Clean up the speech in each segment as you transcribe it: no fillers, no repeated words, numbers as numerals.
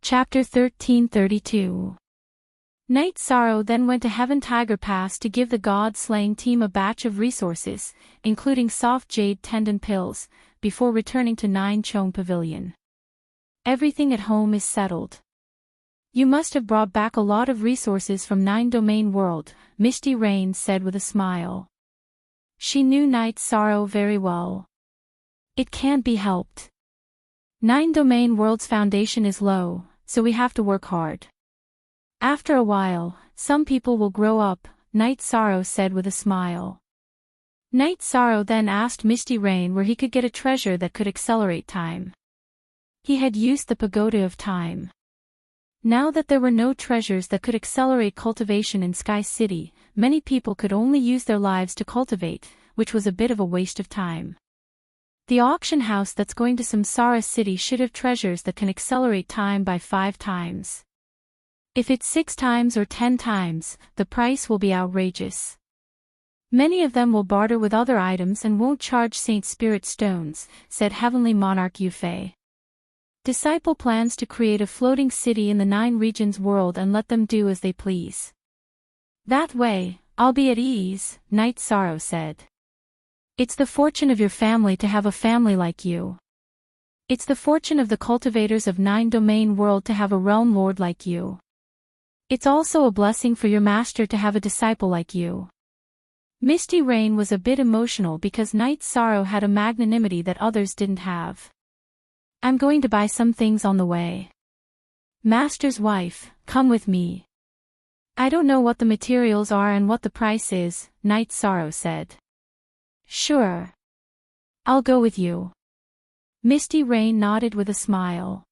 Chapter 1332. Knight Sorrow then went to Heaven Tiger Pass to give the god-slaying team a batch of resources, including soft jade tendon pills, before returning to Nine Chong Pavilion. Everything at home is settled. You must have brought back a lot of resources from Nine Domain World, Misty Rain said with a smile. She knew Knight Sorrow very well. It can't be helped. Nine Domain World's foundation is low, so we have to work hard. After a while, some people will grow up, Knight Sorrow said with a smile. Knight Sorrow then asked Misty Rain where he could get a treasure that could accelerate time. He had used the Pagoda of Time. Now that there were no treasures that could accelerate cultivation in Sky City, many people could only use their lives to cultivate, which was a bit of a waste of time. The auction house that's going to Samsara City should have treasures that can accelerate time by 5 times. If it's 6 times or 10 times, the price will be outrageous. Many of them will barter with other items and won't charge Saint Spirit stones, said Heavenly Monarch Yufei. Disciple plans to create a floating city in the 9 regions world and let them do as they please. That way, I'll be at ease, Knight Sorrow said. It's the fortune of your family to have a family like you. It's the fortune of the cultivators of Nine Domain World to have a realm lord like you. It's also a blessing for your master to have a disciple like you. Misty Rain was a bit emotional because Knight Sorrow had a magnanimity that others didn't have. I'm going to buy some things on the way. Master's wife, come with me. I don't know what the materials are and what the price is, Knight Sorrow said. Sure. I'll go with you. Misty Rain nodded with a smile.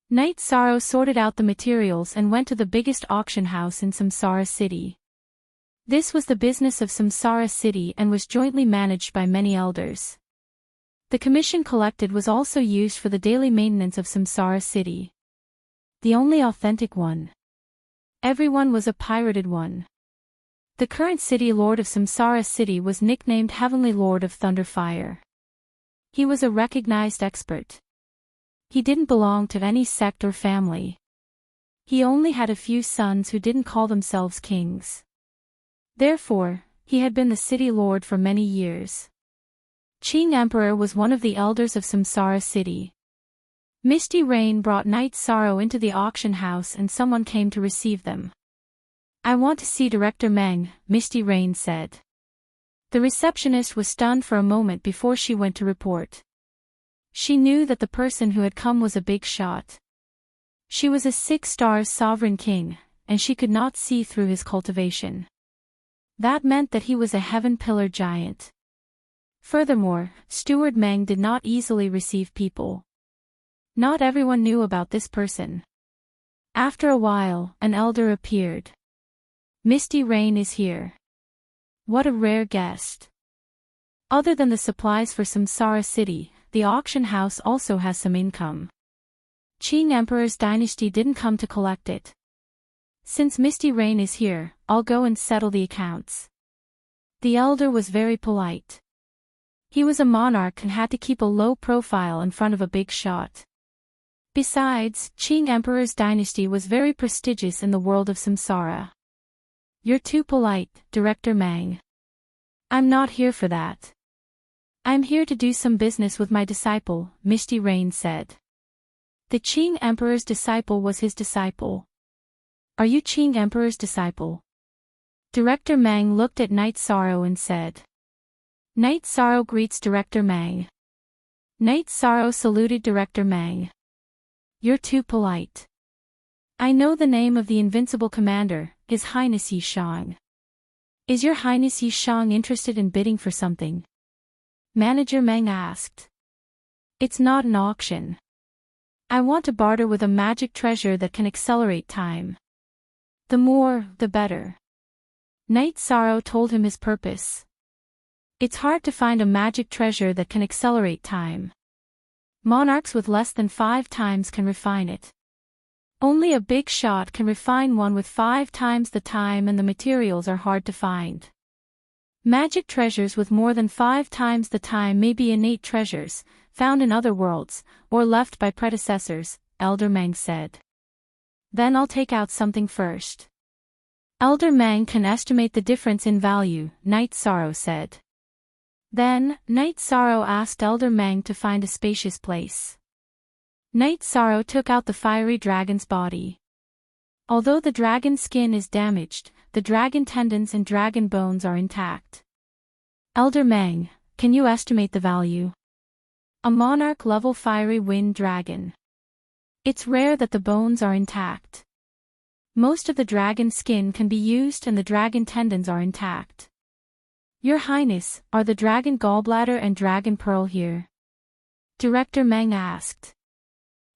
Knight Sorrow sorted out the materials and went to the biggest auction house in Samsara City. This was the business of Samsara City and was jointly managed by many elders. The commission collected was also used for the daily maintenance of Samsara City. The only authentic one. Everyone was a pirated one. The current city lord of Samsara City was nicknamed Heavenly Lord of Thunderfire. He was a recognized expert. He didn't belong to any sect or family. He only had a few sons who didn't call themselves kings. Therefore, he had been the city lord for many years. Qing Emperor was one of the elders of Samsara City. Misty Rain brought Knight Sorrow into the auction house and someone came to receive them. I want to see Director Meng, Misty Rain said. The receptionist was stunned for a moment before she went to report. She knew that the person who had come was a big shot. She was a 6-star sovereign king, and she could not see through his cultivation. That meant that he was a heaven pillar giant. Furthermore, Steward Meng did not easily receive people. Not everyone knew about this person. After a while, an elder appeared. Misty Rain is here. What a rare guest. Other than the supplies for Samsara City, the auction house also has some income. Qing Emperor's dynasty didn't come to collect it. Since Misty Rain is here, I'll go and settle the accounts. The elder was very polite. He was a monarch and had to keep a low profile in front of a big shot. Besides, Qing Emperor's dynasty was very prestigious in the world of Samsara. You're too polite, Director Meng. I'm not here for that. I'm here to do some business with my disciple, Misty Rain said. The Qing Emperor's disciple was his disciple. Are you Qing Emperor's disciple? Director Meng looked at Knight Sorrow and said. Knight Sorrow greets Director Meng. Knight Sorrow saluted Director Meng. You're too polite. I know the name of the invincible commander, His Highness Yi Shang. Is Your Highness Yi Shang interested in bidding for something? Manager Meng asked. It's not an auction. I want to barter with a magic treasure that can accelerate time. The more, the better. Knight Sorrow told him his purpose. It's hard to find a magic treasure that can accelerate time. Monarchs with less than 5 times can refine it. Only a big shot can refine one with 5 times the time and the materials are hard to find. Magic treasures with more than 5 times the time may be innate treasures, found in other worlds, or left by predecessors, Elder Meng said. Then I'll take out something first. Elder Mang can estimate the difference in value, Night Sorrow said. Then, Night Sorrow asked Elder Mang to find a spacious place. Night Sorrow took out the fiery dragon's body. Although the dragon's skin is damaged, the dragon tendons and dragon bones are intact. Elder Mang, can you estimate the value? A monarch-level fiery wind dragon. It's rare that the bones are intact. Most of the dragon skin can be used and the dragon tendons are intact. Your Highness, are the dragon gallbladder and dragon pearl here? Director Meng asked.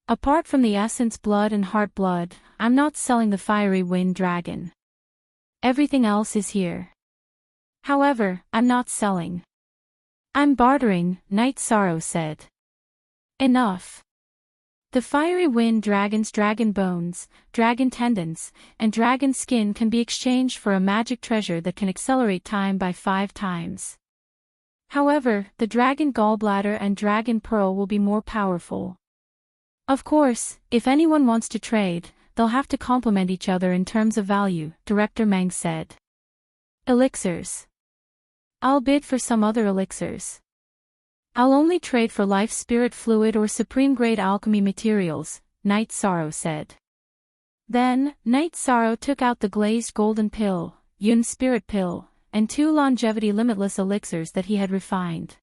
Apart from the essence blood and heart blood, I'm not selling the fiery wind dragon. Everything else is here. However, I'm not selling. I'm bartering, Night Sorrow said. Enough. The fiery wind dragon's dragon bones, dragon tendons, and dragon skin can be exchanged for a magic treasure that can accelerate time by 5 times. However, the dragon gallbladder and dragon pearl will be more powerful. Of course, if anyone wants to trade, they'll have to complement each other in terms of value, Director Meng said. Elixirs. I'll bid for some other elixirs. I'll only trade for life spirit fluid or supreme-grade alchemy materials, Night Sorrow said. Then, Night Sorrow took out the glazed golden pill, Yun spirit pill, and 2 longevity limitless elixirs that he had refined.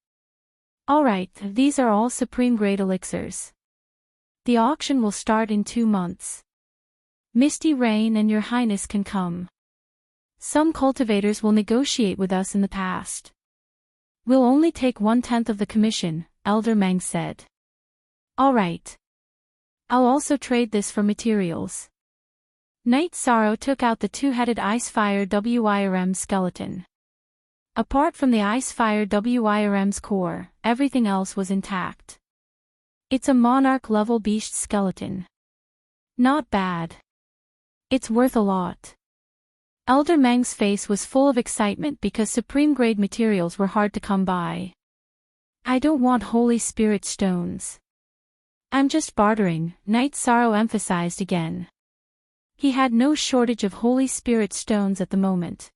Alright, these are all supreme-grade elixirs. The auction will start in 2 months. Misty Rain and Your Highness can come. Some cultivators will negotiate with us in the past. We'll only take 1/10 of the commission, Elder Meng said. Alright. I'll also trade this for materials. Night Sorrow took out the 2-headed Icefire WIRM skeleton. Apart from the Icefire WIRM's core, everything else was intact. It's a monarch-level beast skeleton. Not bad. It's worth a lot. Elder Meng's face was full of excitement because supreme-grade materials were hard to come by. I don't want Holy Spirit stones. I'm just bartering, Night Sorrow emphasized again. He had no shortage of Holy Spirit stones at the moment.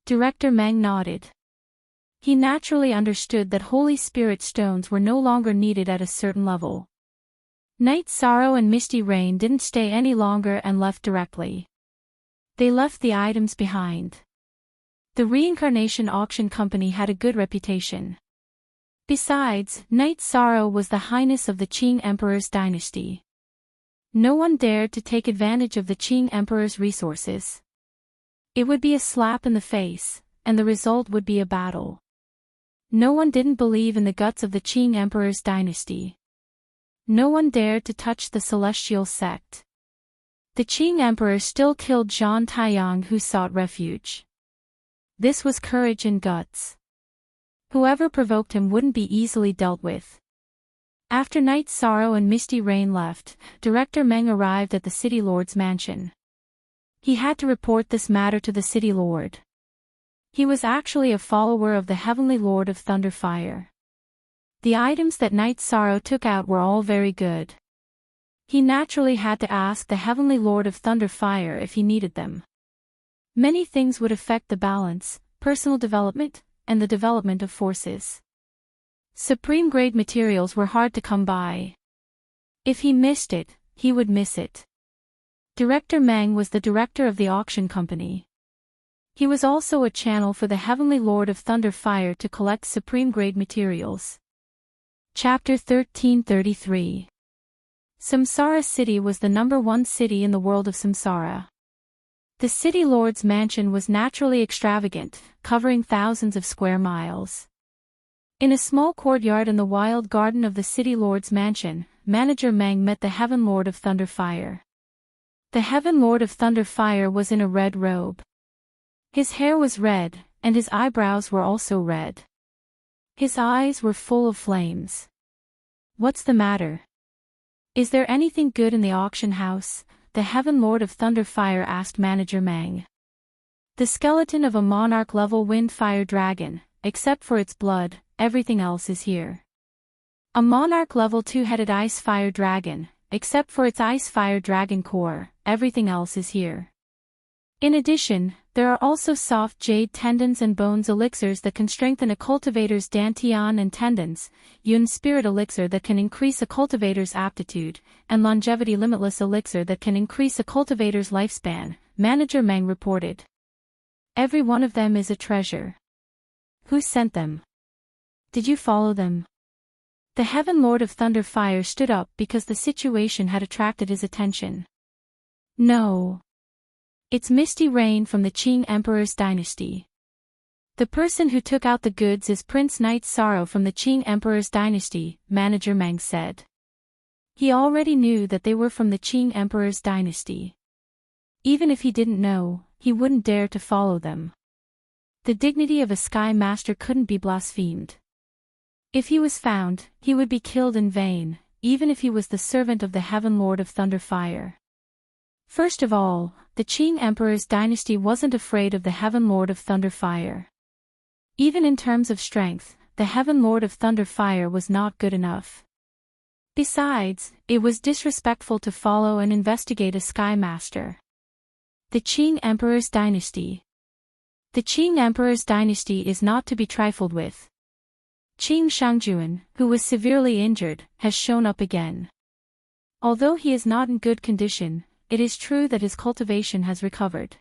Director Meng nodded. He naturally understood that Holy Spirit stones were no longer needed at a certain level. Night Sorrow and Misty Rain didn't stay any longer and left directly. They left the items behind. The reincarnation auction company had a good reputation. Besides, Night Sorrow was the highness of the Qing Emperor's dynasty. No one dared to take advantage of the Qing Emperor's resources. It would be a slap in the face, and the result would be a battle. No one didn't believe in the guts of the Qing Emperor's dynasty. No one dared to touch the celestial sect. The Qing Emperor still killed Zhang Taiyang who sought refuge. This was courage and guts. Whoever provoked him wouldn't be easily dealt with. After Night Sorrow and Misty Rain left, Director Meng arrived at the City Lord's mansion. He had to report this matter to the City Lord. He was actually a follower of the Heavenly Lord of Thunderfire. The items that Night Sorrow took out were all very good. He naturally had to ask the Heavenly Lord of Thunderfire if he needed them. Many things would affect the balance, personal development, and the development of forces. Supreme-grade materials were hard to come by. If he missed it, he would miss it. Director Meng was the director of the auction company. He was also a channel for the Heavenly Lord of Thunderfire to collect supreme-grade materials. Chapter 1333. Samsara City was the #1 city in the world of Samsara. The City Lord's mansion was naturally extravagant, covering thousands of square miles. In a small courtyard in the wild garden of the City Lord's mansion, Manager Meng met the Heaven Lord of Thunderfire. The Heaven Lord of Thunderfire was in a red robe. His hair was red, and his eyebrows were also red. His eyes were full of flames. What's the matter? Is there anything good in the auction house? The Heaven Lord of Thunderfire asked Manager Meng. The skeleton of a monarch-level wind-fire dragon, except for its blood, everything else is here. A monarch-level 2-headed ice-fire dragon, except for its ice-fire dragon core, everything else is here. In addition, there are also soft jade tendons and bones elixirs that can strengthen a cultivator's dantian and tendons, yun spirit elixir that can increase a cultivator's aptitude, and longevity limitless elixir that can increase a cultivator's lifespan, Manager Meng reported. Every one of them is a treasure. Who sent them? Did you follow them? The Heaven Lord of Thunder Fire stood up because the situation had attracted his attention. No. It's Misty Rain from the Qing Emperor's dynasty. The person who took out the goods is Prince Night Sorrow from the Qing Emperor's dynasty, Manager Meng said. He already knew that they were from the Qing Emperor's dynasty. Even if he didn't know, he wouldn't dare to follow them. The dignity of a Sky Master couldn't be blasphemed. If he was found, he would be killed in vain, even if he was the servant of the Heaven Lord of Thunder Fire. First of all, the Qing Emperor's dynasty wasn't afraid of the Heaven Lord of Thunder Fire. Even in terms of strength, the Heaven Lord of Thunder Fire was not good enough. Besides, it was disrespectful to follow and investigate a Sky Master. The Qing Emperor's dynasty. The Qing Emperor's dynasty is not to be trifled with. Qing Shangjuan, who was severely injured, has shown up again. Although he is not in good condition, it is true that his cultivation has recovered.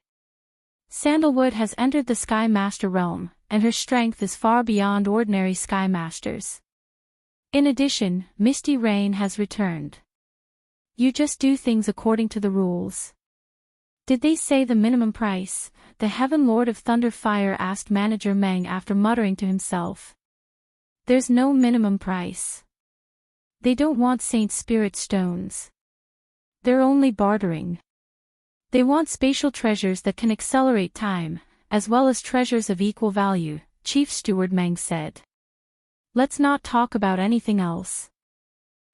Sandalwood has entered the Sky Master realm, and her strength is far beyond ordinary Sky Masters. In addition, Misty Rain has returned. You just do things according to the rules. Did they say the minimum price? The Heaven Lord of Thunder Fire asked Manager Meng after muttering to himself. There's no minimum price. They don't want Saint Spirit stones. They're only bartering. They want spatial treasures that can accelerate time, as well as treasures of equal value, Chief Steward Meng said. Let's not talk about anything else.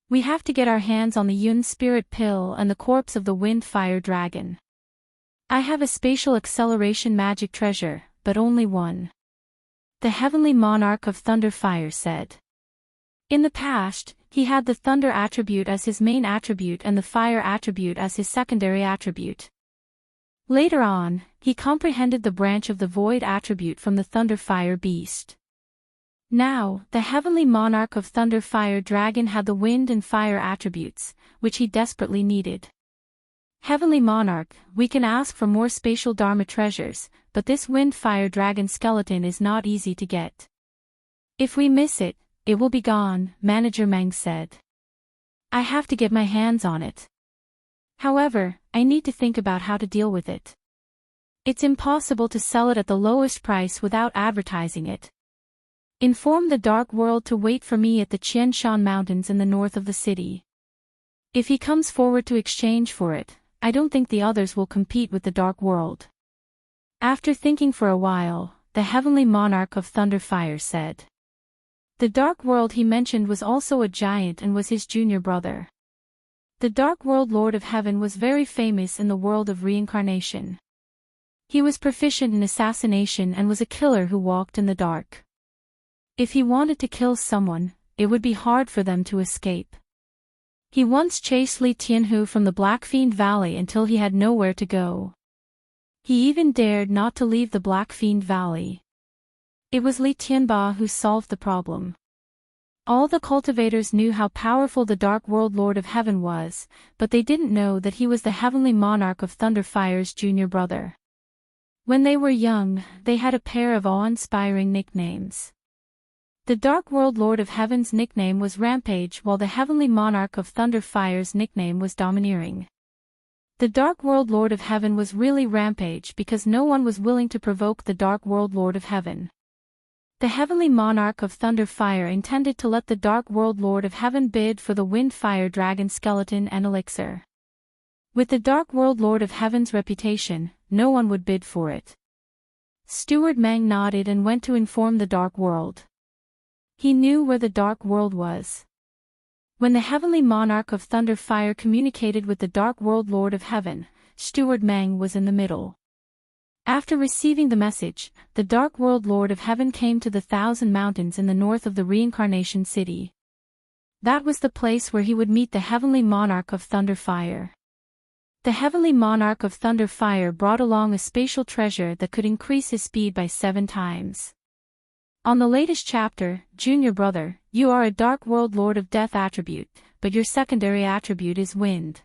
We have to get our hands on the Yun Spirit Pill and the corpse of the Wind Fire Dragon. I have a spatial acceleration magic treasure, but only one. The Heavenly Monarch of Thunder Fire said. In the past, he had the thunder attribute as his main attribute and the fire attribute as his secondary attribute. Later on, he comprehended the branch of the void attribute from the thunder fire beast. Now, the Heavenly Monarch of Thunder Fire Dragon had the wind and fire attributes, which he desperately needed. Heavenly Monarch, we can ask for more spatial Dharma treasures, but this wind fire dragon skeleton is not easy to get. If we miss it, it will be gone, Manager Meng said. I have to get my hands on it. However, I need to think about how to deal with it. It's impossible to sell it at the lowest price without advertising it. Inform the Dark World to wait for me at the Qian Shan Mountains in the north of the city. If he comes forward to exchange for it, I don't think the others will compete with the Dark World. After thinking for a while, the Heavenly Monarch of Thunder Fire said. The Dark World he mentioned was also a giant and was his junior brother. The Dark World Lord of Heaven was very famous in the world of reincarnation. He was proficient in assassination and was a killer who walked in the dark. If he wanted to kill someone, it would be hard for them to escape. He once chased Li Tianhu from the Blackfiend Valley until he had nowhere to go. He even dared not to leave the Blackfiend Valley. It was Li Tianba who solved the problem. All the cultivators knew how powerful the Dark World Lord of Heaven was, but they didn't know that he was the Heavenly Monarch of Thunder Fire's junior brother. When they were young, they had a pair of awe-inspiring nicknames. The Dark World Lord of Heaven's nickname was Rampage, while the Heavenly Monarch of Thunder Fire's nickname was Domineering. The Dark World Lord of Heaven was really Rampage because no one was willing to provoke the Dark World Lord of Heaven. The Heavenly Monarch of Thunder Fire intended to let the Dark World Lord of Heaven bid for the Wind Fire Dragon skeleton and elixir. With the Dark World Lord of Heaven's reputation, no one would bid for it. Steward Meng nodded and went to inform the Dark World. He knew where the Dark World was. When the Heavenly Monarch of Thunder Fire communicated with the Dark World Lord of Heaven, Steward Meng was in the middle. After receiving the message, the Dark World Lord of Heaven came to the 1,000 Mountains in the north of the Reincarnation City. That was the place where he would meet the heavenly monarch of thunder fire. The heavenly monarch of thunder fire brought along a spatial treasure that could increase his speed by 7 times. On the latest chapter, Junior Brother, you are a dark world lord of death attribute, but your secondary attribute is wind.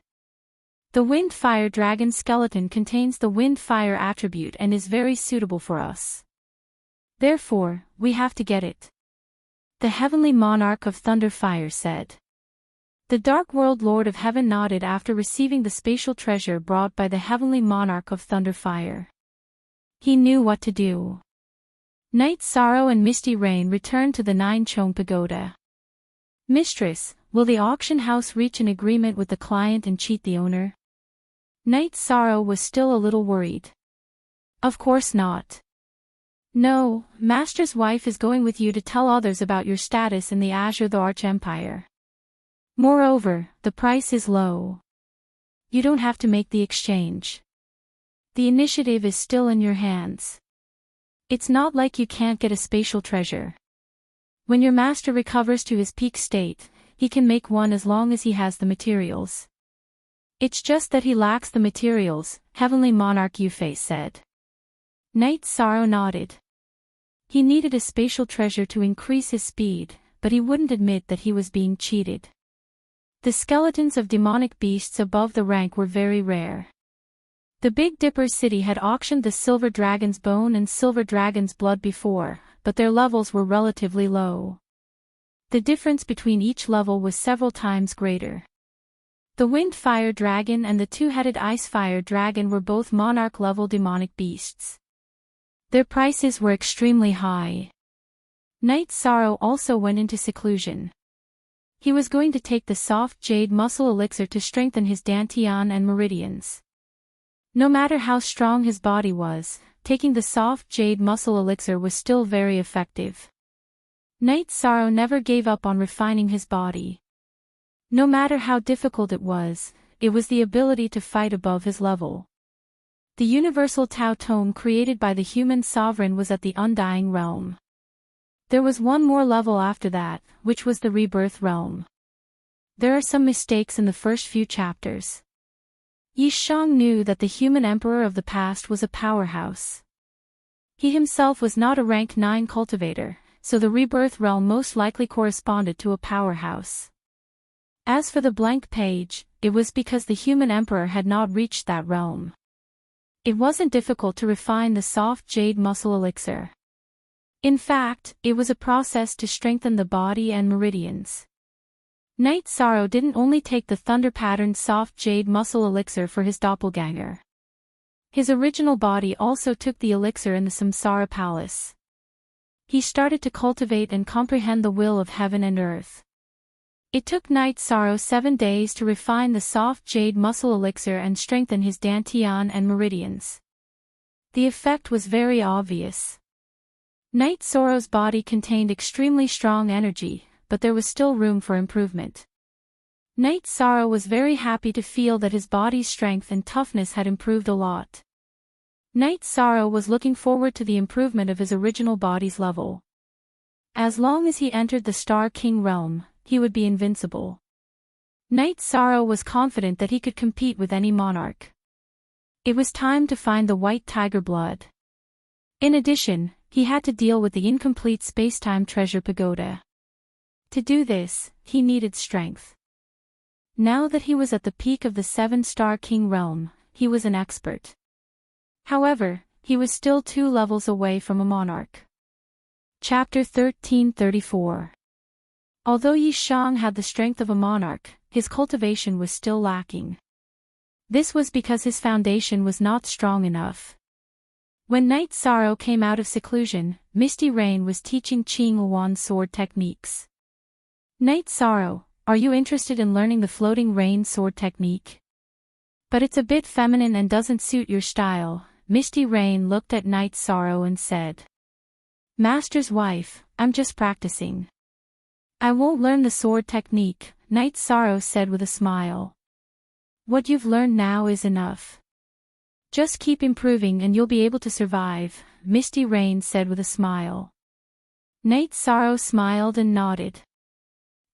The wind-fire dragon skeleton contains the wind-fire attribute and is very suitable for us. Therefore, we have to get it. The heavenly monarch of thunder fire said. The dark world lord of heaven nodded after receiving the spatial treasure brought by the heavenly monarch of thunder fire. He knew what to do. Night Sorrow and Misty Rain returned to the Nine Chong Pagoda. Mistress, will the auction house reach an agreement with the client and cheat the owner? Night Sorrow was still a little worried. Of course not. No, Master's wife is going with you to tell others about your status in the Azure the Arch-Empire. Moreover, the price is low. You don't have to make the exchange. The initiative is still in your hands. It's not like you can't get a spatial treasure. When your master recovers to his peak state, he can make one as long as he has the materials. It's just that he lacks the materials, Heavenly Monarch Yufei said. Night Sorrow nodded. He needed a spatial treasure to increase his speed, but he wouldn't admit that he was being cheated. The skeletons of demonic beasts above the rank were very rare. The Big Dipper city had auctioned the silver dragon's bone and silver dragon's blood before, but their levels were relatively low. The difference between each level was several times greater. The wind-fire dragon and the two-headed ice-fire dragon were both monarch-level demonic beasts. Their prices were extremely high. Night Sorrow also went into seclusion. He was going to take the soft jade muscle elixir to strengthen his dantian and meridians. No matter how strong his body was, taking the soft jade muscle elixir was still very effective. Night Sorrow never gave up on refining his body. No matter how difficult it was the ability to fight above his level. The universal Tao tome created by the human sovereign was at the undying realm. There was one more level after that, which was the rebirth realm. There are some mistakes in the first few chapters. Yi Shang knew that the human emperor of the past was a powerhouse. He himself was not a rank 9 cultivator, so the rebirth realm most likely corresponded to a powerhouse. As for the blank page, it was because the human emperor had not reached that realm. It wasn't difficult to refine the soft jade muscle elixir. In fact, it was a process to strengthen the body and meridians. Night Sorrow didn't only take the thunder-patterned soft jade muscle elixir for his doppelganger. His original body also took the elixir in the Samsara Palace. He started to cultivate and comprehend the will of heaven and earth. It took Night Sorrow 7 days to refine the soft jade muscle elixir and strengthen his dantian and meridians. The effect was very obvious. Night Sorrow's body contained extremely strong energy, but there was still room for improvement. Night Sorrow was very happy to feel that his body's strength and toughness had improved a lot. Night Sorrow was looking forward to the improvement of his original body's level. As long as he entered the Star King realm, he would be invincible. Night Sorrow was confident that he could compete with any monarch. It was time to find the white tiger blood. In addition, he had to deal with the incomplete spacetime treasure pagoda. To do this, he needed strength. Now that he was at the peak of the 7-star king realm, he was an expert. However, he was still 2 levels away from a monarch. Chapter 1334. Although Yi Shang had the strength of a monarch, his cultivation was still lacking. This was because his foundation was not strong enough. When Night Sorrow came out of seclusion, Misty Rain was teaching Qing Yuan sword techniques. Night Sorrow, are you interested in learning the floating rain sword technique? But it's a bit feminine and doesn't suit your style. Misty Rain looked at Night Sorrow and said. Master's wife, I'm just practicing. I won't learn the sword technique, Night Sorrow said with a smile. What you've learned now is enough. Just keep improving and you'll be able to survive, Misty Rain said with a smile. Night Sorrow smiled and nodded.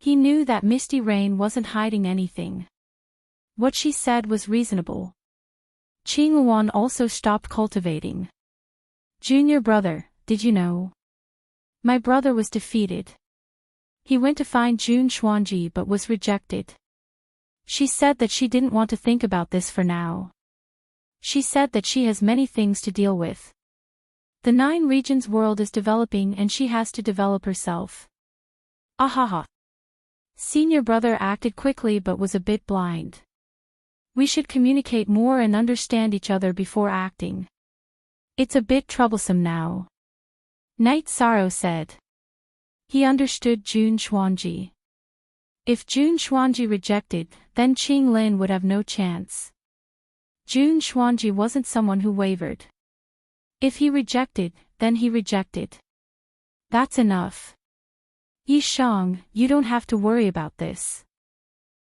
He knew that Misty Rain wasn't hiding anything. What she said was reasonable. Qingluan also stopped cultivating. Junior brother, did you know? My brother was defeated. He went to find Jun Xuanji but was rejected. She said that she didn't want to think about this for now. She said that she has many things to deal with. The 9 regions world is developing and she has to develop herself. Ahaha. Senior brother acted quickly but was a bit blind. We should communicate more and understand each other before acting. It's a bit troublesome now. Night Sorrow said. He understood Jun Xuanji. If Jun Xuanji rejected, then Qing Lin would have no chance. Jun Xuanji wasn't someone who wavered. If he rejected, then he rejected. That's enough. Yi Shang, you don't have to worry about this.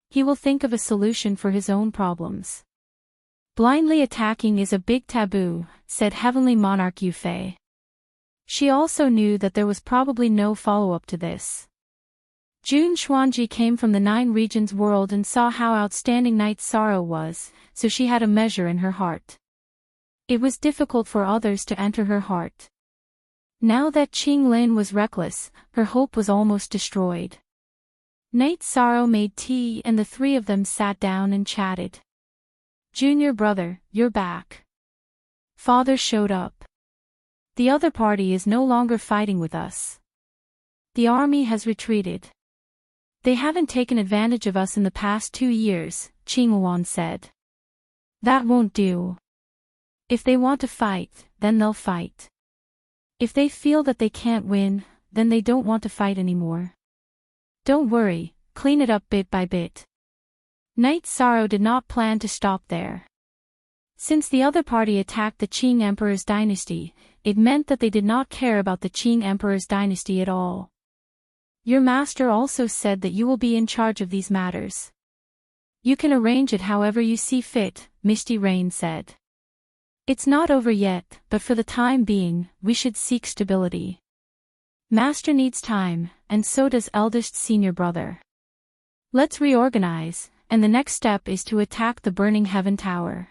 He will think of a solution for his own problems. Blindly attacking is a big taboo, said Heavenly Monarch Yufei. She also knew that there was probably no follow-up to this. Jun Xuanji came from the 9 regions world and saw how outstanding Night Sorrow was, so she had a measure in her heart. It was difficult for others to enter her heart. Now that Qing Lin was reckless, her hope was almost destroyed. Night Sorrow made tea and the 3 of them sat down and chatted. Junior brother, you're back. Father showed up. The other party is no longer fighting with us. The army has retreated. They haven't taken advantage of us in the past 2 years, Qingluan said. That won't do. If they want to fight, then they'll fight. If they feel that they can't win, then they don't want to fight anymore. Don't worry, clean it up bit by bit. Night Sorrow did not plan to stop there. Since the other party attacked the Qing Emperor's dynasty, it meant that they did not care about the Qing Emperor's dynasty at all. Your master also said that you will be in charge of these matters. You can arrange it however you see fit, Misty Rain said. It's not over yet, but for the time being, we should seek stability. Master needs time, and so does eldest senior brother. Let's reorganize, and the next step is to attack the Burning Heaven Tower.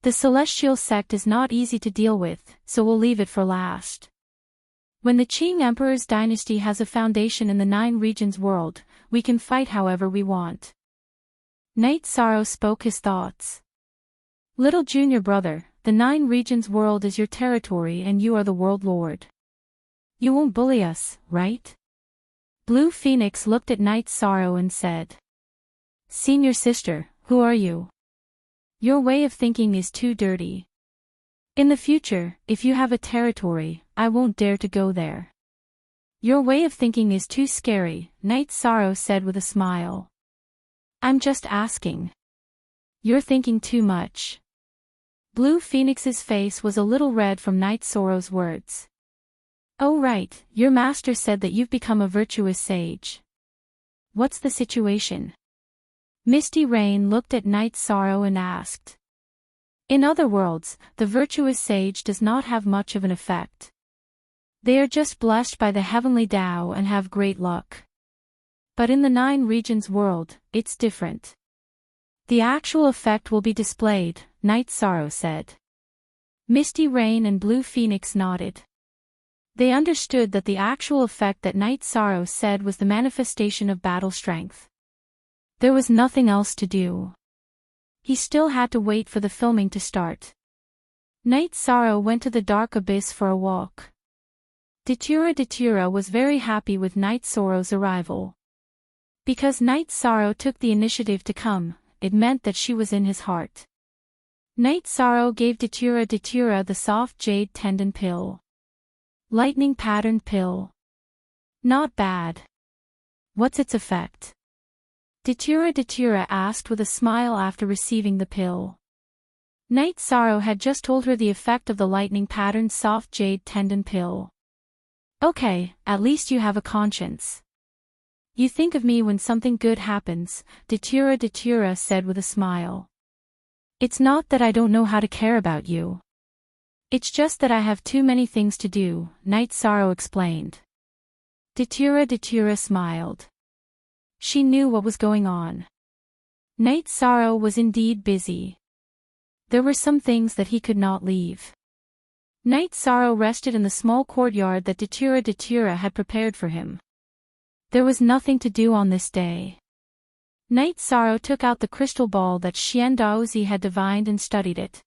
The celestial sect is not easy to deal with, so we'll leave it for last. When the Qing Emperor's dynasty has a foundation in the 9 regions world, we can fight however we want. Night Sorrow spoke his thoughts. Little junior brother, the 9 regions world is your territory and you are the world lord. You won't bully us, right? Blue Phoenix looked at Night Sorrow and said. Senior sister, who are you? Your way of thinking is too dirty. In the future, if you have a territory, I won't dare to go there. Your way of thinking is too scary, Night Sorrow said with a smile. I'm just asking. You're thinking too much. Blue Phoenix's face was a little red from Night Sorrow's words. Oh right, your master said that you've become a virtuous sage. What's the situation? Misty Rain looked at Night Sorrow and asked. In other worlds, the virtuous sage does not have much of an effect. They are just blessed by the heavenly Tao and have great luck. But in the 9 regions world, it's different. The actual effect will be displayed, Night Sorrow said. Misty Rain and Blue Phoenix nodded. They understood that the actual effect that Night Sorrow said was the manifestation of battle strength. There was nothing else to do. He still had to wait for the filming to start. Night Sorrow went to the dark abyss for a walk. Datura was very happy with Night Sorrow's arrival. Because Night Sorrow took the initiative to come, it meant that she was in his heart. Night Sorrow gave Datura the soft jade tendon pill. Lightning patterned pill. Not bad. What's its effect? Datura asked with a smile after receiving the pill. Night Sorrow had just told her the effect of the lightning patterned soft jade tendon pill. Okay, at least you have a conscience. You think of me when something good happens, Datura said with a smile. It's not that I don't know how to care about you. It's just that I have too many things to do, Night Sorrow explained. Datura smiled. She knew what was going on. Night Sorrow was indeed busy. There were some things that he could not leave. Night Sorrow rested in the small courtyard that Datura had prepared for him. There was nothing to do on this day. Night Sorrow took out the crystal ball that Xian Daozi had divined and studied it.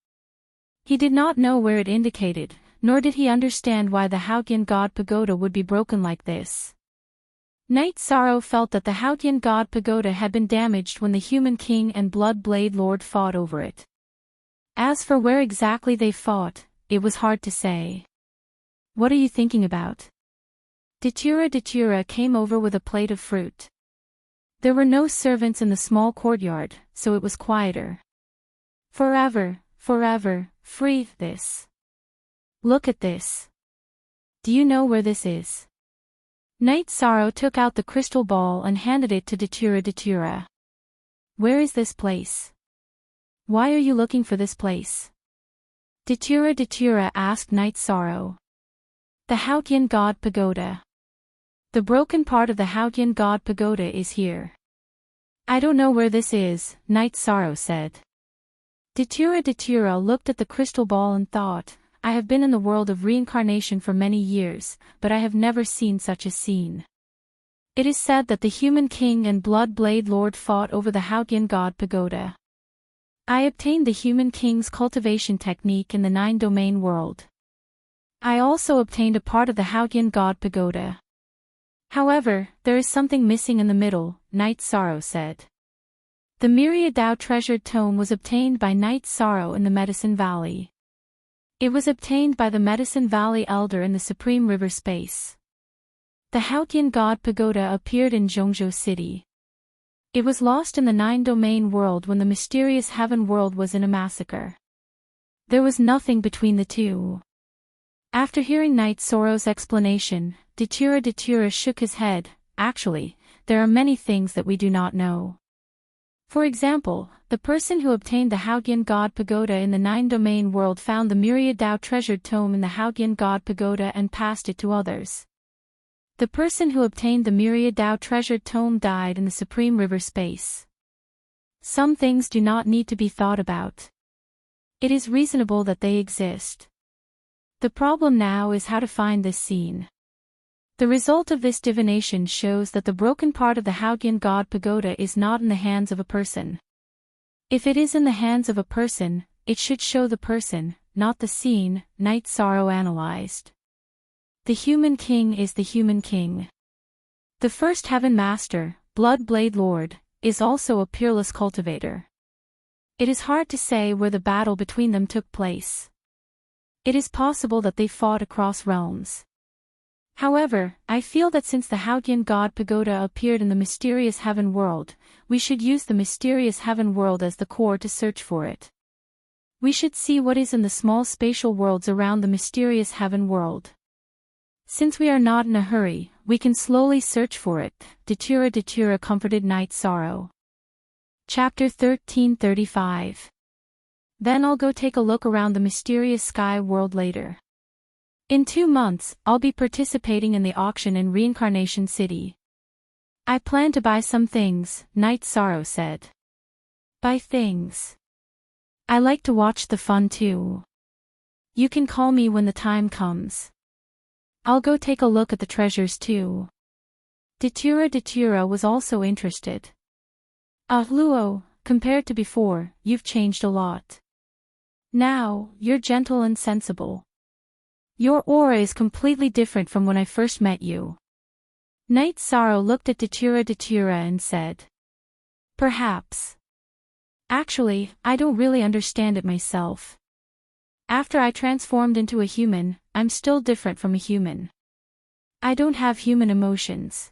He did not know where it indicated, nor did he understand why the Haotian God Pagoda would be broken like this. Night Sorrow felt that the Haotian God Pagoda had been damaged when the human king and blood blade lord fought over it. As for where exactly they fought, it was hard to say. What are you thinking about? Datura came over with a plate of fruit. There were no servants in the small courtyard, so it was quieter. Forever, free this. Look at this. Do you know where this is? Night Sorrow took out the crystal ball and handed it to Datura. Where is this place? Why are you looking for this place? Datura asked Night Sorrow. The Haotian God Pagoda. The broken part of the Haotian God Pagoda is here. I don't know where this is, Night Sorrow said. Datura looked at the crystal ball and thought, I have been in the world of reincarnation for many years, but I have never seen such a scene. It is said that the human king and blood blade lord fought over the Haotian God Pagoda. I obtained the human king's cultivation technique in the 9-domain world. I also obtained a part of the Haotian God Pagoda. However, there is something missing in the middle, Night Sorrow said. The Myriad Dao treasured tome was obtained by Night Sorrow in the Medicine Valley. It was obtained by the Medicine Valley Elder in the Supreme River Space. The Haotian God Pagoda appeared in Zhongzhou City. It was lost in the 9-domain world when the mysterious heaven world was in a massacre. There was nothing between the two. After hearing Night Sorrow's explanation, Datura shook his head. Actually, there are many things that we do not know. For example, the person who obtained the Haotian God Pagoda in the 9-domain world found the Myriad Dao treasured tome in the Haotian God Pagoda and passed it to others. The person who obtained the Myriad Dao treasured tome died in the Supreme River Space. Some things do not need to be thought about. It is reasonable that they exist. The problem now is how to find this scene. The result of this divination shows that the broken part of the Haotian God Pagoda is not in the hands of a person. If it is in the hands of a person, it should show the person, not the scene, Night Sorrow analyzed. The human king is the human king. The first heaven master, blood blade lord, is also a peerless cultivator. It is hard to say where the battle between them took place. It is possible that they fought across realms. However, I feel that since the Haotian God Pagoda appeared in the mysterious heaven world, we should use the mysterious heaven world as the core to search for it. We should see what is in the small spatial worlds around the mysterious heaven world. Since we are not in a hurry, we can slowly search for it, Datura comforted Night Sorrow. Chapter 1335. Then I'll go take a look around the mysterious sky world later. In 2 months, I'll be participating in the auction in Reincarnation City. I plan to buy some things, Night Sorrow said. Buy things. I like to watch the fun too. You can call me when the time comes. I'll go take a look at the treasures too. Datura was also interested. Luo, compared to before, you've changed a lot. Now, you're gentle and sensible. Your aura is completely different from when I first met you. Night Sorrow looked at Datura and said. Perhaps. Actually, I don't really understand it myself. After I transformed into a human, I'm still different from a human. I don't have human emotions.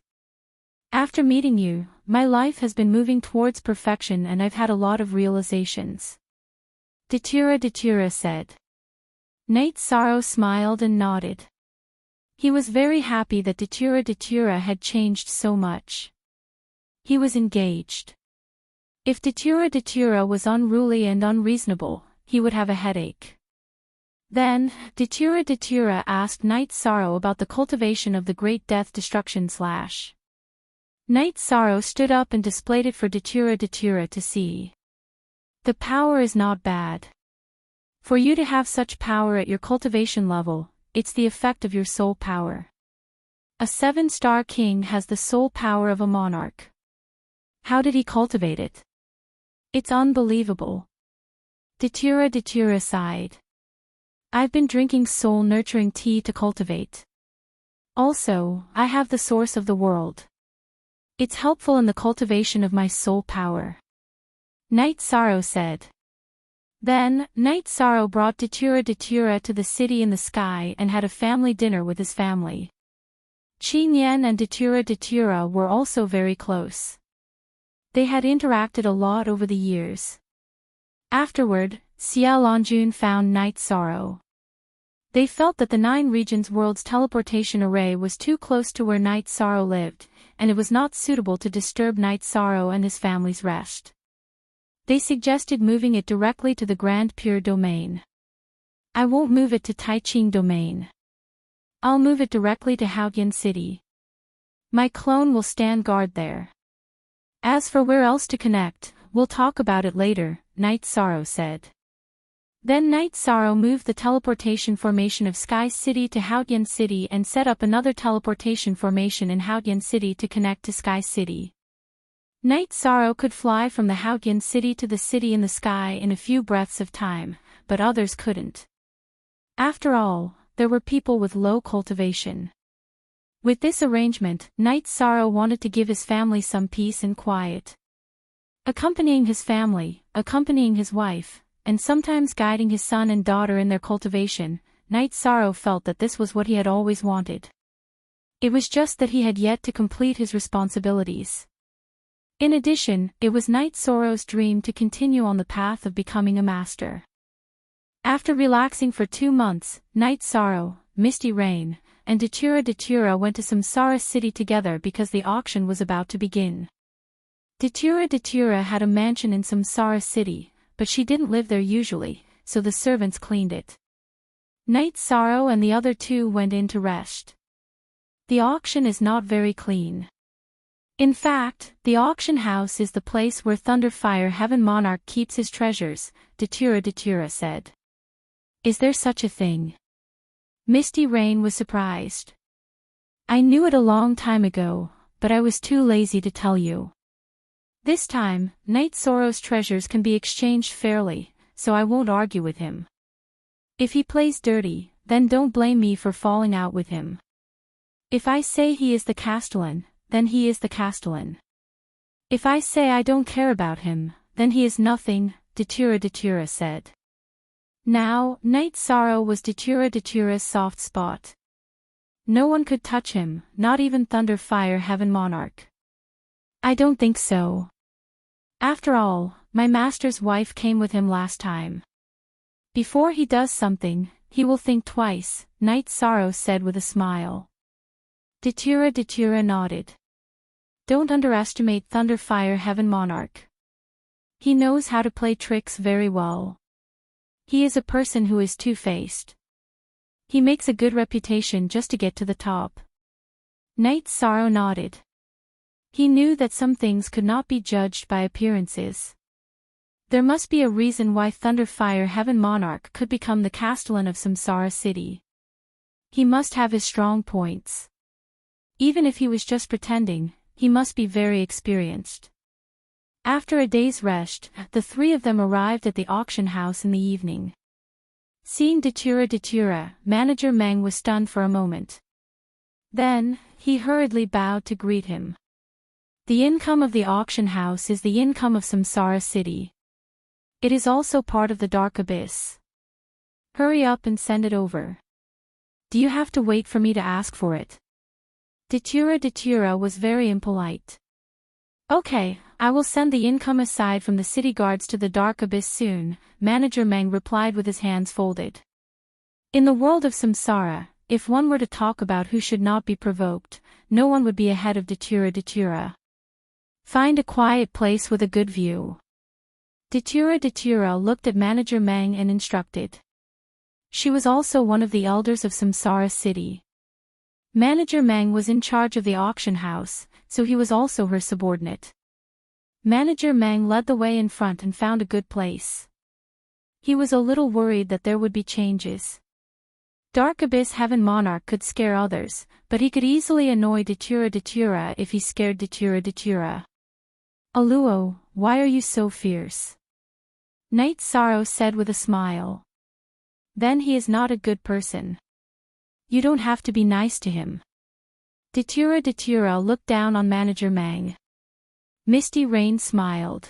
After meeting you, my life has been moving towards perfection and I've had a lot of realizations. Datura said. Night Sorrow smiled and nodded. He was very happy that Datura had changed so much. He was engaged. If Datura was unruly and unreasonable, he would have a headache. Then, Datura asked Night Sorrow about the cultivation of the Great Death Destruction /. Night Sorrow stood up and displayed it for Datura to see. The power is not bad. For you to have such power at your cultivation level, it's the effect of your soul power. A 7-star king has the soul power of a monarch. How did he cultivate it? It's unbelievable. Datura sighed. I've been drinking soul-nurturing tea to cultivate. Also, I have the source of the world. It's helpful in the cultivation of my soul power. Night Sorrow said. Then, Night Sorrow brought Datura to the city in the sky and had a family dinner with his family. Qi Nian and Datura were also very close. They had interacted a lot over the years. Afterward, Xia Longjun found Night Sorrow. They felt that the 9 regions world's teleportation array was too close to where Night Sorrow lived, and it was not suitable to disturb Night Sorrow and his family's rest. They suggested moving it directly to the Grand Pure Domain. I won't move it to Taiching Domain. I'll move it directly to Haotian City. My clone will stand guard there. As for where else to connect, we'll talk about it later, Night Sorrow said. Then Night Sorrow moved the teleportation formation of Sky City to Haotian City and set up another teleportation formation in Haotian City to connect to Sky City. Night Sorrow could fly from the Haotian City to the city in the sky in a few breaths of time, but others couldn't. After all, there were people with low cultivation. With this arrangement, Night Sorrow wanted to give his family some peace and quiet. Accompanying his family, accompanying his wife, and sometimes guiding his son and daughter in their cultivation, Night Sorrow felt that this was what he had always wanted. It was just that he had yet to complete his responsibilities. In addition, it was Night Sorrow's dream to continue on the path of becoming a master. After relaxing for 2 months, Night Sorrow, Misty Rain, and Datura went to Samsara City together because the auction was about to begin. Datura had a mansion in Samsara City, but she didn't live there usually, so the servants cleaned it. Night Sorrow and the other 2 went in to rest. The auction is not very clean. In fact, the auction house is the place where Thunderfire Heaven Monarch keeps his treasures, Datura said. Is there such a thing? Misty Rain was surprised. I knew it a long time ago, but I was too lazy to tell you. This time, Night Sorrow's treasures can be exchanged fairly, so I won't argue with him. If he plays dirty, then don't blame me for falling out with him. If I say he is the Castellan, then he is the Castellan. If I say I don't care about him, then he is nothing, Datura said. Now, Night Sorrow was Datura's soft spot. No one could touch him, not even Thunderfire Heaven Monarch. I don't think so. After all, my master's wife came with him last time. Before he does something, he will think twice, Night Sorrow said with a smile. Datura nodded. Don't underestimate Thunderfire Heaven Monarch. He knows how to play tricks very well. He is a person who is two-faced. He makes a good reputation just to get to the top. Night Sorrow nodded. He knew that some things could not be judged by appearances. There must be a reason why Thunderfire Heaven Monarch could become the Castellan of Samsara City. He must have his strong points. Even if he was just pretending, he must be very experienced. After a day's rest, the 3 of them arrived at the auction house in the evening. Seeing Datura, Manager Meng was stunned for a moment. Then, he hurriedly bowed to greet him. The income of the auction house is the income of Samsara City. It is also part of the Dark Abyss. Hurry up and send it over. Do you have to wait for me to ask for it? Datura was very impolite. Okay, I will send the income aside from the city guards to the Dark Abyss soon, Manager Meng replied with his hands folded. In the world of Samsara, if one were to talk about who should not be provoked, no one would be ahead of Datura. Find a quiet place with a good view. Datura looked at Manager Meng and instructed. She was also one of the elders of Samsara City. Manager Meng was in charge of the auction house, so he was also her subordinate. Manager Mang led the way in front and found a good place. He was a little worried that there would be changes. Dark Abyss Heaven Monarch could scare others, but he could easily annoy Datura if he scared Datura. Aluo, why are you so fierce? Night Sorrow said with a smile. Then he is not a good person. You don't have to be nice to him. Datura looked down on Manager Mang. Misty Rain smiled.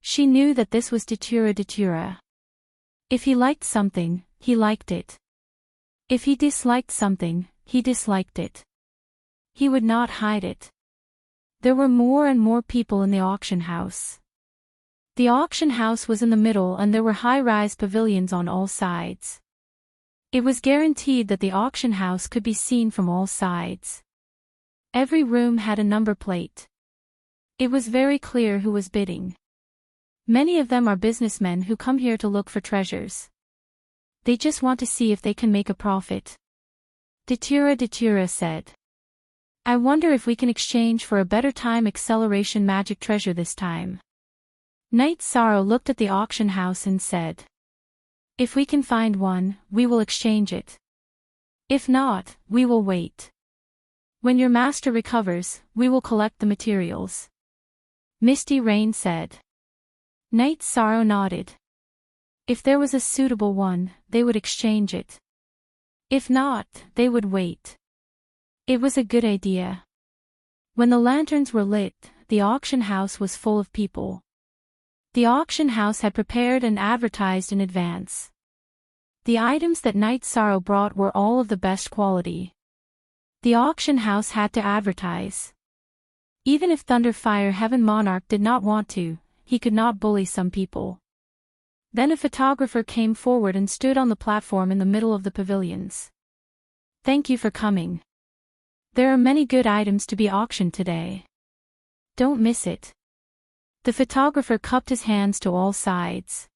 She knew that this was Datura. If he liked something, he liked it. If he disliked something, he disliked it. He would not hide it. There were more and more people in the auction house. The auction house was in the middle and there were high-rise pavilions on all sides. It was guaranteed that the auction house could be seen from all sides. Every room had a number plate. It was very clear who was bidding. Many of them are businessmen who come here to look for treasures. They just want to see if they can make a profit. Datura said. I wonder if we can exchange for a better time acceleration magic treasure this time. Night Sorrow looked at the auction house and said. If we can find one, we will exchange it. If not, we will wait. When your master recovers, we will collect the materials. Misty Rain said. Night Sorrow nodded. If there was a suitable one, they would exchange it. If not, they would wait. It was a good idea. When the lanterns were lit, the auction house was full of people. The auction house had prepared and advertised in advance. The items that Night Sorrow brought were all of the best quality. The auction house had to advertise. Even if Thunderfire Heaven Monarch did not want to, he could not bully some people. Then a photographer came forward and stood on the platform in the middle of the pavilions. Thank you for coming. There are many good items to be auctioned today. Don't miss it. The photographer cupped his hands to all sides.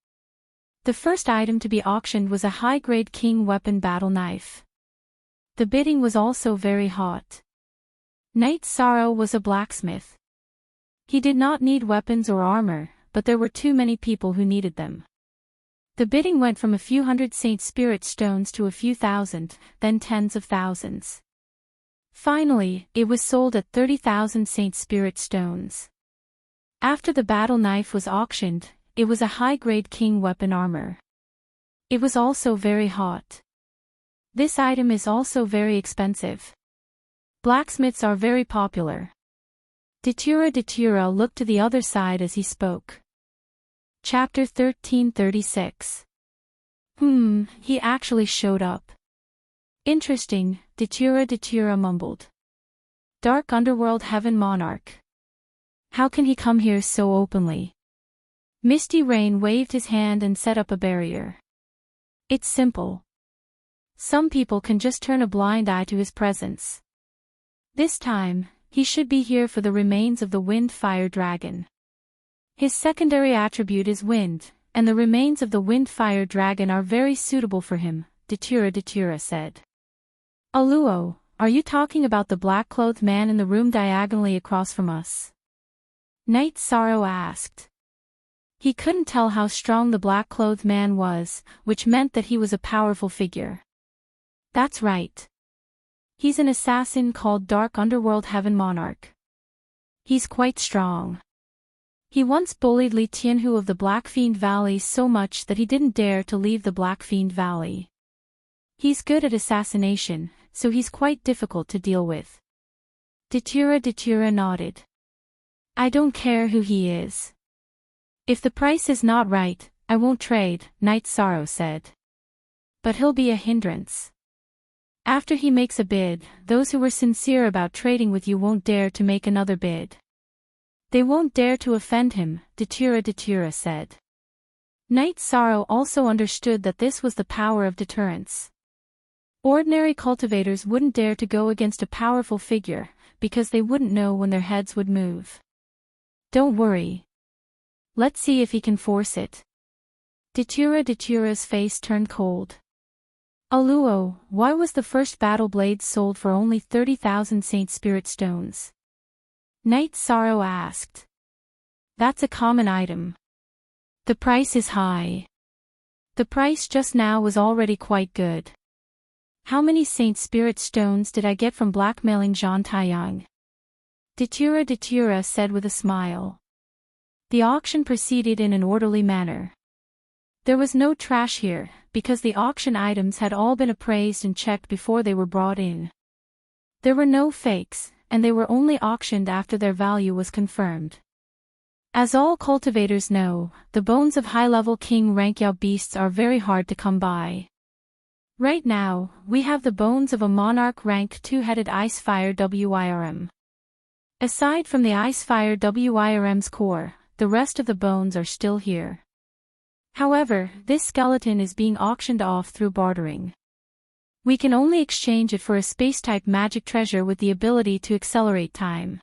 The first item to be auctioned was a high-grade king weapon battle knife. The bidding was also very hot. Night Sorrow was a blacksmith. He did not need weapons or armor, but there were too many people who needed them. The bidding went from a few hundred Saint Spirit stones to a few thousand, then tens of thousands. Finally, it was sold at 30,000 Saint Spirit stones. After the battle knife was auctioned, it was a high-grade king weapon armor. It was also very hot. This item is also very expensive. Blacksmiths are very popular. Datura looked to the other side as he spoke. Chapter 1336. He actually showed up. Interesting, Datura mumbled. Dark Underworld Heaven Monarch. How can he come here so openly? Misty Rain waved his hand and set up a barrier. It's simple. Some people can just turn a blind eye to his presence. This time, he should be here for the remains of the wind-fire dragon. His secondary attribute is wind, and the remains of the wind-fire dragon are very suitable for him, Datura said. Aluo, are you talking about the black-clothed man in the room diagonally across from us? Night Sorrow asked. He couldn't tell how strong the black-clothed man was, which meant that he was a powerful figure. That's right. He's an assassin called Dark Underworld Heaven Monarch. He's quite strong. He once bullied Li Tianhu of the Black Fiend Valley so much that he didn't dare to leave the Black Fiend Valley. He's good at assassination, so he's quite difficult to deal with. Datura nodded. I don't care who he is. If the price is not right, I won't trade, Night Sorrow said. But he'll be a hindrance. After he makes a bid, those who were sincere about trading with you won't dare to make another bid. They won't dare to offend him, Datura said. Night Sorrow also understood that this was the power of deterrence. Ordinary cultivators wouldn't dare to go against a powerful figure, because they wouldn't know when their heads would move. Don't worry. Let's see if he can force it. Datura's face turned cold. Aluo, why was the first battle blade sold for only 30,000 Saint Spirit stones? Night Sorrow asked. That's a common item. The price is high. The price just now was already quite good. How many Saint Spirit stones did I get from blackmailing Jean Taiyang? Datura said with a smile. The auction proceeded in an orderly manner. There was no trash here, because the auction items had all been appraised and checked before they were brought in. There were no fakes, and they were only auctioned after their value was confirmed. As all cultivators know, the bones of high-level king rank Yao beasts are very hard to come by. Right now, we have the bones of a monarch rank 2-headed Icefire Wirm. Aside from the Icefire Wirm's core, the rest of the bones are still here. However, this skeleton is being auctioned off through bartering. We can only exchange it for a space-type magic treasure with the ability to accelerate time.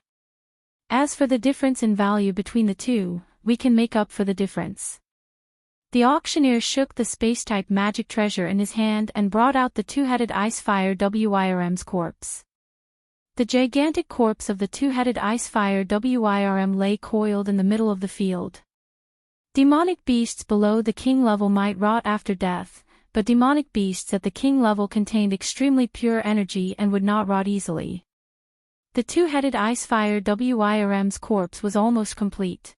As for the difference in value between the two, we can make up for the difference. The auctioneer shook the space-type magic treasure in his hand and brought out the 2-headed Icefire Wirm's corpse. The gigantic corpse of the 2-headed Icefire Wirm lay coiled in the middle of the field. Demonic beasts below the king level might rot after death, but demonic beasts at the king level contained extremely pure energy and would not rot easily. The 2-headed Icefire Wirm's corpse was almost complete.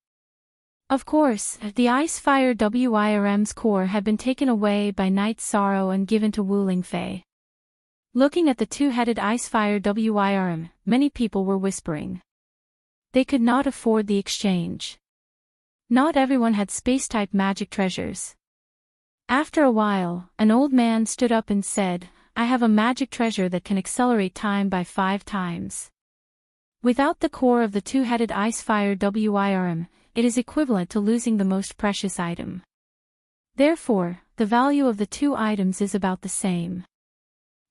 Of course, the Icefire Wirm's core had been taken away by Night Sorrow and given to Wu Lingfei. Looking at the 2-headed Icefire Wirm, many people were whispering. They could not afford the exchange. Not everyone had space-type magic treasures. After a while, an old man stood up and said, I have a magic treasure that can accelerate time by 5 times. Without the core of the 2-headed Icefire Wirm, it is equivalent to losing the most precious item. Therefore, the value of the two items is about the same.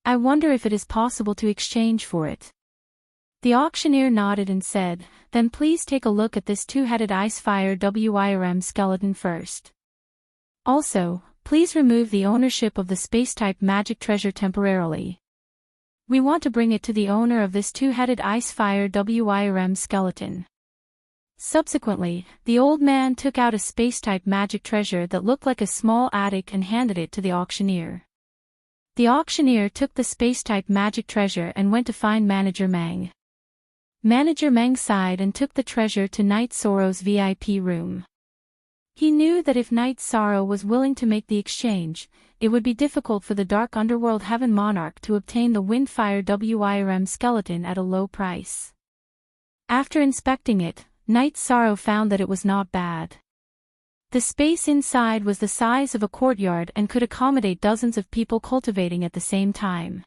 I wonder if it is possible to exchange for it. The auctioneer nodded and said, then please take a look at this 2-headed Icefire Wirm skeleton first. Also, please remove the ownership of the space-type magic treasure temporarily. We want to bring it to the owner of this 2-headed Icefire Wirm skeleton. Subsequently, the old man took out a space-type magic treasure that looked like a small attic and handed it to the auctioneer. The auctioneer took the space-type magic treasure and went to find Manager Meng. Manager Meng sighed and took the treasure to Night Sorrow's VIP room. He knew that if Night Sorrow was willing to make the exchange, it would be difficult for the Dark Underworld Heaven Monarch to obtain the Windfire Wirm skeleton at a low price. After inspecting it, Night Sorrow found that it was not bad. The space inside was the size of a courtyard and could accommodate dozens of people cultivating at the same time.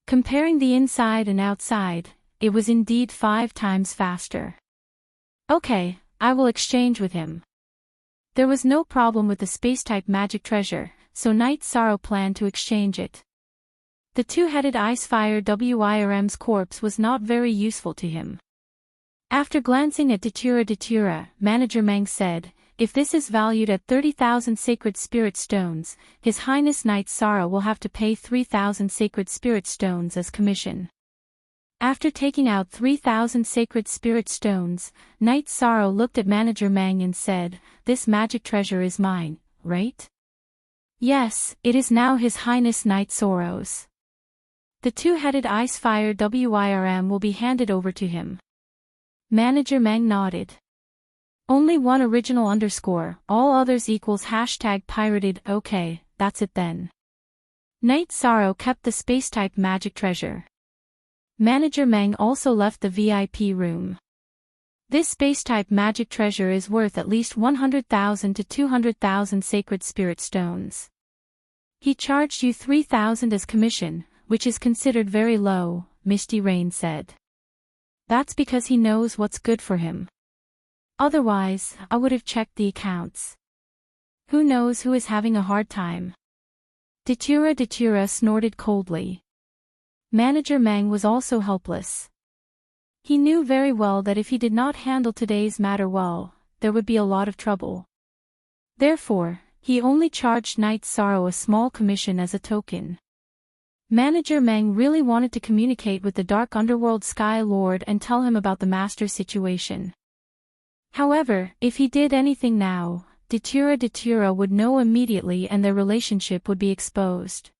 Comparing the inside and outside, it was indeed 5 times faster. Okay, I will exchange with him. There was no problem with the space-type magic treasure, so Night Sorrow planned to exchange it. The 2-headed Icefire Wirm's corpse was not very useful to him. After glancing at Datura, Manager Meng said, if this is valued at 30,000 sacred spirit stones, His Highness Night Sorrow will have to pay 3,000 sacred spirit stones as commission. After taking out 3,000 sacred spirit stones, Night Sorrow looked at Manager Meng and said, this magic treasure is mine, right? Yes, it is now His Highness Night Sorrow's. The 2-headed Icefire Wirm will be handed over to him. Manager Meng nodded. Only one original _ all others equals #pirated. Okay, that's it then. Night Sorrow kept the space-type magic treasure. Manager Meng also left the VIP room. This space-type magic treasure is worth at least 100,000 to 200,000 sacred spirit stones. He charged you 3,000 as commission, which is considered very low, Misty Rain said. That's because he knows what's good for him. Otherwise, I would have checked the accounts. Who knows who is having a hard time? Datura snorted coldly. Manager Meng was also helpless. He knew very well that if he did not handle today's matter well, there would be a lot of trouble. Therefore, he only charged Night Sorrow a small commission as a token. Manager Meng really wanted to communicate with the Dark Underworld Sky Lord and tell him about the Master's situation. However, if he did anything now, Datura would know immediately and their relationship would be exposed.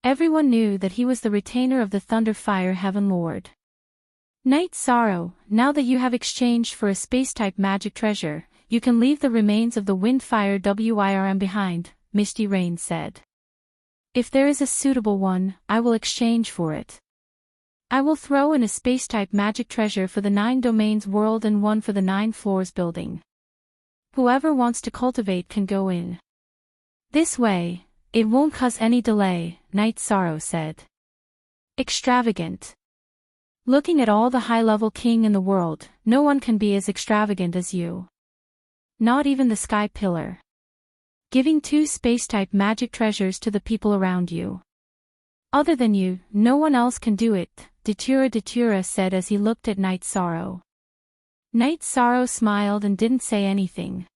Everyone knew that he was the retainer of the Thunder Fire Heaven Lord. Night Sorrow, now that you have exchanged for a space-type magic treasure, you can leave the remains of the Wind Fire Wirm behind, Misty Rain said. If there is a suitable one, I will exchange for it. I will throw in a space-type magic treasure for the 9 domains world and one for the 9 floors building. Whoever wants to cultivate can go in. This way, it won't cause any delay, Night Sorrow said. Extravagant. Looking at all the high-level king in the world, no one can be as extravagant as you. Not even the Sky Pillar. Giving 2 space-type magic treasures to the people around you. Other than you, no one else can do it, Datura said as he looked at Night Sorrow. Night Sorrow smiled and didn't say anything.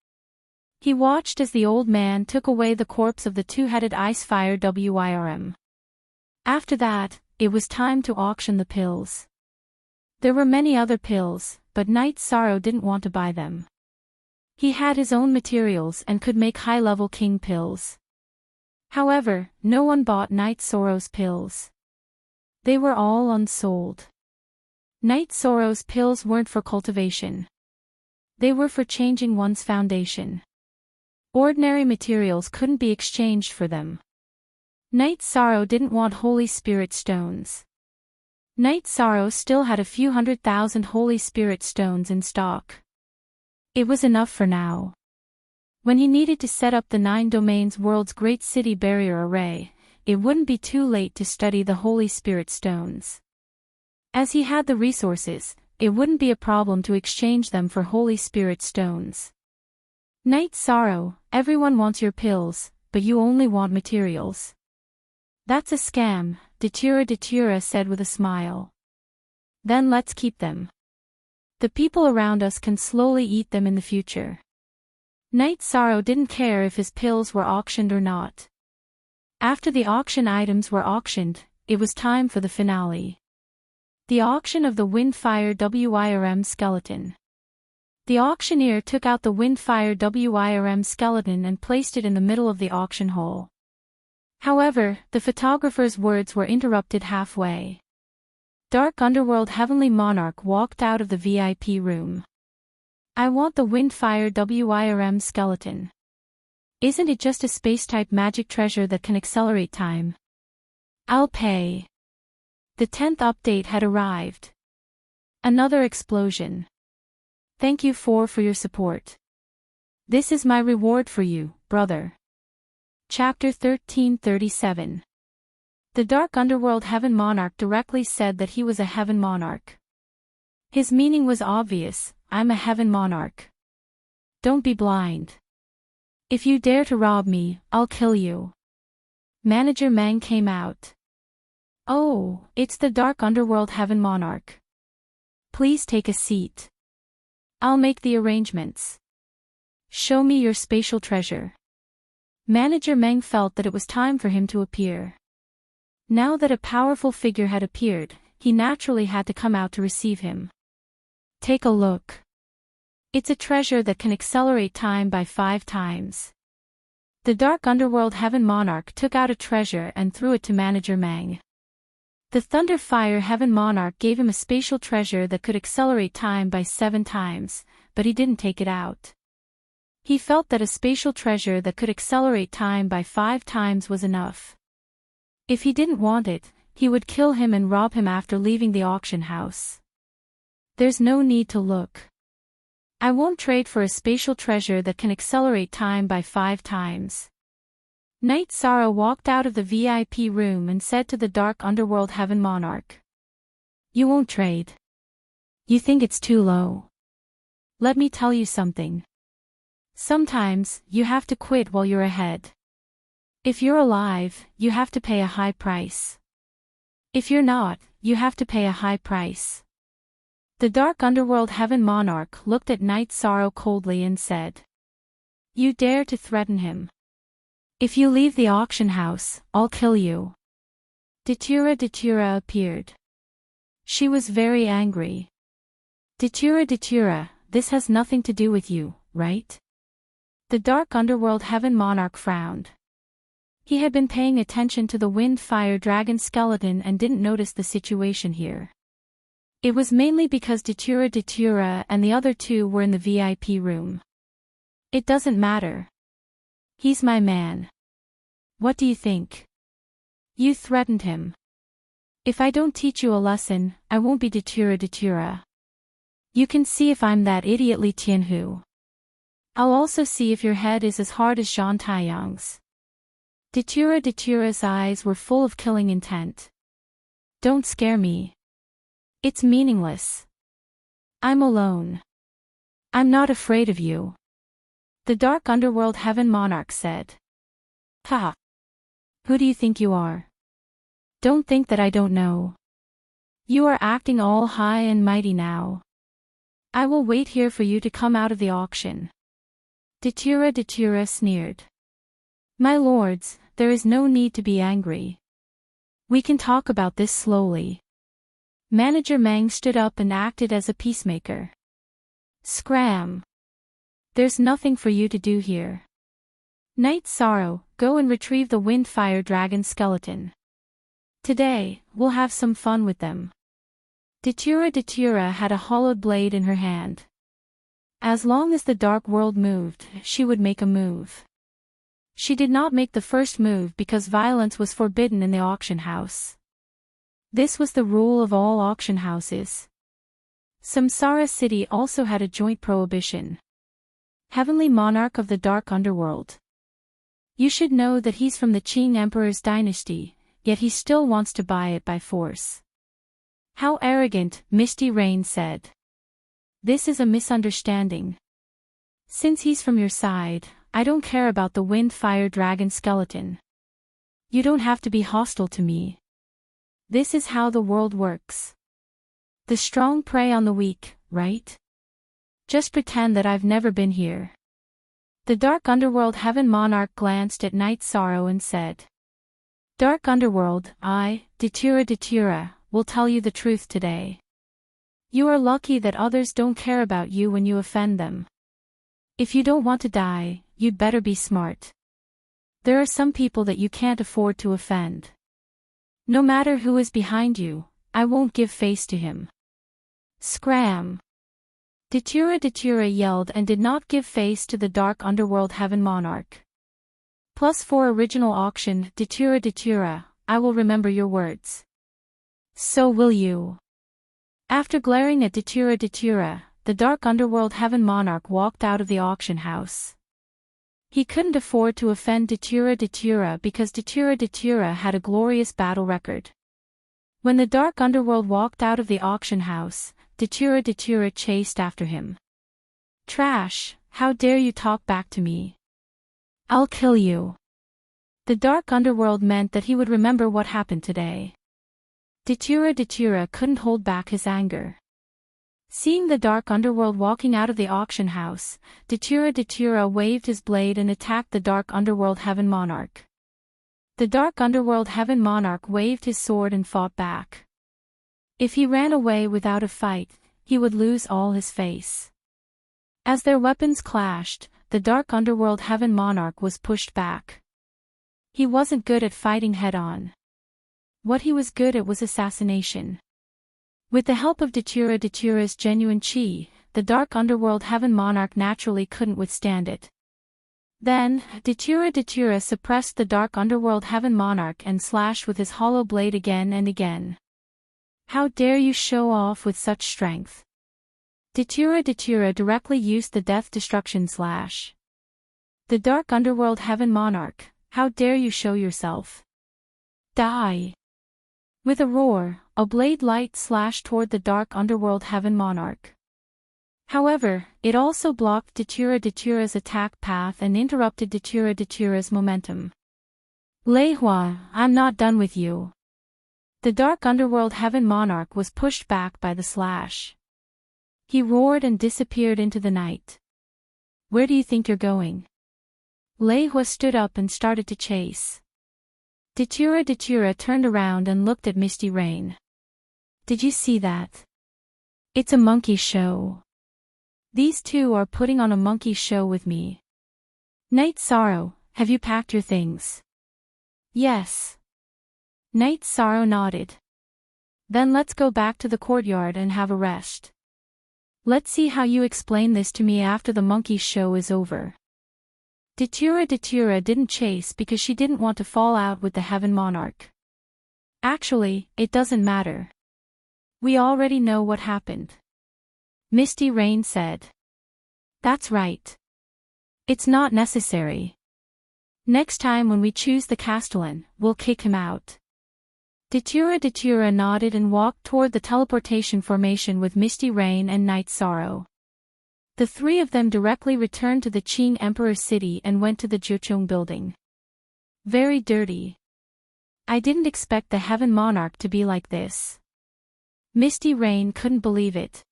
He watched as the old man took away the corpse of the 2-headed Ice Fire Wirm. After that, it was time to auction the pills. There were many other pills, but Night Sorrow didn't want to buy them. He had his own materials and could make high-level king pills. However, no one bought Night Sorrow's pills. They were all unsold. Night Sorrow's pills weren't for cultivation. They were for changing one's foundation. Ordinary materials couldn't be exchanged for them. Night Sorrow didn't want Holy Spirit stones. Night Sorrow still had a few 100,000 Holy Spirit stones in stock. It was enough for now. When he needed to set up the 9 domains world's great city barrier array, it wouldn't be too late to study the Holy Spirit stones. As he had the resources, it wouldn't be a problem to exchange them for Holy Spirit stones. Night Sorrow, everyone wants your pills, but you only want materials. That's a scam, Datura said with a smile. Then let's keep them. The people around us can slowly eat them in the future. Night Sorrow didn't care if his pills were auctioned or not. After the auction items were auctioned, it was time for the finale. The auction of the Windfire Wirm skeleton. The auctioneer took out the Windfire Wirm skeleton and placed it in the middle of the auction hall. However, the photographer's words were interrupted halfway. Dark Underworld Heavenly Monarch walked out of the VIP room. I want the Windfire Wirm skeleton. Isn't it just a space-type magic treasure that can accelerate time? I'll pay. The 10th update had arrived. Another explosion. Thank you for your support. This is my reward for you, brother. Chapter 1337. The Dark Underworld Heaven Monarch directly said that he was a Heaven Monarch. His meaning was obvious, I'm a Heaven Monarch. Don't be blind. If you dare to rob me, I'll kill you. Manager Meng came out. Oh, it's the Dark Underworld Heaven Monarch. Please take a seat. I'll make the arrangements. Show me your spatial treasure. Manager Meng felt that it was time for him to appear. Now that a powerful figure had appeared, he naturally had to come out to receive him. Take a look. It's a treasure that can accelerate time by 5 times. The Dark Underworld Heaven Monarch took out a treasure and threw it to Manager Meng. The Thunder Fire Heaven Monarch gave him a spatial treasure that could accelerate time by 7 times, but he didn't take it out. He felt that a spatial treasure that could accelerate time by 5 times was enough. If he didn't want it, he would kill him and rob him after leaving the auction house. There's no need to look. I won't trade for a spatial treasure that can accelerate time by 5 times. Night Sorrow walked out of the VIP room and said to the Dark Underworld Heaven Monarch. You won't trade. You think it's too low. Let me tell you something. Sometimes, you have to quit while you're ahead. If you're alive, you have to pay a high price. If you're not, you have to pay a high price. The Dark Underworld Heaven Monarch looked at Night Sorrow coldly and said. You dare to threaten him. If you leave the auction house, I'll kill you. Datura appeared. She was very angry. Datura, this has nothing to do with you, right? The dark underworld heaven monarch frowned. He had been paying attention to the wind fire dragon skeleton and didn't notice the situation here. It was mainly because Datura and the other two were in the VIP room. It doesn't matter. He's my man. What do you think? You threatened him. If I don't teach you a lesson, I won't be Datura. You can see if I'm that idiot Li Tianhu. I'll also see if your head is as hard as Zhang Taiyang's. Datura's eyes were full of killing intent. Don't scare me. It's meaningless. I'm alone. I'm not afraid of you. The dark underworld heaven monarch said. Ha! Who do you think you are? Don't think that I don't know. You are acting all high and mighty now. I will wait here for you to come out of the auction. Datura sneered. My lords, there is no need to be angry. We can talk about this slowly. Manager Meng stood up and acted as a peacemaker. Scram! There's nothing for you to do here. Night Sorrow, go and retrieve the wind fire dragon skeleton. Today, we'll have some fun with them. Datura had a hollowed blade in her hand. As long as the dark world moved, she would make a move. She did not make the first move because violence was forbidden in the auction house. This was the rule of all auction houses. Samsara City also had a joint prohibition. Heavenly monarch of the dark underworld. You should know that he's from the Qing Emperor's dynasty, yet he still wants to buy it by force. How arrogant, Misty Rain said. This is a misunderstanding. Since he's from your side, I don't care about the wind fire dragon skeleton. You don't have to be hostile to me. This is how the world works. The strong prey on the weak, right? Just pretend that I've never been here. The dark underworld heaven monarch glanced at Night Sorrow and said. Dark underworld, I, Datura, will tell you the truth today. You are lucky that others don't care about you when you offend them. If you don't want to die, you'd better be smart. There are some people that you can't afford to offend. No matter who is behind you, I won't give face to him. Scram! Datura yelled and did not give face to the dark underworld heaven monarch. +4 original auction, Datura, I will remember your words. So will you. After glaring at Datura, the dark underworld heaven monarch walked out of the auction house. He couldn't afford to offend Datura because Datura had a glorious battle record. When the dark underworld walked out of the auction house, Datura chased after him. Trash, how dare you talk back to me? I'll kill you. The dark underworld meant that he would remember what happened today. Datura couldn't hold back his anger. Seeing the dark underworld walking out of the auction house, Datura waved his blade and attacked the dark underworld heaven monarch. The dark underworld heaven monarch waved his sword and fought back. If he ran away without a fight, he would lose all his face. As their weapons clashed, the dark underworld heaven monarch was pushed back. He wasn't good at fighting head-on. What he was good at was assassination. With the help of Datura's genuine chi, the dark underworld heaven monarch naturally couldn't withstand it. Then, Datura suppressed the dark underworld heaven monarch and slashed with his hollow blade again and again. How dare you show off with such strength? Datura directly used the death destruction slash. The dark underworld heaven monarch, how dare you show yourself? Die! With a roar, a blade light slashed toward the dark underworld heaven monarch. However, it also blocked Datura's attack path and interrupted Datura's momentum. Lei Hua, I'm not done with you. The dark underworld heaven monarch was pushed back by the slash. He roared and disappeared into the night. Where do you think you're going? Lei Hua stood up and started to chase. Datura turned around and looked at Misty Rain. Did you see that? It's a monkey show. These two are putting on a monkey show with me. Night Sorrow, have you packed your things? Yes. Night Sorrow nodded. Then let's go back to the courtyard and have a rest. Let's see how you explain this to me after the monkey show is over. Datura didn't chase because she didn't want to fall out with the Heaven Monarch. Actually, it doesn't matter. We already know what happened. Misty Rain said. That's right. It's not necessary. Next time when we choose the Castellan, we'll kick him out. Datura nodded and walked toward the teleportation formation with Misty Rain and Night Sorrow. The three of them directly returned to the Qing Emperor City and went to the Jiuchong building. Very dirty. I didn't expect the Heaven Monarch to be like this. Misty Rain couldn't believe it.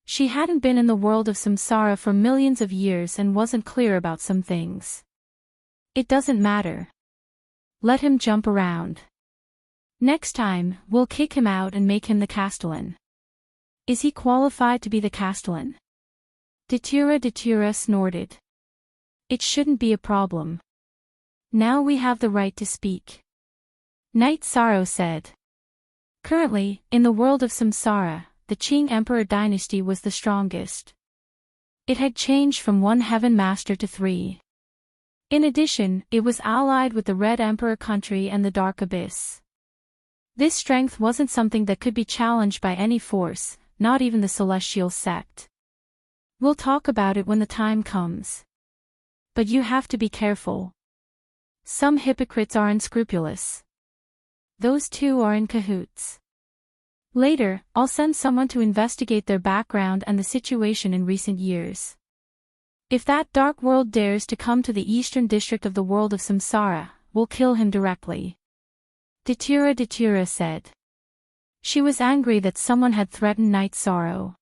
She hadn't been in the world of samsara for millions of years and wasn't clear about some things. It doesn't matter. Let him jump around. Next time, we'll kick him out and make him the Castellan. Is he qualified to be the Castellan? Datura snorted. It shouldn't be a problem. Now we have the right to speak. Night Sorrow said. Currently, in the world of samsara, the Qing Emperor dynasty was the strongest. It had changed from one Heaven Master to 3. In addition, it was allied with the Red Emperor country and the Dark Abyss. This strength wasn't something that could be challenged by any force, not even the Celestial Sect. We'll talk about it when the time comes. But you have to be careful. Some hypocrites are unscrupulous. Those two are in cahoots. Later, I'll send someone to investigate their background and the situation in recent years. If that dark world dares to come to the eastern district of the world of samsara, we'll kill him directly. Datura said. She was angry that someone had threatened Night Sorrow.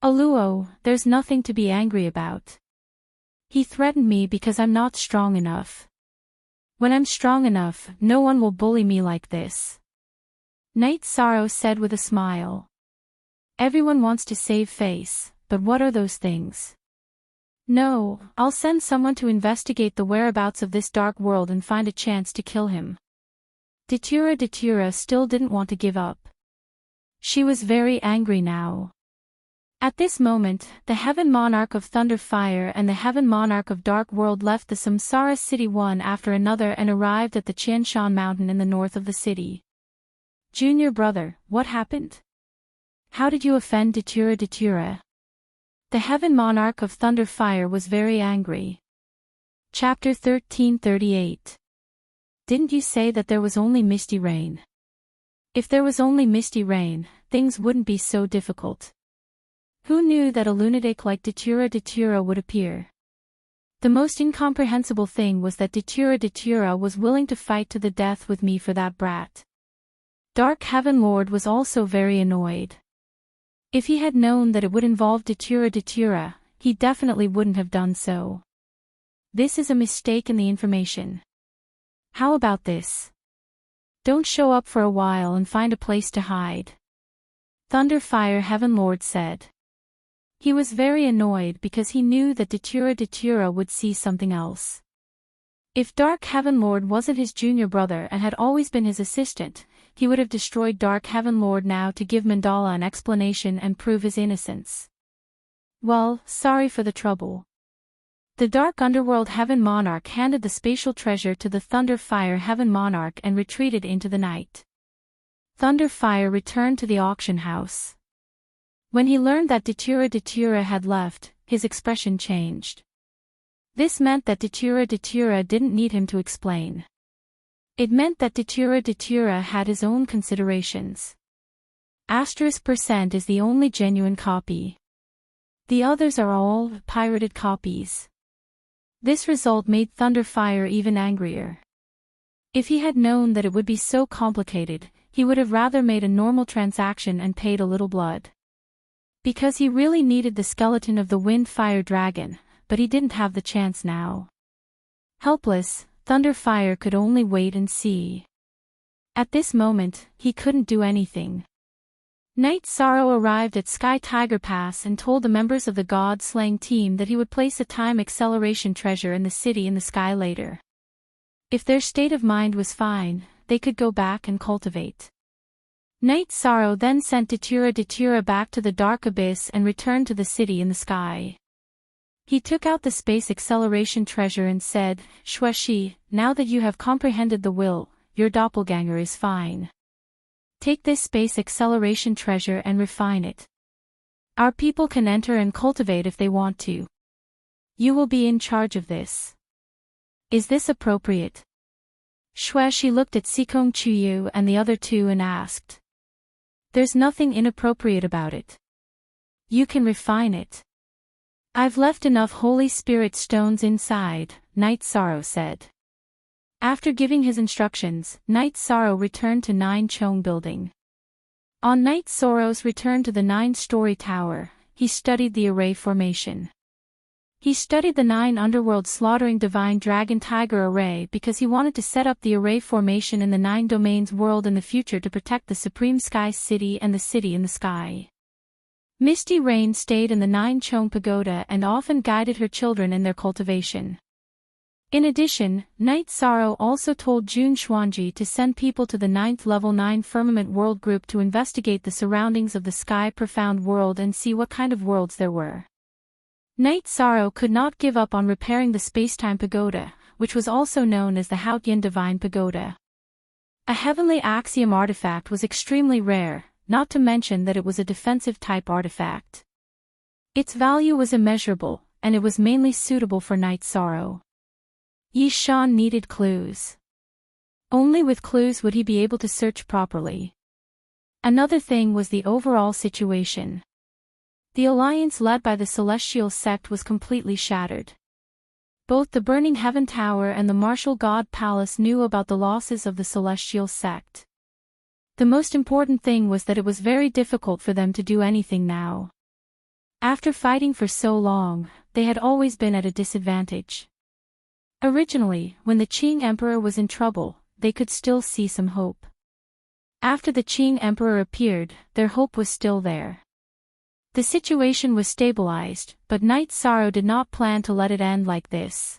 Aluo, there's nothing to be angry about. He threatened me because I'm not strong enough. When I'm strong enough, no one will bully me like this. Night Sorrow said with a smile. Everyone wants to save face, but what are those things? No, I'll send someone to investigate the whereabouts of this dark world and find a chance to kill him. Datura still didn't want to give up. She was very angry now. At this moment, the Heaven Monarch of Thunder Fire and the Heaven Monarch of Dark World left the Samsara city one after another and arrived at the Qianshan mountain in the north of the city. Junior brother, what happened? How did you offend Datura? The Heaven Monarch of Thunder Fire was very angry. Chapter 1338. Didn't you say that there was only Misty Rain? If there was only Misty Rain, things wouldn't be so difficult. Who knew that a lunatic like Datura would appear? The most incomprehensible thing was that Datura was willing to fight to the death with me for that brat. Dark Heaven Lord was also very annoyed. If he had known that it would involve Datura, he definitely wouldn't have done so. This is a mistake in the information. How about this? Don't show up for a while and find a place to hide. Thunderfire Heaven Lord said. He was very annoyed because he knew that Datura would see something else. If Dark Heaven Lord wasn't his junior brother and had always been his assistant, he would have destroyed Dark Heaven Lord now to give Mandala an explanation and prove his innocence. Well, sorry for the trouble. The Dark Underworld Heaven Monarch handed the spatial treasure to the Thunderfire Heaven Monarch and retreated into the night. Thunderfire returned to the auction house. When he learned that Datura had left, his expression changed. This meant that Datura didn't need him to explain. It meant that Datura had his own considerations. %% is the only genuine copy. The others are all pirated copies. This result made Thunderfire even angrier. If he had known that it would be so complicated, he would have rather made a normal transaction and paid a little blood. Because he really needed the skeleton of the Wind Fire Dragon, but he didn't have the chance now. Helpless, Thunder Fire could only wait and see. At this moment, he couldn't do anything. Night Sorrow arrived at Sky Tiger Pass and told the members of the God-slaying team that he would place a time acceleration treasure in the city in the sky later. If their state of mind was fine, they could go back and cultivate. Night Sorrow then sent Datura back to the dark abyss and returned to the city in the sky. He took out the space acceleration treasure and said, Xueshi, now that you have comprehended the will, your doppelganger is fine. Take this space acceleration treasure and refine it. Our people can enter and cultivate if they want to. You will be in charge of this. Is this appropriate? Xueshi looked at Sikong Chuyu and the other two and asked. There's nothing inappropriate about it. You can refine it. I've left enough Holy Spirit stones inside, Night Sorrow said. After giving his instructions, Night Sorrow returned to Nine Chong Building. On Night Sorrow's return to the 9-story tower, he studied the array formation. He studied the 9 underworld slaughtering divine dragon tiger array because he wanted to set up the array formation in the 9 domains world in the future to protect the Supreme Sky City and the city in the sky. Misty Rain stayed in the 9 Chong Pagoda and often guided her children in their cultivation. In addition, Night Sorrow also told Jun Xuanji to send people to the 9th level 9 Firmament World Group to investigate the surroundings of the Sky Profound World and see what kind of worlds there were. Night Sorrow could not give up on repairing the Spacetime Pagoda, which was also known as the Haotian Divine Pagoda. A heavenly axiom artifact was extremely rare, not to mention that it was a defensive type artifact. Its value was immeasurable, and it was mainly suitable for Night Sorrow. Yi Shan needed clues. Only with clues would he be able to search properly. Another thing was the overall situation. The alliance led by the Celestial Sect was completely shattered. Both the Burning Heaven Tower and the Martial God Palace knew about the losses of the Celestial Sect. The most important thing was that it was very difficult for them to do anything now. After fighting for so long, they had always been at a disadvantage. Originally, when the Qing Emperor was in trouble, they could still see some hope. After the Qing Emperor appeared, their hope was still there. The situation was stabilized, but Night Sorrow did not plan to let it end like this.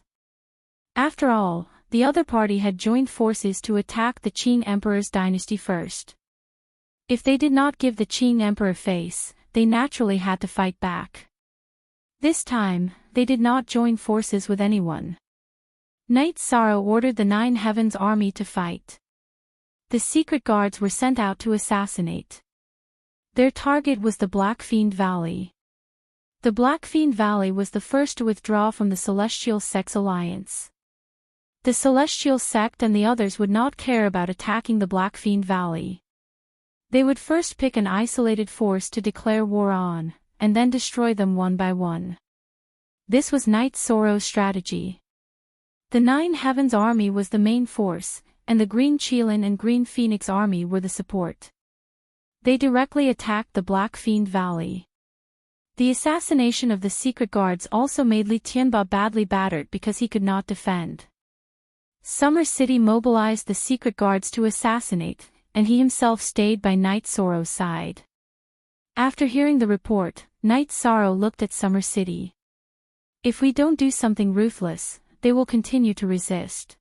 After all, the other party had joined forces to attack the Qing Emperor's dynasty first. If they did not give the Qing Emperor face, they naturally had to fight back. This time, they did not join forces with anyone. Night Sorrow ordered the 9 Heavens army to fight. The secret guards were sent out to assassinate. Their target was the Black Fiend Valley. The Black Fiend Valley was the first to withdraw from the Celestial Sect's alliance. The Celestial Sect and the others would not care about attacking the Black Fiend Valley. They would first pick an isolated force to declare war on, and then destroy them one by one. This was Night Sorrow's strategy. The 9 Heavens army was the main force, and the Green Qilin and Green Phoenix army were the support. They directly attacked the Black Fiend Valley. The assassination of the secret guards also made Li Tianba badly battered because he could not defend. Summer City mobilized the secret guards to assassinate, and he himself stayed by Night Sorrow's side. After hearing the report, Night Sorrow looked at Summer City. If we don't do something ruthless, they will continue to resist.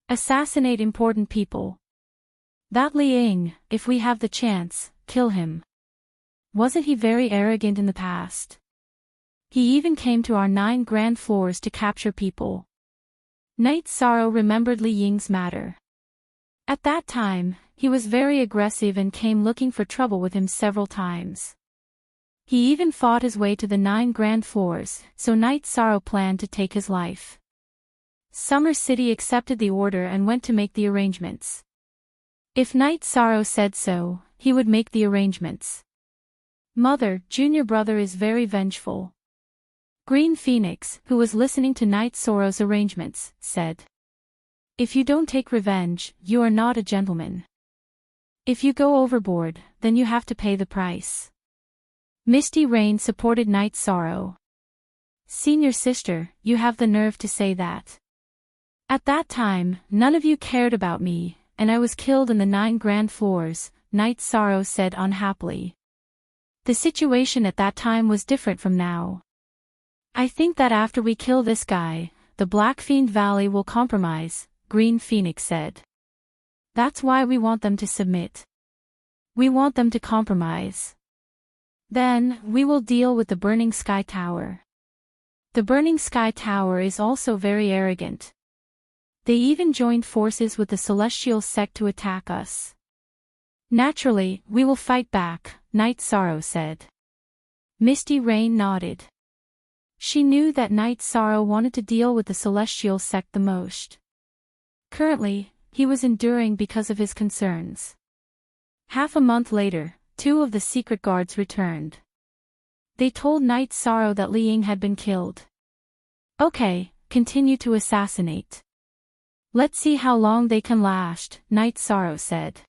Assassinate important people. That Li Ying, if we have the chance, kill him. Wasn't he very arrogant in the past? He even came to our 9 grand floors to capture people. Night Sorrow remembered Li Ying's matter. At that time, he was very aggressive and came looking for trouble with him several times. He even fought his way to the 9 grand floors, so Night Sorrow planned to take his life. Summer City accepted the order and went to make the arrangements. If Night Sorrow said so, he would make the arrangements. Mother, junior brother is very vengeful. Green Phoenix, who was listening to Night Sorrow's arrangements, said. If you don't take revenge, you are not a gentleman. If you go overboard, then you have to pay the price. Misty Rain supported Night Sorrow. Senior sister, you have the nerve to say that. At that time, none of you cared about me, and I was killed in the 9 grand floors, Night Sorrow said unhappily. The situation at that time was different from now. I think that after we kill this guy, the Black Fiend Valley will compromise, Green Phoenix said. That's why we want them to submit. We want them to compromise. Then, we will deal with the Burning Sky Tower. The Burning Sky Tower is also very arrogant. They even joined forces with the Celestial sect to attack us. Naturally, we will fight back, Night Sorrow said. Misty Rain nodded. She knew that Night Sorrow wanted to deal with the Celestial sect the most. Currently, he was enduring because of his concerns. Half a month later, 2 of the secret guards returned. They told Night Sorrow that Li Ying had been killed. Okay, continue to assassinate. Let's see how long they can last, Night Sorrow said.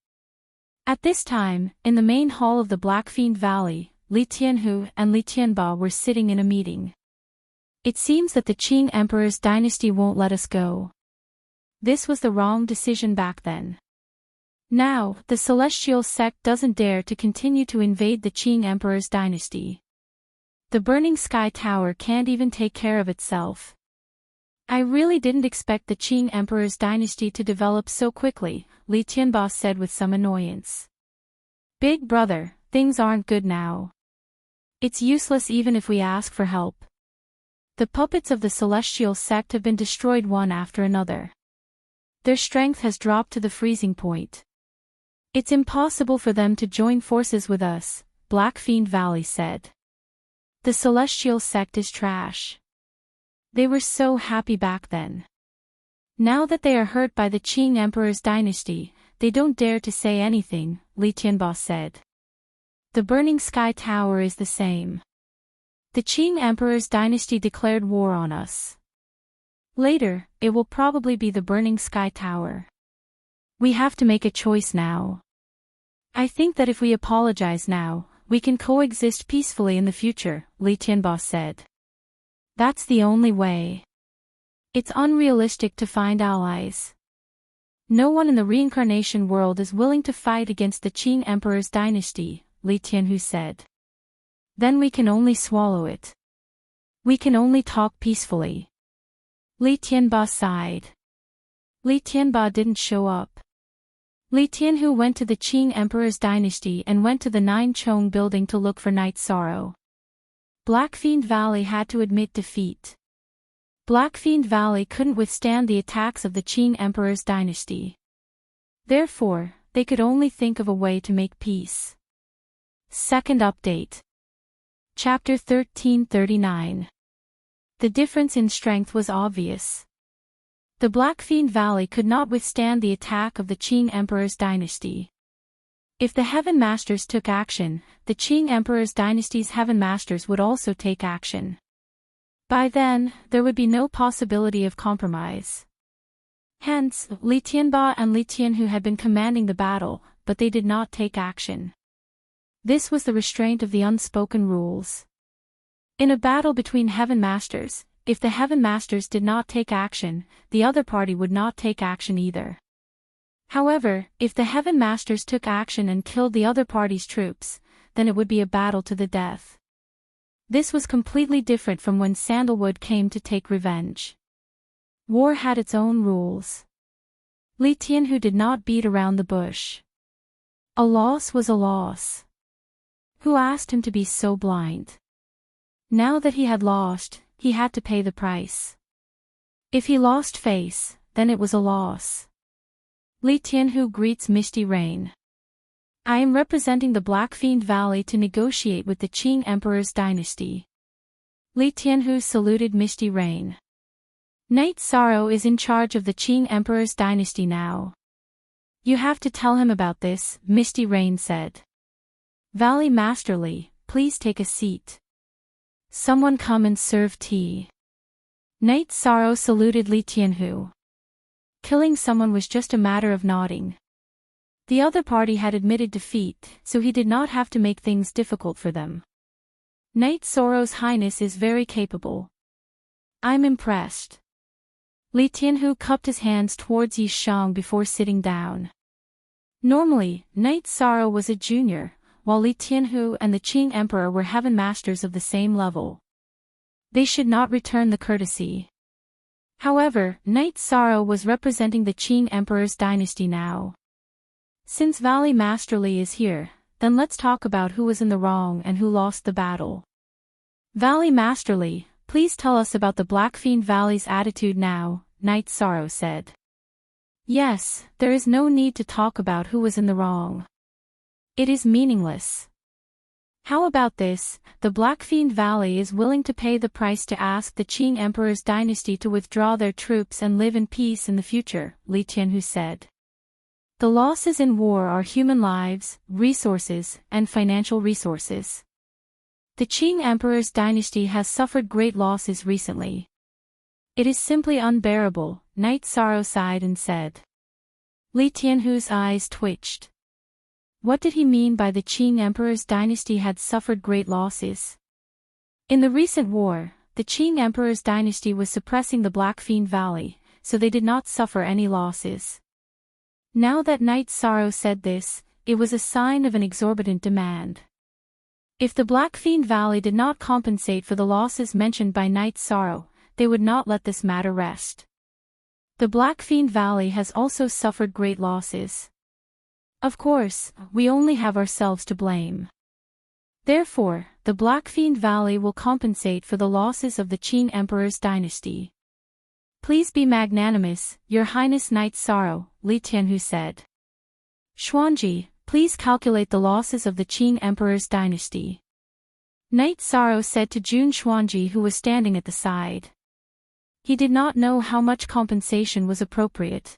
At this time, in the main hall of the Black Fiend Valley, Li Tianhu and Li Tianba were sitting in a meeting. It seems that the Qing Emperor's dynasty won't let us go. This was the wrong decision back then. Now, the Celestial sect doesn't dare to continue to invade the Qing Emperor's dynasty. The Burning Sky Tower can't even take care of itself. I really didn't expect the Qing Emperor's dynasty to develop so quickly, Li Tianba said with some annoyance. Big brother, things aren't good now. It's useless even if we ask for help. The puppets of the Celestial sect have been destroyed one after another. Their strength has dropped to the freezing point. It's impossible for them to join forces with us, Black Fiend Valley said. The Celestial sect is trash. They were so happy back then. Now that they are hurt by the Qing Emperor's dynasty, they don't dare to say anything, Li Tianba said. The Burning Sky Tower is the same. The Qing Emperor's dynasty declared war on us. Later, it will probably be the Burning Sky Tower. We have to make a choice now. I think that if we apologize now, we can coexist peacefully in the future, Li Tianba said. That's the only way. It's unrealistic to find allies. No one in the reincarnation world is willing to fight against the Qing Emperor's dynasty, Li Tianhu said. Then we can only swallow it. We can only talk peacefully. Li Tianba sighed. Li Tianba didn't show up. Li Tianhu went to the Qing Emperor's dynasty and went to the Nine Chong building to look for Night Sorrow. Black Fiend Valley had to admit defeat. Black Fiend Valley couldn't withstand the attacks of the Qing Emperor's dynasty. Therefore, they could only think of a way to make peace. Second update. Chapter 1339. The difference in strength was obvious. The Black Fiend Valley could not withstand the attack of the Qing Emperor's dynasty. If the Heaven Masters took action, the Qing Emperor's dynasty's Heaven Masters would also take action. By then, there would be no possibility of compromise. Hence, Li Tianba and Li Tianhu had been commanding the battle, but they did not take action. This was the restraint of the unspoken rules. In a battle between Heaven Masters, if the Heaven Masters did not take action, the other party would not take action either. However, if the Heaven Masters took action and killed the other party's troops, then it would be a battle to the death. This was completely different from when Sandalwood came to take revenge. War had its own rules. Li Tianhu did not beat around the bush. A loss was a loss. Who asked him to be so blind? Now that he had lost, he had to pay the price. If he lost face, then it was a loss. Li Tianhu greets Misty Rain. I am representing the Black Fiend Valley to negotiate with the Qing Emperor's dynasty. Li Tianhu saluted Misty Rain. Night Sorrow is in charge of the Qing Emperor's dynasty now. You have to tell him about this, Misty Rain said. Valley Master Li, please take a seat. Someone come and serve tea. Night Sorrow saluted Li Tianhu. Killing someone was just a matter of nodding. The other party had admitted defeat, so he did not have to make things difficult for them. Night Sorrow's Highness is very capable. I'm impressed. Li Tianhu cupped his hands towards Yi Shang before sitting down. Normally, Knight Sorrow was a junior, while Li Tianhu and the Qing Emperor were heaven masters of the same level. They should not return the courtesy. However, Knight Sorrow was representing the Qing Emperor's dynasty now. Since Valley Master Li is here, then let's talk about who was in the wrong and who lost the battle. Valley Master Li, please tell us about the Blackfiend Valley's attitude now, Knight Sorrow said. Yes, there is no need to talk about who was in the wrong. It is meaningless. How about this? The Blackfiend Valley is willing to pay the price to ask the Qing Emperor's dynasty to withdraw their troops and live in peace in the future, Li Tianhu said. The losses in war are human lives, resources, and financial resources. The Qing Emperor's dynasty has suffered great losses recently. It is simply unbearable, Knight Sorrow sighed and said. Li Tianhu's eyes twitched. What did he mean by the Qing Emperor's dynasty had suffered great losses? In the recent war, the Qing Emperor's dynasty was suppressing the Blackfiend Valley, so they did not suffer any losses. Now that Knight Sorrow said this, it was a sign of an exorbitant demand. If the Blackfiend Valley did not compensate for the losses mentioned by Knight Sorrow, they would not let this matter rest. The Blackfiend Valley has also suffered great losses. Of course, we only have ourselves to blame. Therefore, the Blackfiend Valley will compensate for the losses of the Qing Emperor's dynasty. Please be magnanimous, Your Highness Knight Sorrow, Li Tianhu said. Xuanji, please calculate the losses of the Qing Emperor's dynasty. Knight Sorrow said to Jun Xuanji, who was standing at the side. He did not know how much compensation was appropriate.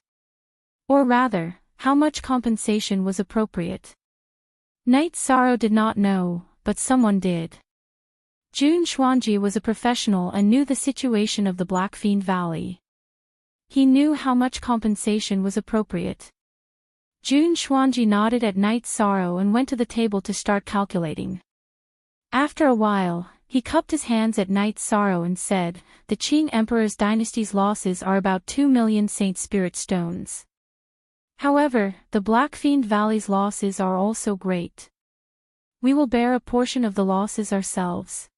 Or rather, how much compensation was appropriate. Knight Sorrow did not know, but someone did. Jun Xuanji was a professional and knew the situation of the Blackfiend Valley. He knew how much compensation was appropriate. Jun Xuanji nodded at Knight Sorrow and went to the table to start calculating. After a while, he cupped his hands at Knight Sorrow and said, the Qing Emperor's dynasty's losses are about 2 million Saint Spirit stones. However, the Blackfiend Valley's losses are also great. We will bear a portion of the losses ourselves.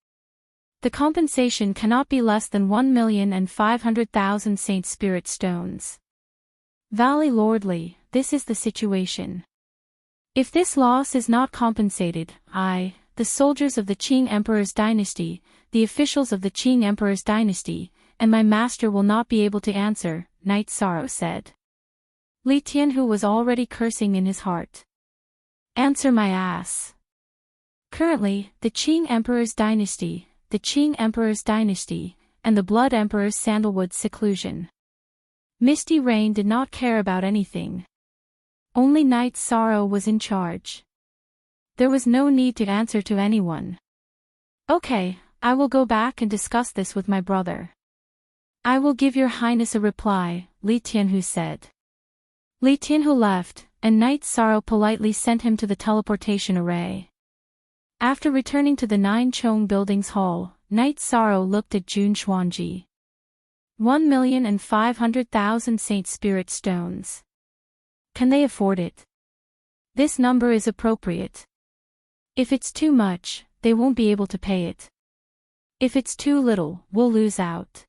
The compensation cannot be less than 1,500,000 Saint Spirit stones. Valley Lordly, this is the situation. If this loss is not compensated, the soldiers of the Qing Emperor's dynasty, the officials of the Qing Emperor's dynasty, and my master will not be able to answer, Knight Sorrow said. Li Tianhu was already cursing in his heart. Answer my ass. Currently, the Qing Emperor's dynasty, and the Blood Emperor's sandalwood seclusion. Misty Rain did not care about anything. Only Knight Sorrow was in charge. There was no need to answer to anyone. Okay, I will go back and discuss this with my brother. I will give Your Highness a reply, Li Tianhu said. Li Tianhu left, and Knight Sorrow politely sent him to the teleportation array. After returning to the Nine Chong Buildings Hall, Knight Sorrow looked at Jun Xuanji. 1,500,000 Saint Spirit stones. Can they afford it? This number is appropriate. If it's too much, they won't be able to pay it. If it's too little, we'll lose out.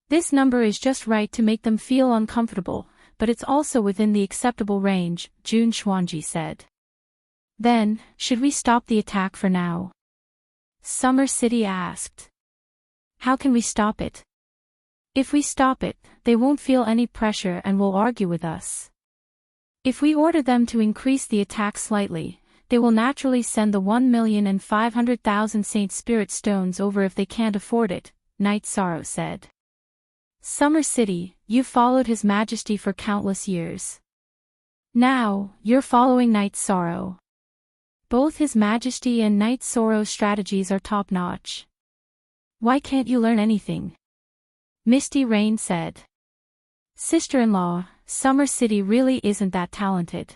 This number is just right to make them feel uncomfortable, but it's also within the acceptable range, Jun Xuanji said. Then, should we stop the attack for now? Summer City asked. How can we stop it? If we stop it, they won't feel any pressure and will argue with us. If we order them to increase the attack slightly, they will naturally send the 1,500,000 Saint Spirit stones over if they can't afford it, Knight Sorrow said. Summer City, you followed His Majesty for countless years. Now, you're following Knight Sorrow. Both His Majesty and Knight Sorrow's strategies are top-notch. Why can't you learn anything? Misty Rain said. Sister-in-law, Summer City really isn't that talented.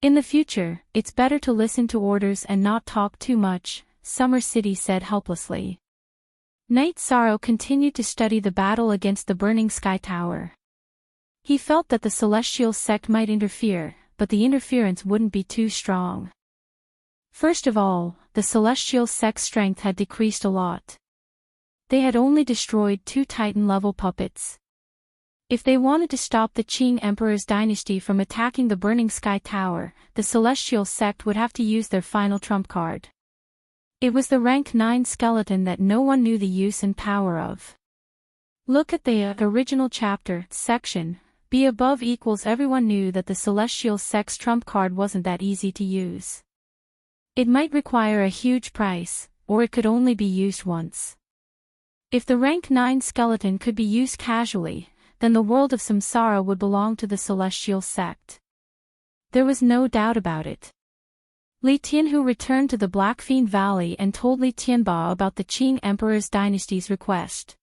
In the future, it's better to listen to orders and not talk too much, Summer City said helplessly. Night Sorrow continued to study the battle against the burning sky tower. He felt that the celestial sect might interfere, but the interference wouldn't be too strong. First of all, the celestial sect's strength had decreased a lot. They had only destroyed 2 Titan-level puppets. If they wanted to stop the Qing Emperor's dynasty from attacking the burning sky tower, the celestial sect would have to use their final trump card. It was the rank 9 skeleton that no one knew the use and power of. Look at the original chapter, section, B above equals. Everyone knew that the celestial sect's trump card wasn't that easy to use. It might require a huge price, or it could only be used once. If the rank 9 skeleton could be used casually, then the world of samsara would belong to the celestial sect. There was no doubt about it. Li Tianhu returned to the Blackfiend Valley and told Li Tianba about the Qing Emperor's dynasty's request.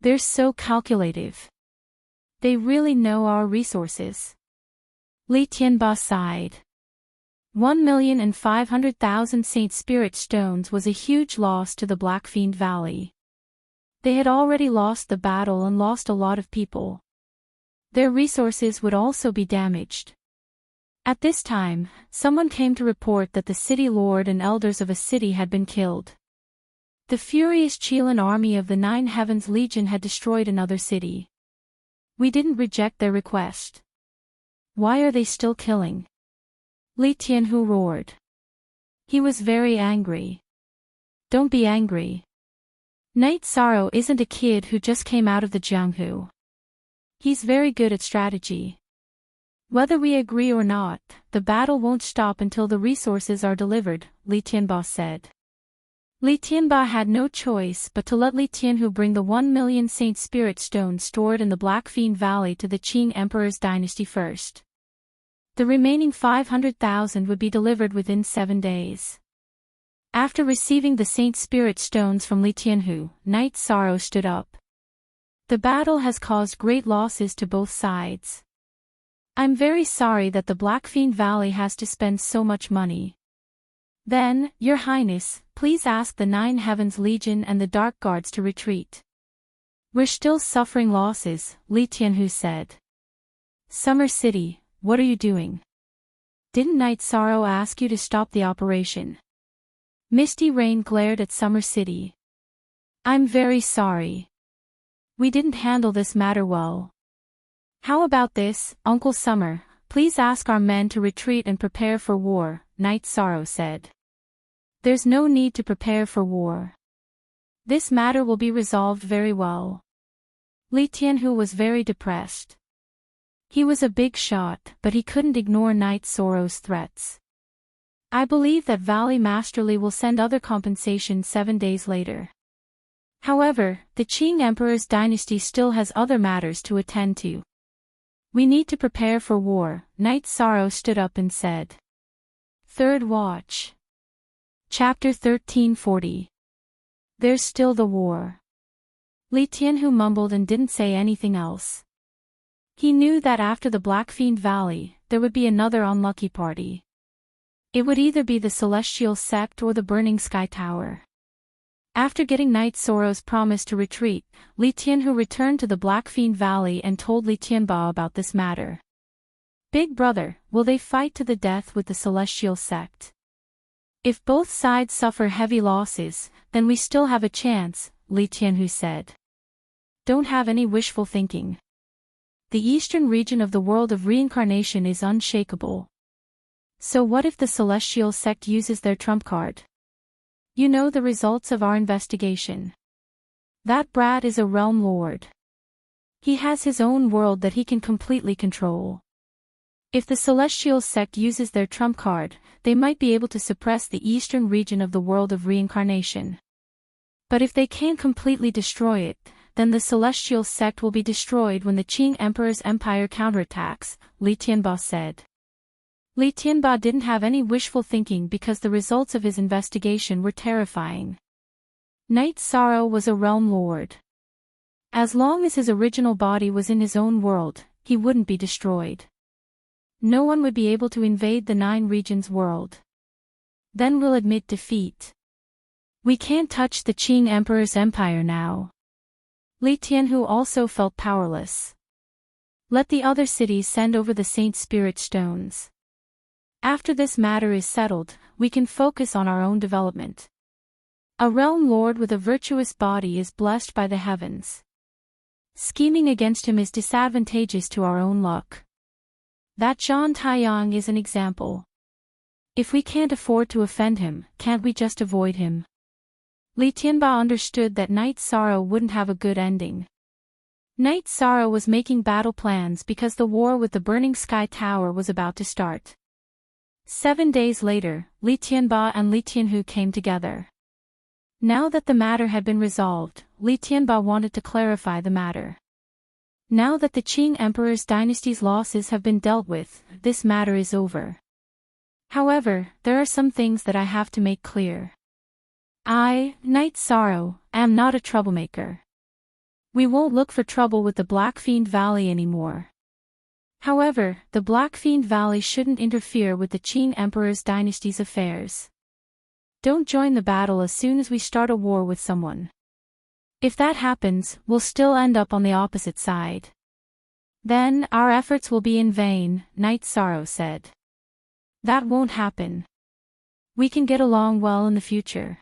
They're so calculative. They really know our resources. Li Tianba sighed. 1,500,000 Saint Spirit stones was a huge loss to the Blackfiend Valley. They had already lost the battle and lost a lot of people. Their resources would also be damaged. At this time, someone came to report that the city lord and elders of a city had been killed. The furious Qilin army of the 9 Heavens Legion had destroyed another city. We didn't reject their request. Why are they still killing? Li Tianhu roared. He was very angry. Don't be angry. Night Sorrow isn't a kid who just came out of the Jianghu. He's very good at strategy. Whether we agree or not, the battle won't stop until the resources are delivered, Li Tianba said. Li Tianba had no choice but to let Li Tianhu bring the 1 million Saint Spirit stones stored in the Blackfiend Valley to the Qing Emperor's dynasty first. The remaining 500,000 would be delivered within 7 days. After receiving the Saint Spirit stones from Li Tianhu, Night Sorrow stood up. The battle has caused great losses to both sides. I'm very sorry that the Blackfiend Valley has to spend so much money. Then, Your Highness, please ask the 9 Heavens Legion and the Dark Guards to retreat. We're still suffering losses, Li Tianhu said. Summer City, what are you doing? Didn't Night Sorrow ask you to stop the operation? Misty Rain glared at Summer City. I'm very sorry. We didn't handle this matter well. How about this, Uncle Summer, please ask our men to retreat and prepare for war, Night Sorrow said. There's no need to prepare for war. This matter will be resolved very well. Li Tianhu was very depressed. He was a big shot, but he couldn't ignore Night Sorrow's threats. I believe that Valley Masterly will send other compensation 7 days later. However, the Qing Emperor's dynasty still has other matters to attend to. We need to prepare for war, Night Sorrow stood up and said. Third Watch. Chapter 1340. There's still the war. Li Tianhu mumbled and didn't say anything else. He knew that after the Blackfiend Valley, there would be another unlucky party. It would either be the Celestial Sect or the Burning Sky Tower. After getting Night Sorrow's promise to retreat, Li Tianhu returned to the Blackfiend Valley and told Li Tianba about this matter. Big brother, will they fight to the death with the Celestial Sect? If both sides suffer heavy losses, then we still have a chance, Li Tianhu said. Don't have any wishful thinking. The eastern region of the world of reincarnation is unshakable. So what if the Celestial Sect uses their trump card? You know the results of our investigation. That brat is a realm lord. He has his own world that he can completely control. If the Celestial Sect uses their trump card, they might be able to suppress the eastern region of the world of reincarnation. But if they can't completely destroy it, then the Celestial Sect will be destroyed when the Qing Emperor's empire counterattacks, Li Tianba said. Li Tianba didn't have any wishful thinking because the results of his investigation were terrifying. Night Sorrow was a realm lord. As long as his original body was in his own world, he wouldn't be destroyed. No one would be able to invade the 9 regions world. Then we'll admit defeat. We can't touch the Qing Emperor's empire now. Li Tianhu also felt powerless. Let the other cities send over the Saint Spirit stones. After this matter is settled, we can focus on our own development. A realm lord with a virtuous body is blessed by the heavens. Scheming against him is disadvantageous to our own luck. That Zhan Taiyang is an example. If we can't afford to offend him, can't we just avoid him? Li Tianba understood that Night Sorrow wouldn't have a good ending. Night Sorrow was making battle plans because the war with the Burning Sky Tower was about to start. 7 days later, Li Tianba and Li Tianhu came together. Now that the matter had been resolved, Li Tianba wanted to clarify the matter. Now that the Qing Emperor's dynasty's losses have been dealt with, this matter is over. However, there are some things that I have to make clear. I, Night Sorrow, am not a troublemaker. We won't look for trouble with the Blackfiend Valley anymore. However, the Blackfiend Valley shouldn't interfere with the Qing Emperor's dynasty's affairs. Don't join the battle as soon as we start a war with someone. If that happens, we'll still end up on the opposite side. Then, our efforts will be in vain, Night Sorrow said. That won't happen. We can get along well in the future.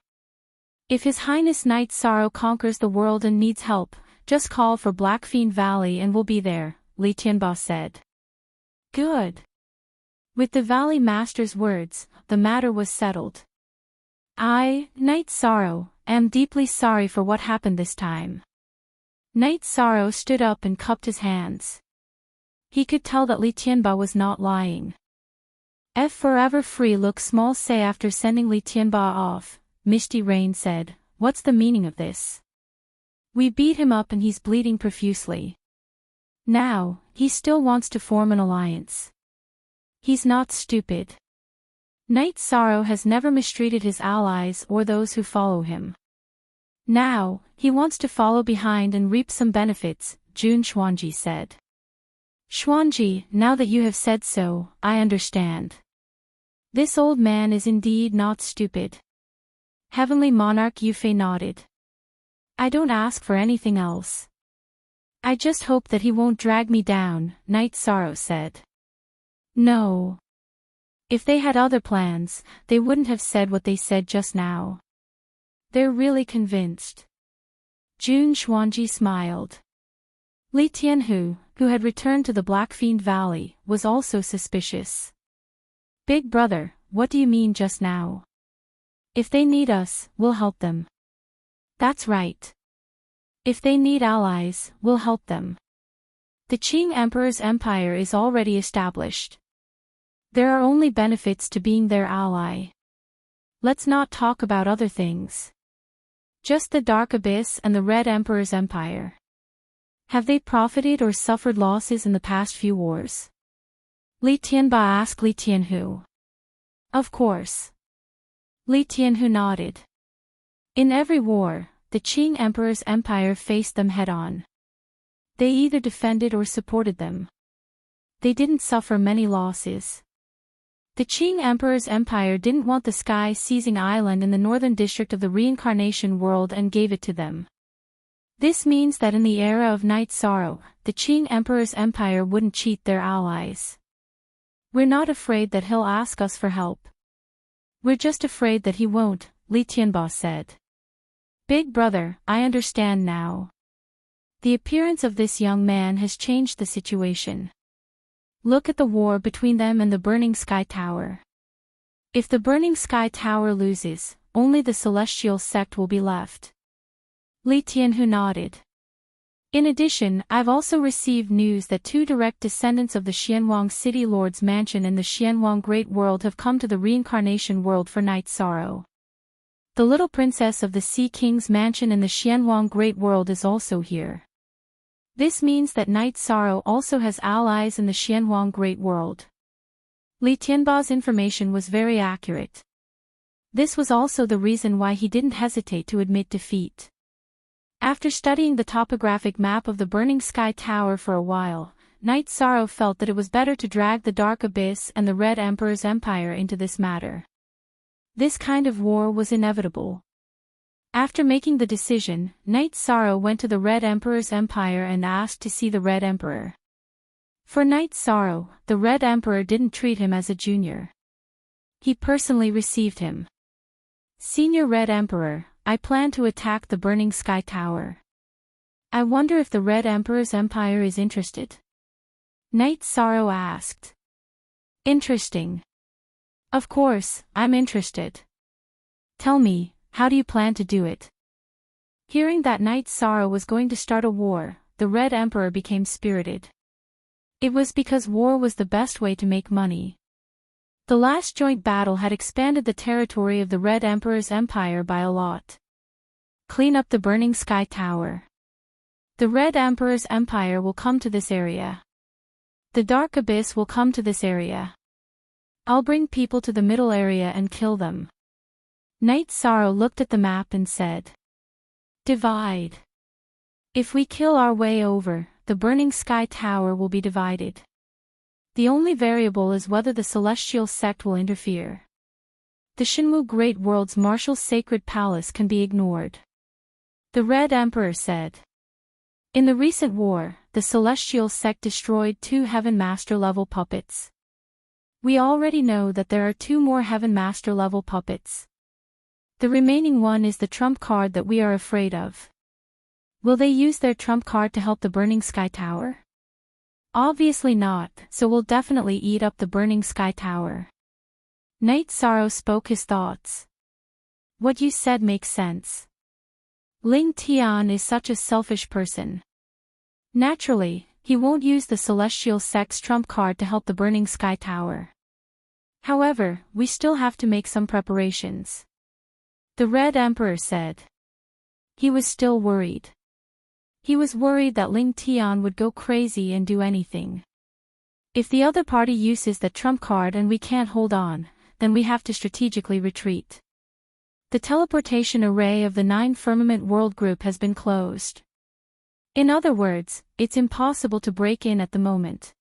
If His Highness Night Sorrow conquers the world and needs help, just call for Blackfiend Valley and we'll be there, Li Tianba said. Good. With the Valley Master's words, the matter was settled. I, Night Sorrow, am deeply sorry for what happened this time. Night Sorrow stood up and cupped his hands. He could tell that Li Tianba was not lying. F forever free look small say after sending Li Tianba off, Misty Rain said, what's the meaning of this? We beat him up and he's bleeding profusely. Now, he still wants to form an alliance. He's not stupid. Night Sorrow has never mistreated his allies or those who follow him. Now, he wants to follow behind and reap some benefits, Jun Xuanji said. Xuanji, now that you have said so, I understand. This old man is indeed not stupid. Heavenly Monarch Yufei nodded. I don't ask for anything else. I just hope that he won't drag me down, Night Sorrow said. No. If they had other plans, they wouldn't have said what they said just now. They're really convinced. Jun Xuanji smiled. Li Tianhu, who had returned to the Blackfiend Valley, was also suspicious. Big brother, what do you mean just now? If they need us, we'll help them. That's right. If they need allies, we'll help them. The Qing Emperor's empire is already established. There are only benefits to being their ally. Let's not talk about other things. Just the Dark Abyss and the Red Emperor's empire. Have they profited or suffered losses in the past few wars? Li Tianba asked Li Tianhu. Of course. Li Tianhu nodded. In every war, the Qing Emperor's empire faced them head-on. They either defended or supported them. They didn't suffer many losses. The Qing Emperor's empire didn't want the sky-seizing island in the northern district of the reincarnation world and gave it to them. This means that in the era of Night Sorrow, the Qing Emperor's empire wouldn't cheat their allies. We're not afraid that he'll ask us for help. We're just afraid that he won't, Li Tianba said. Big brother, I understand now. The appearance of this young man has changed the situation. Look at the war between them and the Burning Sky Tower. If the Burning Sky Tower loses, only the celestial sect will be left. Li Tianhu nodded. In addition, I've also received news that 2 direct descendants of the Xianwang City Lord's mansion in the Xianwang Great World have come to the reincarnation world for Night Sorrow. The little princess of the Sea King's mansion in the Xianwang Great World is also here. This means that Night Sorrow also has allies in the Xianwang Great World. Li Tianba's information was very accurate. This was also the reason why he didn't hesitate to admit defeat. After studying the topographic map of the Burning Sky Tower for a while, Night Sorrow felt that it was better to drag the Dark Abyss and the Red Emperor's empire into this matter. This kind of war was inevitable. After making the decision, Knight Sorrow went to the Red Emperor's empire and asked to see the Red Emperor. For Knight Sorrow, the Red Emperor didn't treat him as a junior. He personally received him. Senior Red Emperor, I plan to attack the Burning Sky Tower. I wonder if the Red Emperor's empire is interested? Knight Sorrow asked. Interesting. Of course, I'm interested. Tell me, how do you plan to do it? Hearing that Knight Sorrow was going to start a war, the Red Emperor became spirited. It was because war was the best way to make money. The last joint battle had expanded the territory of the Red Emperor's empire by a lot. Clean up the Burning Sky Tower. The Red Emperor's empire will come to this area. The Dark Abyss will come to this area. I'll bring people to the middle area and kill them. Knight Sorrow looked at the map and said, divide. If we kill our way over, the Burning Sky Tower will be divided. The only variable is whether the celestial sect will interfere. The Shinmu Great World's martial sacred palace can be ignored. The Red Emperor said. In the recent war, the celestial sect destroyed 2 Heaven Master level puppets. We already know that there are 2 more Heaven Master level puppets. The remaining one is the trump card that we are afraid of. Will they use their trump card to help the Burning Sky Tower? Obviously not, so we'll definitely eat up the Burning Sky Tower. Knight Sorrow spoke his thoughts. What you said makes sense. Ling Tian is such a selfish person. Naturally, he won't use the Celestial Sect's trump card to help the Burning Sky Tower. However, we still have to make some preparations. The Red Emperor said. He was still worried. He was worried that Ling Tian would go crazy and do anything. If the other party uses the trump card and we can't hold on, then we have to strategically retreat. The teleportation array of the 9 Firmament World Group has been closed. In other words, it's impossible to break in at the moment.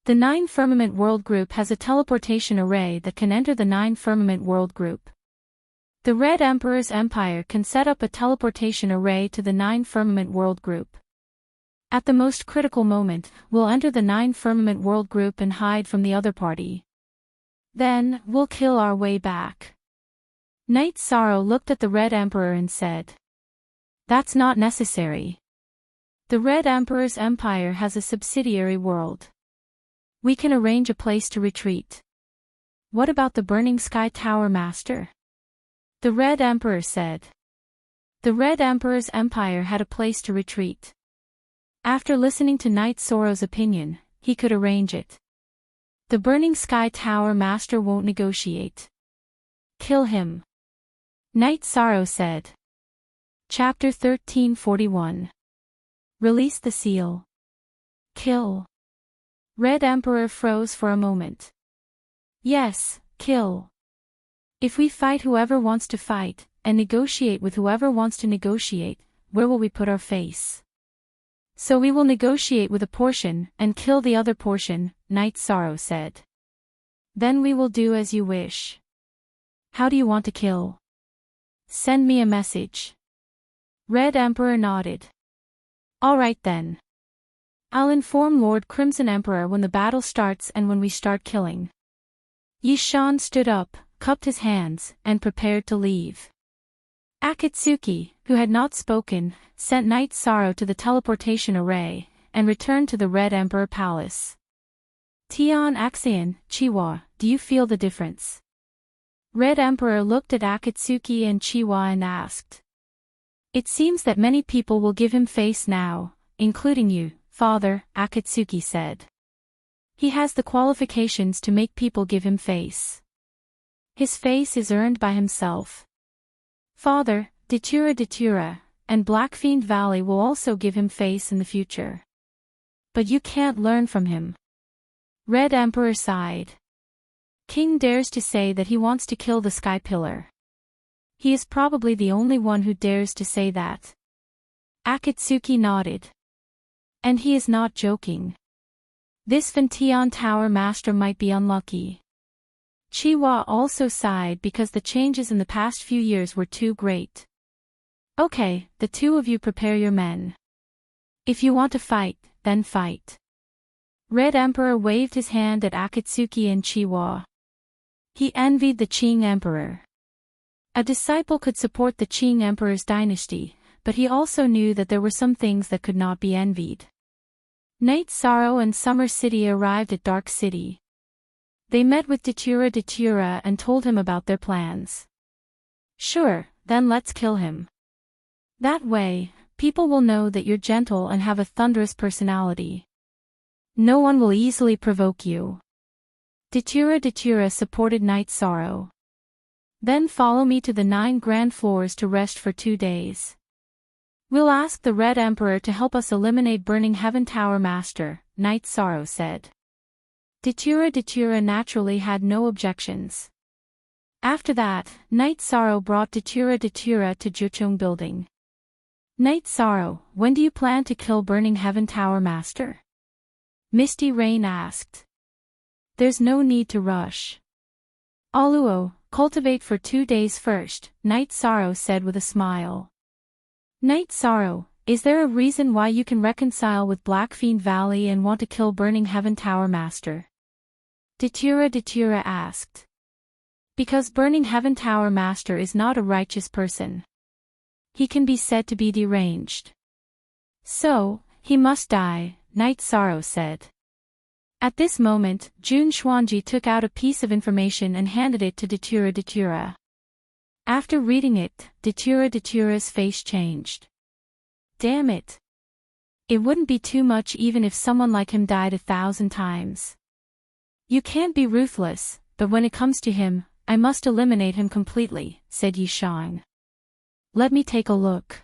The 9 Firmament World Group has a teleportation array that can enter the 9 Firmament World Group. The Red Emperor's empire can set up a teleportation array to the 9 Firmament World Group. At the most critical moment, we'll enter the 9 Firmament World Group and hide from the other party. Then, we'll kill our way back. Knight Sorrow looked at the Red Emperor and said. That's not necessary. The Red Emperor's empire has a subsidiary world. We can arrange a place to retreat. What about the Burning Sky Tower Master? The Red Emperor said. The Red Emperor's empire had a place to retreat. After listening to Knight Sorrow's opinion, he could arrange it. The Burning Sky Tower Master won't negotiate. Kill him. Knight Sorrow said. Chapter 1341. Release the seal. Kill. Red Emperor froze for a moment. Yes, kill. If we fight whoever wants to fight, and negotiate with whoever wants to negotiate, where will we put our face? So we will negotiate with a portion, and kill the other portion, Knight Sorrow said. Then we will do as you wish. How do you want to kill? Send me a message. Red Emperor nodded. Alright then. I'll inform Lord Crimson Emperor when the battle starts and when we start killing. Yishan stood up, cupped his hands, and prepared to leave. Akatsuki, who had not spoken, sent Knight Sorrow to the teleportation array, and returned to the Red Emperor Palace. Tian Axian, Chiwa, do you feel the difference? Red Emperor looked at Akatsuki and Chiwa and asked. It seems that many people will give him face now, including you, Father, Akatsuki said. He has the qualifications to make people give him face. His face is earned by himself. Father, Datura, and Blackfiend Valley will also give him face in the future. But you can't learn from him. Red Emperor sighed. King dares to say that he wants to kill the Sky Pillar. He is probably the only one who dares to say that. Akatsuki nodded. And he is not joking. This Ventian Tower Master might be unlucky. Chiwa also sighed because the changes in the past few years were too great. Okay, the two of you prepare your men. If you want to fight, then fight. Red Emperor waved his hand at Akatsuki and Chiwa. He envied the Qing Emperor. A disciple could support the Qing Emperor's dynasty, but he also knew that there were some things that could not be envied. Night Sorrow and Summer City arrived at Dark City. They met with Datura and told him about their plans. Sure, then let's kill him. That way, people will know that you're gentle and have a thunderous personality. No one will easily provoke you. Datura supported Night Sorrow. Then follow me to the 9 grand floors to rest for 2 days. We'll ask the Red Emperor to help us eliminate Burning Heaven Tower Master, Night Sorrow said. Datura naturally had no objections. After that, Night Sorrow brought Datura to Juchong Building. Night Sorrow, when do you plan to kill Burning Heaven Tower Master? Misty Rain asked. There's no need to rush. Aluo, cultivate for 2 days first, Night Sorrow said with a smile. Night Sorrow, is there a reason why you can reconcile with Black Fiend Valley and want to kill Burning Heaven Tower Master? Datura asked. Because Burning Heaven Tower Master is not a righteous person. He can be said to be deranged. So, he must die, Night Sorrow said. At this moment, Jun Xuanji took out a piece of information and handed it to Datura. After reading it, Datura's face changed. Damn it. It wouldn't be too much even if someone like him died 1,000 times. You can't be ruthless, but when it comes to him, I must eliminate him completely, said Yishang. Let me take a look.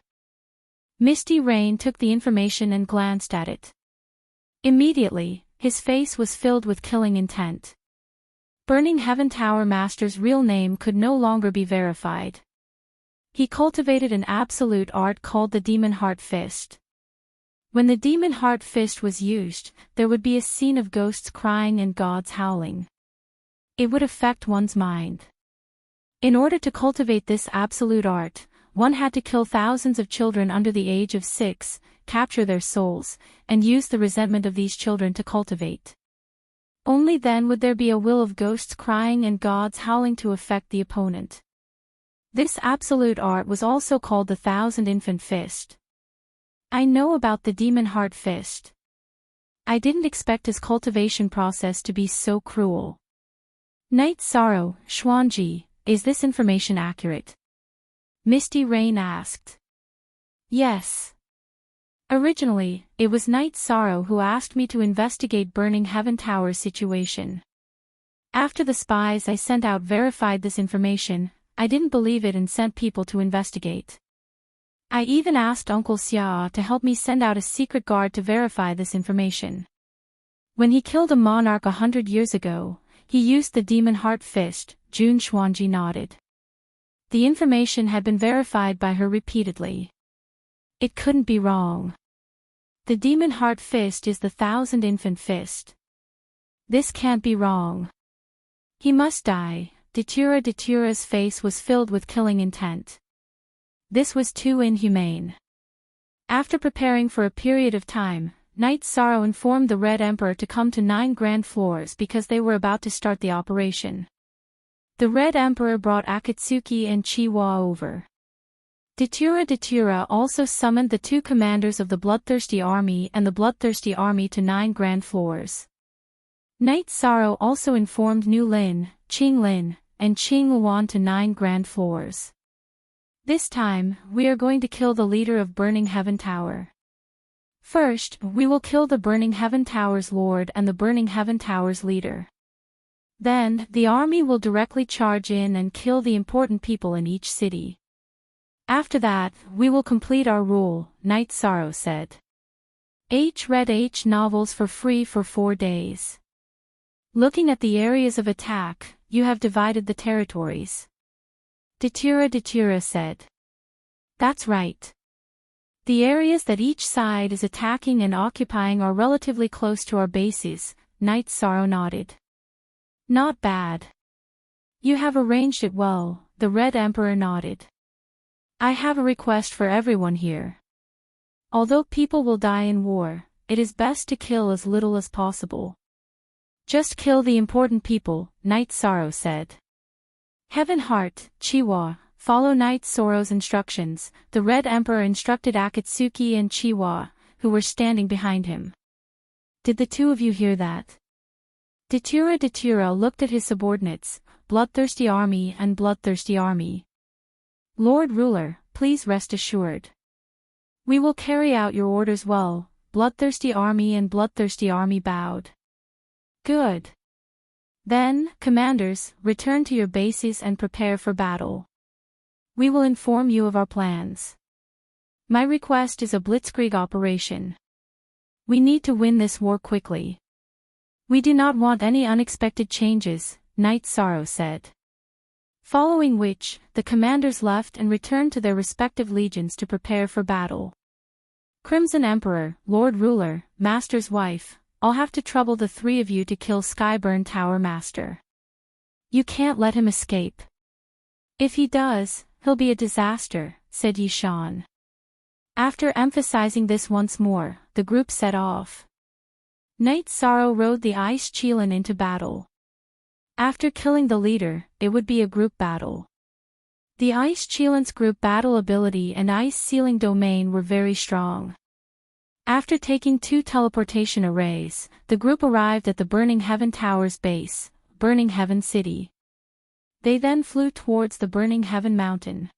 Misty Rain took the information and glanced at it. Immediately, his face was filled with killing intent. Burning Heaven Tower Master's real name could no longer be verified. He cultivated an absolute art called the Demon Heart Fist. When the Demon Heart Fist was used, there would be a scene of ghosts crying and gods howling. It would affect one's mind. In order to cultivate this absolute art, one had to kill thousands of children under the age of 6, capture their souls, and use the resentment of these children to cultivate. Only then would there be a will of ghosts crying and gods howling to affect the opponent. This absolute art was also called the Thousand Infant Fist. I know about the Demon Heart Fist. I didn't expect his cultivation process to be so cruel. Night Sorrow, Xuanji, is this information accurate? Misty Rain asked. Yes. Originally, it was Night Sorrow who asked me to investigate Burning Heaven Tower's situation. After the spies I sent out verified this information, I didn't believe it and sent people to investigate. I even asked Uncle Xia to help me send out a secret guard to verify this information. When he killed a monarch 100 years ago, he used the Demon Heart Fist, Jun Xuanji nodded. The information had been verified by her repeatedly. It couldn't be wrong. The Demon Heart Fist is the Thousand Infant Fist. This can't be wrong. He must die. Datura's face was filled with killing intent. This was too inhumane. After preparing for a period of time, Night Sorrow informed the Red Emperor to come to 9 grand floors because they were about to start the operation. The Red Emperor brought Akatsuki and Chiwa over. Datura also summoned the 2 commanders of the Bloodthirsty Army and the Bloodthirsty Army to 9 grand floors. Night Sorrow also informed Nu Lin, Qing Lin, and Qing Luan to 9 grand floors. This time, we are going to kill the leader of Burning Heaven Tower. First, we will kill the Burning Heaven Tower's lord and the Burning Heaven Tower's leader. Then, the army will directly charge in and kill the important people in each city. After that, we will complete our rule, Night Sorrow said. Read H novels for free for 4 days. Looking at the areas of attack, you have divided the territories. Datura said. That's right. The areas that each side is attacking and occupying are relatively close to our bases, Night Sorrow nodded. Not bad. You have arranged it well, the Red Emperor nodded. I have a request for everyone here. Although people will die in war, it is best to kill as little as possible. Just kill the important people, Night Sorrow said. Heaven Heart, Chiwa, follow Night Sorrow's instructions, the Red Emperor instructed Akatsuki and Chiwa, who were standing behind him. Did the two of you hear that? Datura looked at his subordinates, Bloodthirsty Army and Bloodthirsty Army. Lord Ruler, please rest assured. We will carry out your orders well, Bloodthirsty Army and Bloodthirsty Army bowed. Good. Then, commanders, return to your bases and prepare for battle. We will inform you of our plans. My request is a blitzkrieg operation. We need to win this war quickly. We do not want any unexpected changes, Night Sorrow said. Following which, the commanders left and returned to their respective legions to prepare for battle. Crimson Emperor, Lord Ruler, Master's wife, I'll have to trouble the three of you to kill Skyburn Tower Master. You can't let him escape. If he does, he'll be a disaster, said Yishan. After emphasizing this once more, the group set off. Night Sorrow rode the Ice Chelan into battle. After killing the leader, it would be a group battle. The Ice Chelan's group battle ability and ice sealing domain were very strong. After taking 2 teleportation arrays, the group arrived at the Burning Heaven Tower's base, Burning Heaven City. They then flew towards the Burning Heaven Mountain.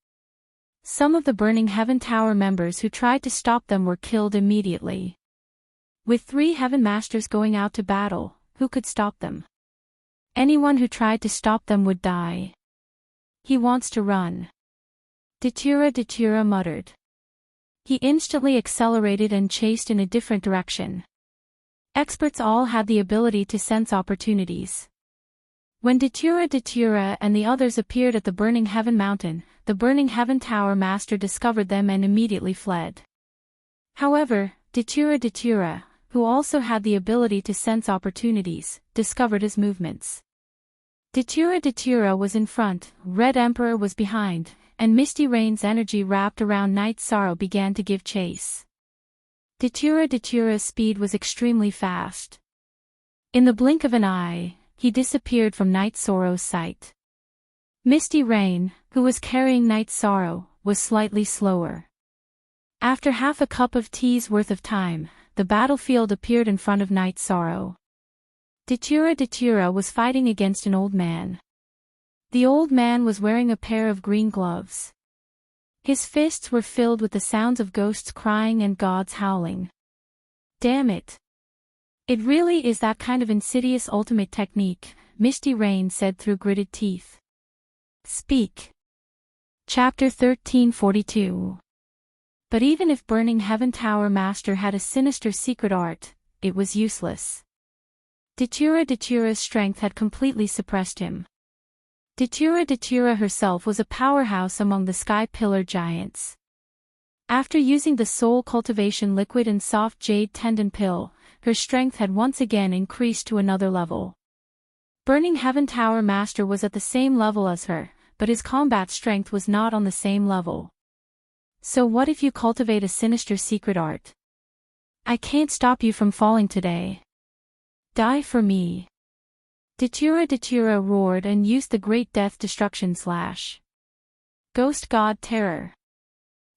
Some of the Burning Heaven Tower members who tried to stop them were killed immediately. With 3 Heaven Masters going out to battle, who could stop them? Anyone who tried to stop them would die. He wants to run. Datura muttered. He instantly accelerated and chased in a different direction. Experts all had the ability to sense opportunities. When Datura and the others appeared at the Burning Heaven Mountain, the Burning Heaven Tower Master discovered them and immediately fled. However, Datura, who also had the ability to sense opportunities, discovered his movements. Datura was in front, Red Emperor was behind, and Misty Rain's energy wrapped around Night Sorrow began to give chase. Datura's speed was extremely fast. In the blink of an eye, he disappeared from Night Sorrow's sight. Misty Rain, who was carrying Night Sorrow, was slightly slower. After half a cup of tea's worth of time, the battlefield appeared in front of Night Sorrow. Datura was fighting against an old man. The old man was wearing a pair of green gloves. His fists were filled with the sounds of ghosts crying and gods howling. Damn it. It really is that kind of insidious ultimate technique, Misty Rain said through gritted teeth. Speak. Chapter 1342. But even if Burning Heaven Tower Master had a sinister secret art, it was useless. Datura's strength had completely suppressed him. Datura herself was a powerhouse among the Sky Pillar giants. After using the Soul Cultivation Liquid and Soft Jade Tendon Pill, her strength had once again increased to another level. Burning Heaven Tower Master was at the same level as her, but his combat strength was not on the same level. So what if you cultivate a sinister secret art? I can't stop you from falling today. Die for me. Datura roared and used the Great Death Destruction Slash. Ghost God Terror.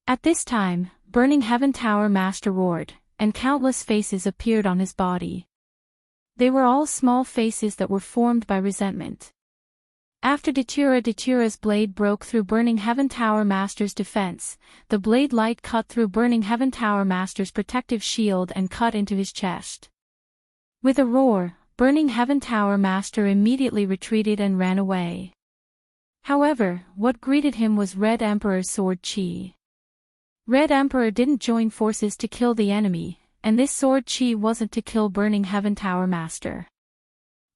At this time, Burning Heaven Tower Master roared, and countless faces appeared on his body. They were all small faces that were formed by resentment. After Datura's blade broke through Burning Heaven Tower Master's defense, the blade light cut through Burning Heaven Tower Master's protective shield and cut into his chest. With a roar, Burning Heaven Tower Master immediately retreated and ran away. However, what greeted him was Red Emperor's sword chi. Red Emperor didn't join forces to kill the enemy, and this sword chi wasn't to kill Burning Heaven Tower Master.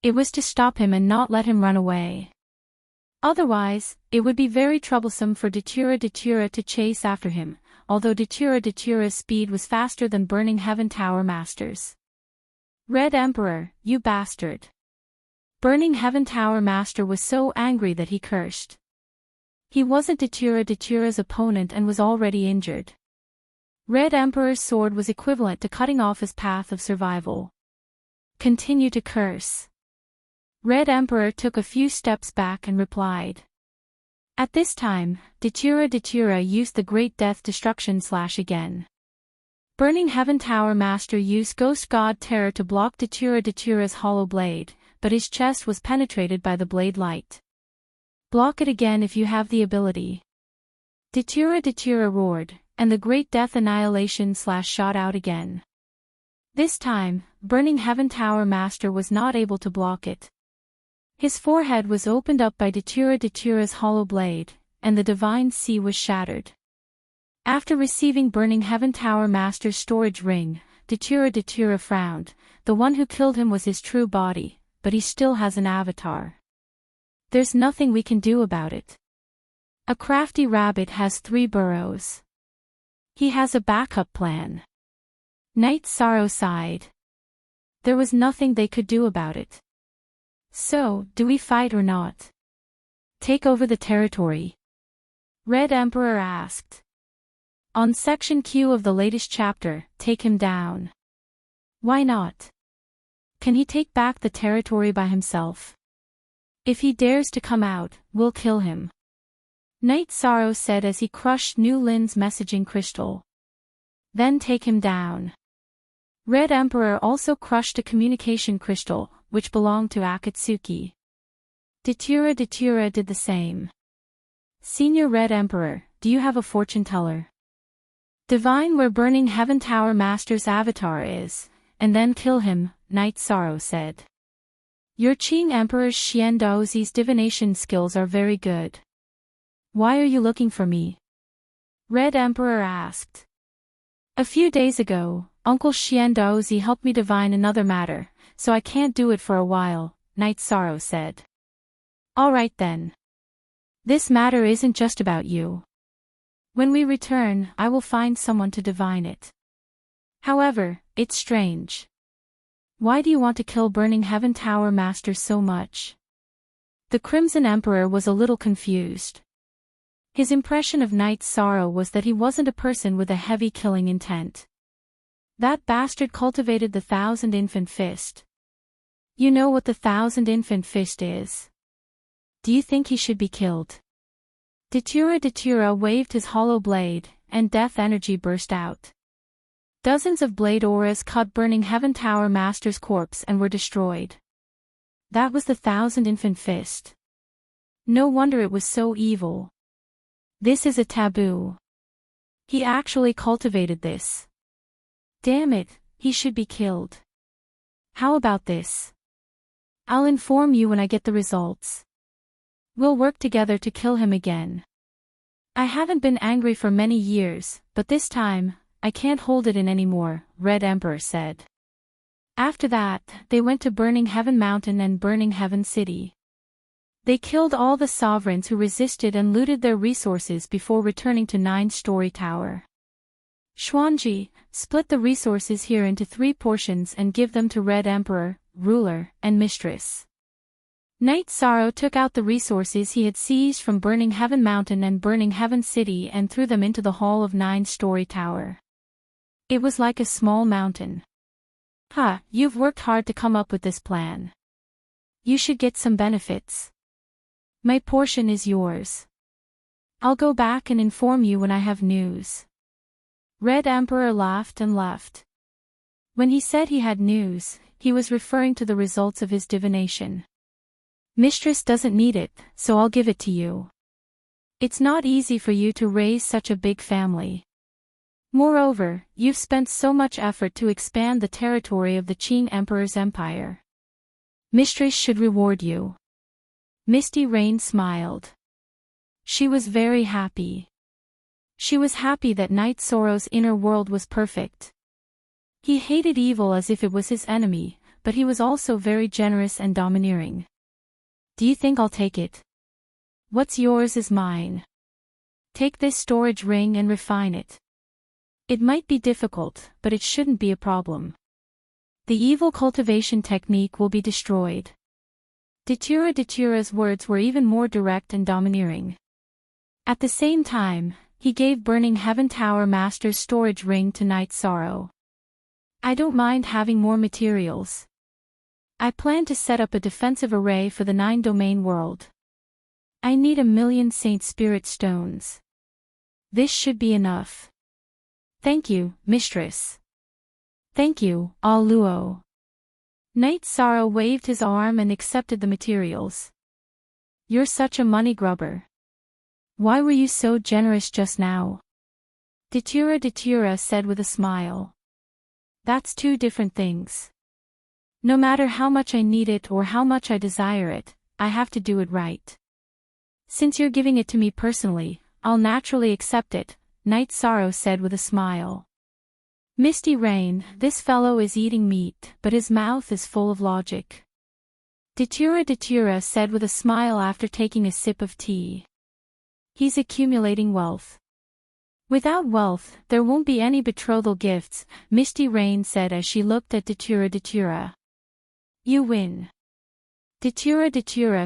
It was to stop him and not let him run away. Otherwise, it would be very troublesome for Datura to chase after him, although Datura's speed was faster than Burning Heaven Tower Master's. Red Emperor, you bastard. Burning Heaven Tower Master was so angry that he cursed. He wasn't Datura's opponent and was already injured. Red Emperor's sword was equivalent to cutting off his path of survival. Continue to curse. Red Emperor took a few steps back and replied. At this time, Datura used the Great Death Destruction Slash again. Burning Heaven Tower Master used Ghost God Terror to block Datura's hollow blade, but his chest was penetrated by the blade light. Block it again if you have the ability. Datura roared, and the Great Death Annihilation Slash shot out again. This time, Burning Heaven Tower Master was not able to block it. His forehead was opened up by Datura's hollow blade, and the Divine Sea was shattered. After receiving Burning Heaven Tower Master's storage ring, Datura frowned. The one who killed him was his true body, but he still has an avatar. There's nothing we can do about it. A crafty rabbit has 3 burrows. He has a backup plan. Night Sorrow sighed. There was nothing they could do about it. So, do we fight or not? Take over the territory? Red Emperor asked. On section Q of the latest chapter, take him down. Why not? Can he take back the territory by himself? If he dares to come out, we'll kill him. Night Sorrow said as he crushed New Lin's messaging crystal. Then take him down. Red Emperor also crushed a communication crystal, which belonged to Akatsuki. Datura did the same. Senior Red Emperor, do you have a fortune teller? Divine where Burning Heaven Tower Master's avatar is, and then kill him, Night Sorrow said. Your Qing Emperor Xian Daozi's divination skills are very good. Why are you looking for me? Red Emperor asked. A few days ago, Uncle Xian Daozi helped me divine another matter, so I can't do it for a while, Night Sorrow said. Alright then. This matter isn't just about you. When we return, I will find someone to divine it. However, it's strange. Why do you want to kill Burning Heaven Tower Master so much? The Crimson Emperor was a little confused. His impression of Night Sorrow was that he wasn't a person with a heavy killing intent. That bastard cultivated the Thousand Infant Fist. You know what the Thousand Infant Fist is? Do you think he should be killed? Datura waved his hollow blade, and death energy burst out. Dozens of blade auras cut Burning Heaven Tower Master's corpse and were destroyed. That was the Thousand Infant Fist. No wonder it was so evil. This is a taboo. He actually cultivated this. Damn it, he should be killed. How about this? I'll inform you when I get the results. We'll work together to kill him again. I haven't been angry for many years, but this time, I can't hold it in anymore, Red Emperor said. After that, they went to Burning Heaven Mountain and Burning Heaven City. They killed all the sovereigns who resisted and looted their resources before returning to 9-story tower. Xuanji, split the resources here into 3 portions and give them to Red Emperor, Ruler, and Mistress. Night Sorrow took out the resources he had seized from Burning Heaven Mountain and Burning Heaven City and threw them into the hall of 9-story tower. It was like a small mountain. You've worked hard to come up with this plan. You should get some benefits. My portion is yours. I'll go back and inform you when I have news. Red Emperor laughed and left. When he said he had news, he was referring to the results of his divination. Mistress doesn't need it, so I'll give it to you. It's not easy for you to raise such a big family. Moreover, you've spent so much effort to expand the territory of the Qing Emperor's empire. Mistress should reward you. Misty Rain smiled. She was very happy. She was happy that Night Sorrow's inner world was perfect. He hated evil as if it was his enemy, but he was also very generous and domineering. Do you think I'll take it? What's yours is mine. Take this storage ring and refine it. It might be difficult, but it shouldn't be a problem. The evil cultivation technique will be destroyed. Datura's words were even more direct and domineering. At the same time, he gave Burning Heaven Tower Master's storage ring to Night Sorrow. I don't mind having more materials. I plan to set up a defensive array for the 9-domain world. I need 1,000,000 Saint Spirit stones. This should be enough. Thank you, Mistress. Thank you, All Luo. Night Sorrow waved his arm and accepted the materials. You're such a money grubber. Why were you so generous just now? Datura said with a smile. That's two different things. No matter how much I need it or how much I desire it, I have to do it right. Since you're giving it to me personally, I'll naturally accept it, Night Sorrow said with a smile. Misty Rain, this fellow is eating meat, but his mouth is full of logic. Datura said with a smile after taking a sip of tea. He's accumulating wealth. Without wealth, there won't be any betrothal gifts, Misty Rain said as she looked at Datura. You win. Datura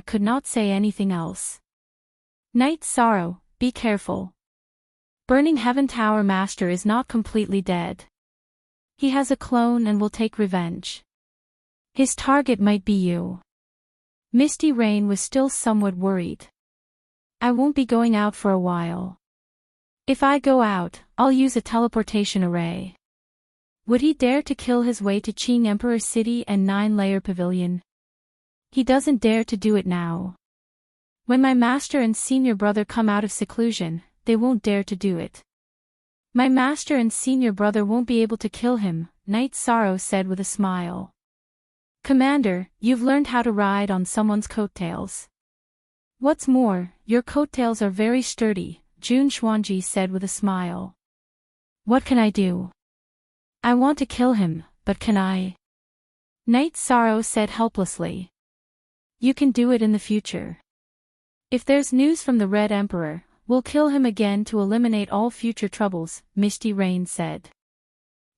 could not say anything else. Night Sorrow, be careful. Burning Heaven Tower Master is not completely dead. He has a clone and will take revenge. His target might be you. Misty Rain was still somewhat worried. I won't be going out for a while. If I go out, I'll use a teleportation array. Would he dare to kill his way to Qing Emperor City and 9-layer pavilion? He doesn't dare to do it now. When my master and senior brother come out of seclusion, they won't dare to do it. My master and senior brother won't be able to kill him, Night Sorrow said with a smile. Commander, you've learned how to ride on someone's coattails. What's more, your coattails are very sturdy, Jun Xuanji said with a smile. What can I do? I want to kill him, but can I? Night Sorrow said helplessly. You can do it in the future. If there's news from the Red Emperor, we'll kill him again to eliminate all future troubles, Misty Rain said.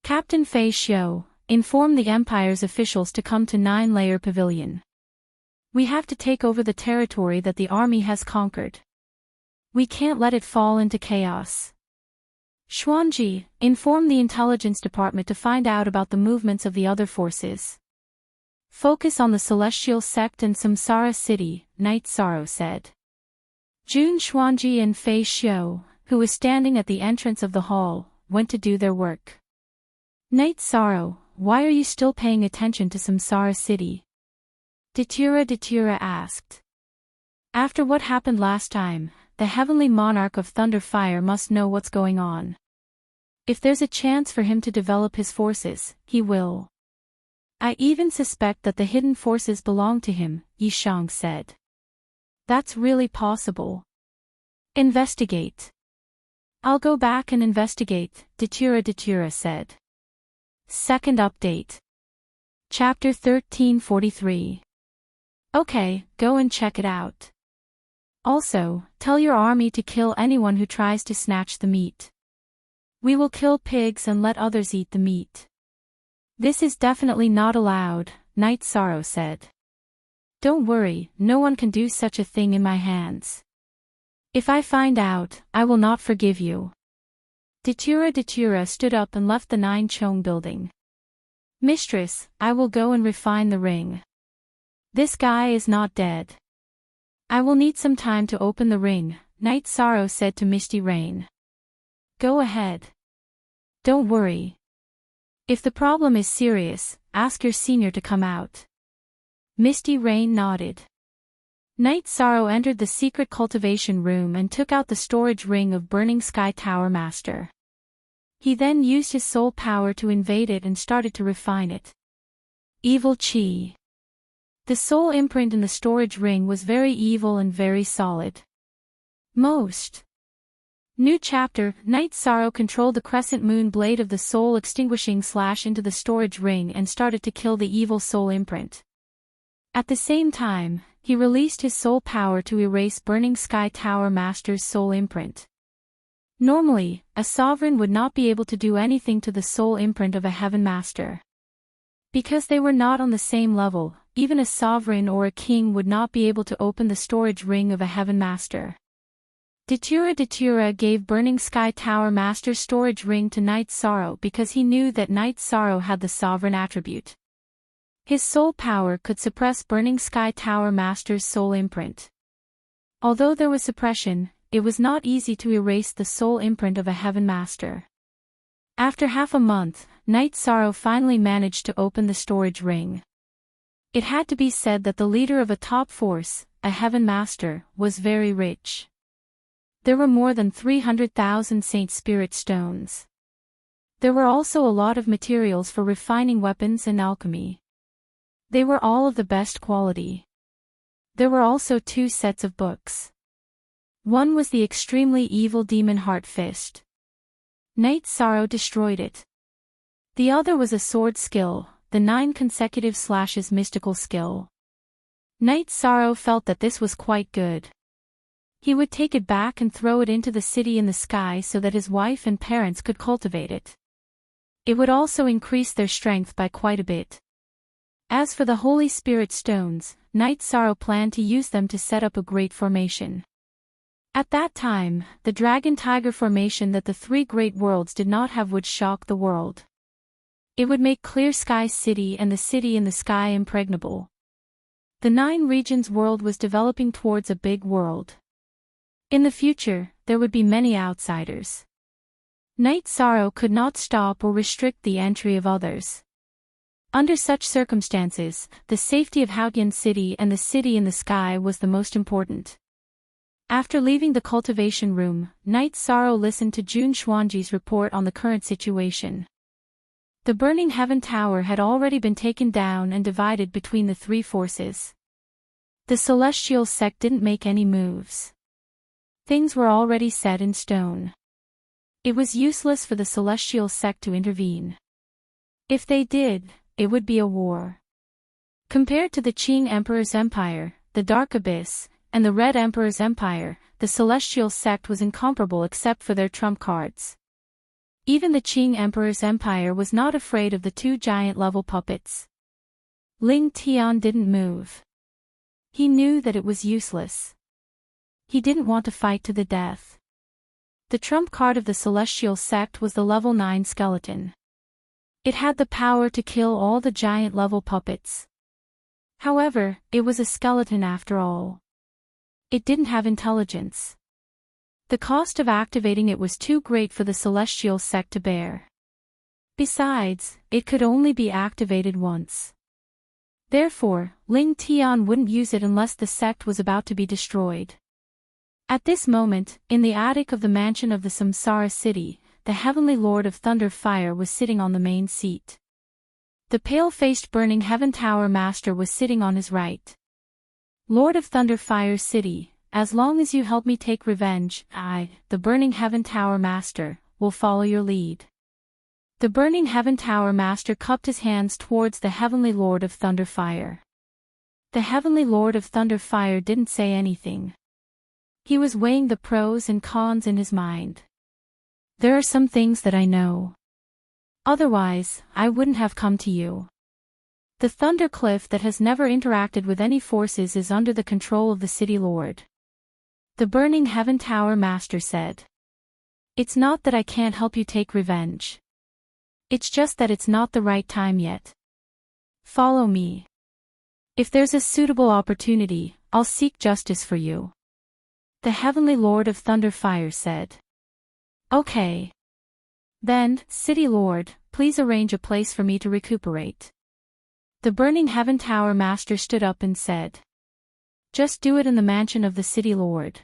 Captain Fei Xiu, inform the Empire's officials to come to 9-layer pavilion. We have to take over the territory that the army has conquered. We can't let it fall into chaos. Xuanji, inform the intelligence department to find out about the movements of the other forces. Focus on the Celestial Sect and Samsara City, Night Sorrow said. Jun Xuanji and Fei Xiu, who was standing at the entrance of the hall, went to do their work. Night Sorrow, why are you still paying attention to Samsara City? Datura asked. After what happened last time, the heavenly monarch of Thunder Fire must know what's going on. If there's a chance for him to develop his forces, he will. I even suspect that the hidden forces belong to him, Yishang said. That's really possible. Investigate. I'll go back and investigate, Datura said. Second update. Chapter 1343. Okay, go and check it out. Also, tell your army to kill anyone who tries to snatch the meat. We will kill pigs and let others eat the meat. This is definitely not allowed, Night Sorrow said. Don't worry, no one can do such a thing in my hands. If I find out, I will not forgive you. Datura stood up and left the 9 Chong building. Mistress, I will go and refine the ring. This guy is not dead. I will need some time to open the ring, Night Sorrow said to Misty Rain. Go ahead. Don't worry. If the problem is serious, ask your senior to come out. Misty Rain nodded. Night Sorrow entered the secret cultivation room and took out the storage ring of Burning Sky Tower Master. He then used his soul power to invade it and started to refine it. Evil Chi. The soul imprint in the storage ring was very evil and very solid. Most. New chapter, Night Sorrow controlled the crescent moon blade of the soul extinguishing slash into the storage ring and started to kill the evil soul imprint. At the same time, he released his soul power to erase Burning Sky Tower Master's soul imprint. Normally, a sovereign would not be able to do anything to the soul imprint of a heaven master. Because they were not on the same level, even a sovereign or a king would not be able to open the storage ring of a heaven master. Datura gave Burning Sky Tower Master's storage ring to Night Sorrow because he knew that Night Sorrow had the sovereign attribute. His soul power could suppress Burning Sky Tower Master's soul imprint. Although there was suppression, it was not easy to erase the soul imprint of a Heaven Master. After half a month, Night Sorrow finally managed to open the storage ring. It had to be said that the leader of a top force, a Heaven Master, was very rich. There were more than 300,000 Saint Spirit stones. There were also a lot of materials for refining weapons and alchemy. They were all of the best quality. There were also 2 sets of books. One was the extremely evil Demon Heart Fist. Night Sorrow destroyed it. The other was a sword skill, the 9 consecutive slashes mystical skill. Night Sorrow felt that this was quite good. He would take it back and throw it into the city in the sky so that his wife and parents could cultivate it. It would also increase their strength by quite a bit. As for the Holy Spirit stones, Night Sorrow planned to use them to set up a great formation. At that time, the Dragon Tiger formation that the 3 great worlds did not have would shock the world. It would make Clear Sky City and the city in the sky impregnable. The 9 regions world was developing towards a big world. In the future, there would be many outsiders. Night Sorrow could not stop or restrict the entry of others. Under such circumstances, the safety of Haotian City and the city in the sky was the most important. After leaving the cultivation room, Night Sorrow listened to Jun Xuanji's report on the current situation. The Burning Heaven Tower had already been taken down and divided between the 3 forces. The Celestial Sect didn't make any moves. Things were already set in stone. It was useless for the Celestial Sect to intervene. If they did, it would be a war. Compared to the Qing Emperor's empire, the Dark Abyss, and the Red Emperor's empire, the Celestial Sect was incomparable except for their trump cards. Even the Qing Emperor's empire was not afraid of the 2 giant-level puppets. Ling Tian didn't move. He knew that it was useless. He didn't want to fight to the death. The trump card of the Celestial Sect was the level 9 skeleton. It had the power to kill all the giant-level puppets. However, it was a skeleton after all. It didn't have intelligence. The cost of activating it was too great for the Celestial Sect to bear. Besides, it could only be activated once. Therefore, Ling Tian wouldn't use it unless the sect was about to be destroyed. At this moment, in the attic of the mansion of the Samsara city, the Heavenly Lord of Thunder Fire was sitting on the main seat. The pale-faced Burning Heaven Tower Master was sitting on his right. Lord of Thunder Fire City, as long as you help me take revenge, I, the Burning Heaven Tower Master, will follow your lead. The Burning Heaven Tower Master cupped his hands towards the Heavenly Lord of Thunder Fire. The Heavenly Lord of Thunder Fire didn't say anything. He was weighing the pros and cons in his mind. There are some things that I know. Otherwise, I wouldn't have come to you. The Thunder Cliff that has never interacted with any forces is under the control of the City Lord. The Burning Heaven Tower Master said. It's not that I can't help you take revenge. It's just that it's not the right time yet. Follow me. If there's a suitable opportunity, I'll seek justice for you. The Heavenly Lord of Thunder Fire said. Okay. Then, City Lord, please arrange a place for me to recuperate. The Burning Heaven Tower Master stood up and said. Just do it in the mansion of the City Lord.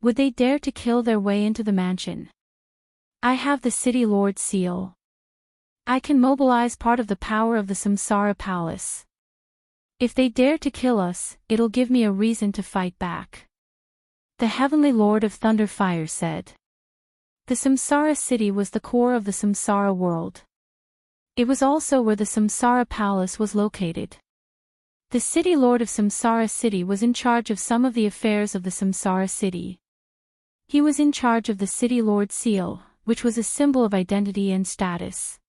Would they dare to kill their way into the mansion? I have the City Lord's seal. I can mobilize part of the power of the Samsara Palace. If they dare to kill us, it'll give me a reason to fight back. The Heavenly Lord of Thunder Fire said. The Samsara city was the core of the Samsara world. It was also where the Samsara Palace was located. The City Lord of Samsara City was in charge of some of the affairs of the Samsara city. He was in charge of the City Lord seal, which was a symbol of identity and status.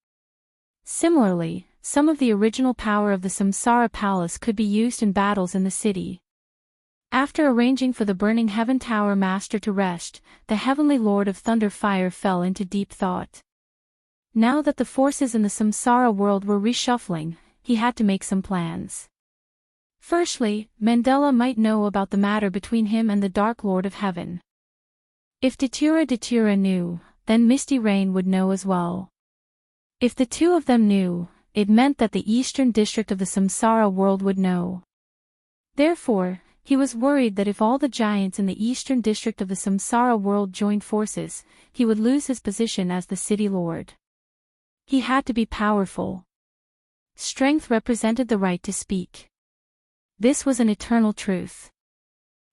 Similarly, some of the original power of the Samsara Palace could be used in battles in the city. After arranging for the burning heaven tower master to rest, the heavenly lord of thunder fire fell into deep thought. Now that the forces in the samsara world were reshuffling, he had to make some plans. Firstly, Mandela might know about the matter between him and the Dark Lord of Heaven. If Datura knew, then Misty Rain would know as well. If the two of them knew, it meant that the eastern district of the samsara world would know. Therefore, he was worried that if all the giants in the eastern district of the samsara world joined forces, he would lose his position as the city lord. He had to be powerful. Strength represented the right to speak. This was an eternal truth.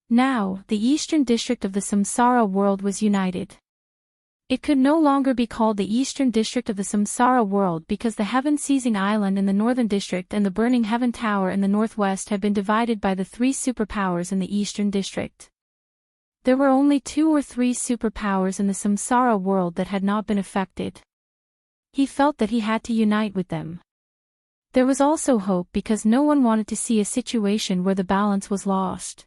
Now, the eastern district of the samsara world was united. It could no longer be called the eastern district of the samsara world because the heaven-seizing island in the northern district and the burning heaven tower in the northwest had been divided by the three superpowers in the eastern district. There were only 2 or 3 superpowers in the samsara world that had not been affected. He felt that he had to unite with them. There was also hope because no one wanted to see a situation where the balance was lost.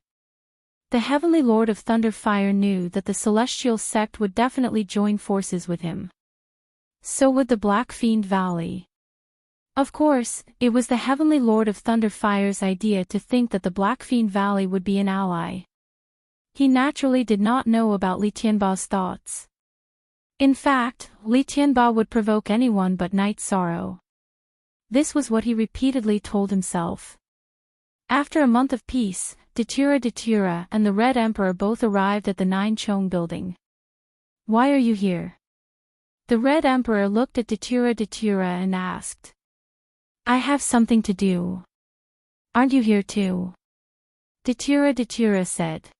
The heavenly lord of thunder fire knew that the celestial sect would definitely join forces with him. So would the Black Fiend Valley. Of course, it was the heavenly lord of thunder fire's idea to think that the Black Fiend Valley would be an ally. He naturally did not know about Li Tianba's thoughts. In fact, Li Tianba would provoke anyone but Night Sorrow. This was what he repeatedly told himself. After a month of peace, Datura and the Red Emperor both arrived at the Nine Chong building. "Why are you here?" The Red Emperor looked at Datura and asked. "I have something to do. Aren't you here too?" Datura said.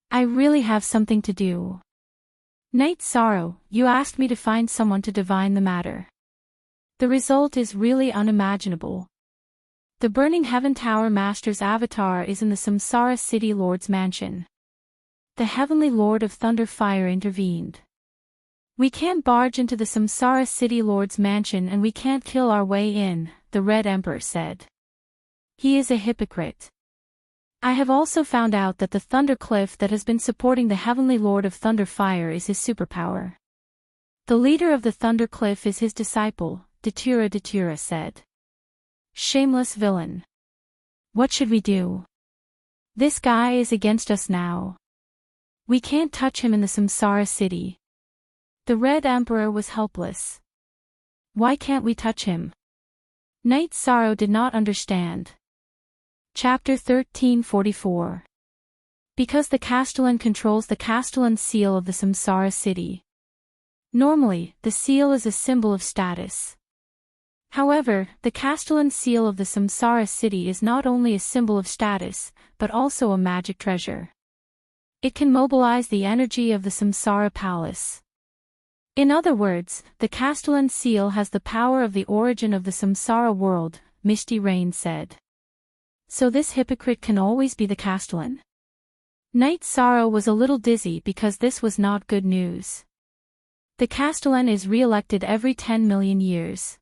"I really have something to do. Night Sorrow, you asked me to find someone to divine the matter. The result is really unimaginable. The Burning Heaven Tower Master's avatar is in the Samsara City Lord's mansion." The Heavenly Lord of Thunder Fire intervened. "We can't barge into the Samsara City Lord's mansion and we can't kill our way in," the Red Emperor said. "He is a hypocrite. I have also found out that the Thunder Cliff that has been supporting the Heavenly Lord of Thunder Fire is his superpower. The leader of the Thunder Cliff is his disciple," Datura said. "Shameless villain. What should we do? This guy is against us now. We can't touch him in the Samsara city." The Red Emperor was helpless. "Why can't we touch him?" Night Sorrow did not understand. Chapter 1344. Because the Castellan controls the Castellan seal of the Samsara city. Normally, the seal is a symbol of status. However, the Castellan seal of the Samsara city is not only a symbol of status, but also a magic treasure. It can mobilize the energy of the Samsara palace. In other words, the Castellan seal has the power of the origin of the Samsara world, Misty Rain said. So this hypocrite can always be the Castellan? Night Sorrow was a little dizzy because this was not good news. The Castellan is re-elected every 10 million years.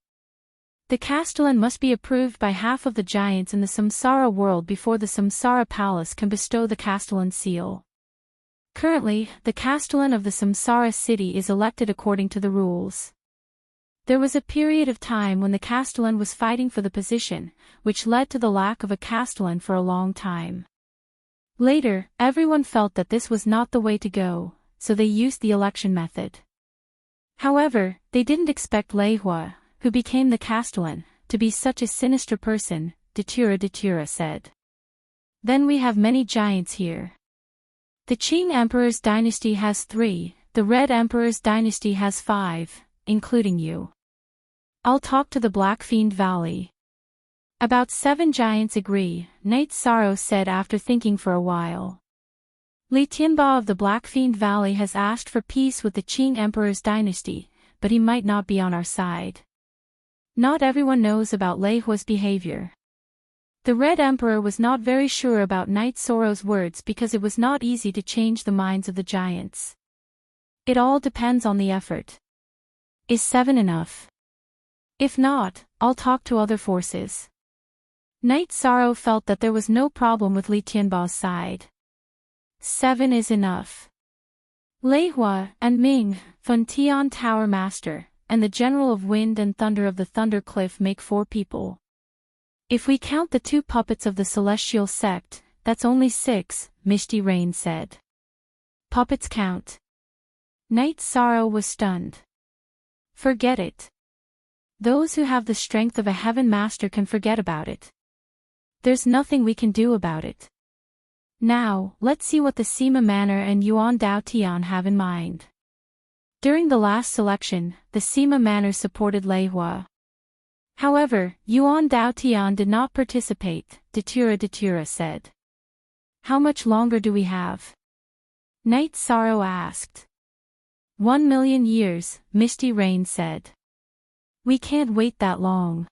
The Castellan must be approved by half of the giants in the Samsara world before the Samsara palace can bestow the Castellan seal. Currently, the Castellan of the Samsara city is elected according to the rules. There was a period of time when the Castellan was fighting for the position, which led to the lack of a Castellan for a long time. Later, everyone felt that this was not the way to go, so they used the election method. However, they didn't expect Lei Hua, who became the Castellan, to be such a sinister person, Datura said. "Then we have many giants here. The Qing Emperor's dynasty has 3, the Red Emperor's dynasty has 5, including you. I'll talk to the Black Fiend Valley." About 7 giants agree, Night Sorrow said after thinking for a while. Li Tianba of the Black Fiend Valley has asked for peace with the Qing Emperor's dynasty, but he might not be on our side. Not everyone knows about Lei Hua's behavior. The Red Emperor was not very sure about Night Sorrow's words because it was not easy to change the minds of the giants. It all depends on the effort. Is 7 enough? If not, I'll talk to other forces. Night Sorrow felt that there was no problem with Li Tianba's side. 7 is enough. Lei Hua and Ming, Fun Tian Tower Master, and the General of Wind and Thunder of the Thunder Cliff make 4 people. If we count the 2 puppets of the Celestial Sect, that's only 6, Misty Rain said. Puppets count. Night Sorrow was stunned. Forget it. Those who have the strength of a Heaven Master can forget about it. There's nothing we can do about it. Now, let's see what the Sima Manor and Yuan Dao Tian have in mind. During the last selection, the Sima Manor supported Lei Hua. However, Yuan Dao Tian did not participate, Datura said. How much longer do we have? Night Sorrow asked. 1 million years, Misty Rain said. We can't wait that long.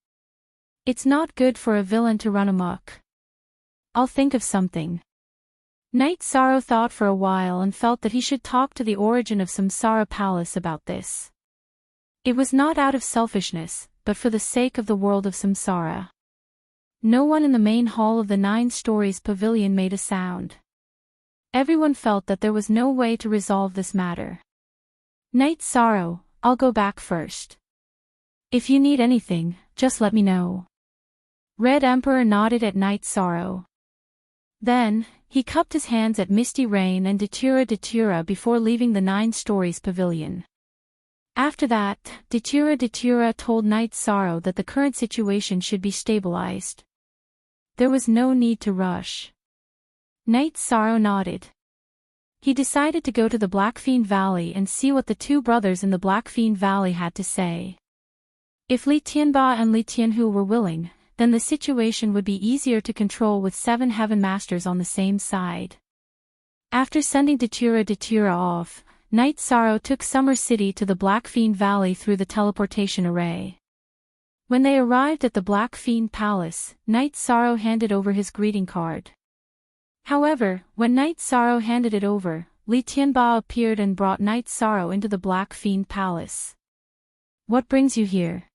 It's not good for a villain to run amok. I'll think of something. Night Sorrow thought for a while and felt that he should talk to the origin of Samsara Palace about this. It was not out of selfishness, but for the sake of the world of Samsara. No one in the main hall of the 9 Stories pavilion made a sound. Everyone felt that there was no way to resolve this matter. Night Sorrow, I'll go back first. If you need anything, just let me know. Red Emperor nodded at Night Sorrow. Then, he cupped his hands at Misty Rain and Datura before leaving the 9 Stories pavilion. After that, Datura told Night Sorrow that the current situation should be stabilized. There was no need to rush. Night Sorrow nodded. He decided to go to the Blackfiend Valley and see what the 2 brothers in the Blackfiend Valley had to say. If Li Tianba and Li Tianhu were willing, then the situation would be easier to control with 7 Heaven Masters on the same side. After sending Datura off, Night Sorrow took Summer City to the Blackfiend Valley through the teleportation array. When they arrived at the Blackfiend Palace, Night Sorrow handed over his greeting card. However, when Night Sorrow handed it over, Li Tianba appeared and brought Night Sorrow into the Blackfiend Palace. What brings you here?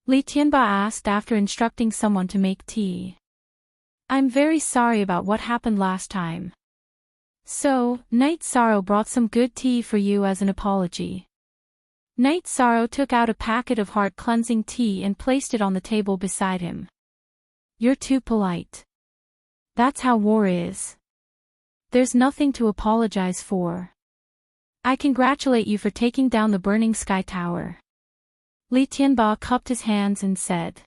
Li Tianba asked after instructing someone to make tea. I'm very sorry about what happened last time. So, Night Sorrow brought some good tea for you as an apology. Night Sorrow took out a packet of heart-cleansing tea and placed it on the table beside him. You're too polite. That's how war is. There's nothing to apologize for. I congratulate you for taking down the Burning Sky Tower. Li Tianba cupped his hands and said.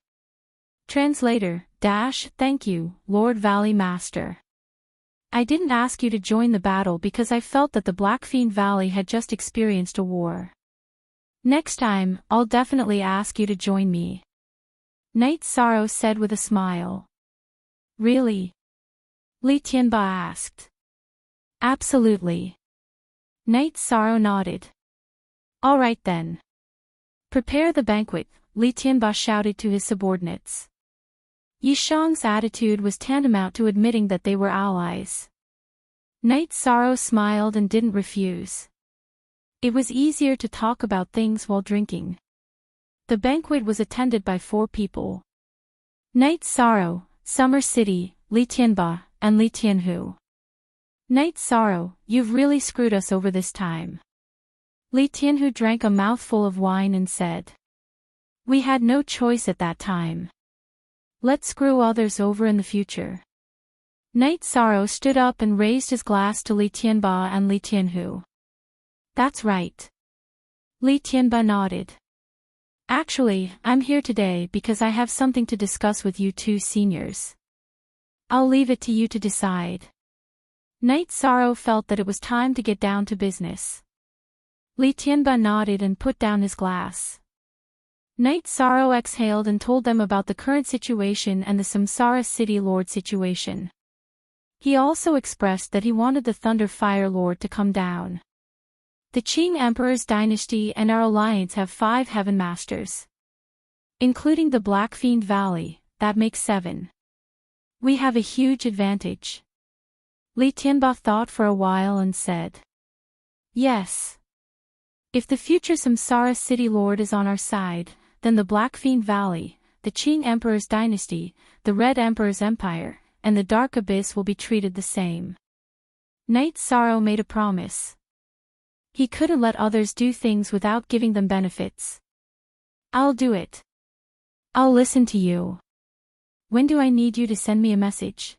Translator, thank you, Lord Valley Master. I didn't ask you to join the battle because I felt that the Blackfiend Valley had just experienced a war. Next time, I'll definitely ask you to join me. Night Sorrow said with a smile. Really? Li Tianba asked. Absolutely. Night Sorrow nodded. All right then. Prepare the banquet, Li Tianba shouted to his subordinates. Yishang's attitude was tantamount to admitting that they were allies. Night Sorrow smiled and didn't refuse. It was easier to talk about things while drinking. The banquet was attended by 4 people. Night Sorrow, Summer City, Li Tianba, and Li Tianhu. Night Sorrow, you've really screwed us over this time. Li Tianhu drank a mouthful of wine and said. We had no choice at that time. Let's screw others over in the future. Night Sorrow stood up and raised his glass to Li Tianba and Li Tianhu. That's right. Li Tianba nodded. Actually, I'm here today because I have something to discuss with you 2 seniors. I'll leave it to you to decide. Night Sorrow felt that it was time to get down to business. Li Tianba nodded and put down his glass. Night Sorrow exhaled and told them about the current situation and the Samsara City Lord situation. He also expressed that he wanted the Thunder Fire Lord to come down. The Qing Emperor's dynasty and our alliance have 5 Heaven Masters. Including the Blackfiend Valley, that makes 7. We have a huge advantage. Li Tianba thought for a while and said. Yes. If the future Samsara City Lord is on our side, then the Blackfiend Valley, the Qing Emperor's dynasty, the Red Emperor's empire, and the Dark Abyss will be treated the same. Knight Sorrow made a promise. He couldn't let others do things without giving them benefits. I'll do it. I'll listen to you. When do I need you to send me a message?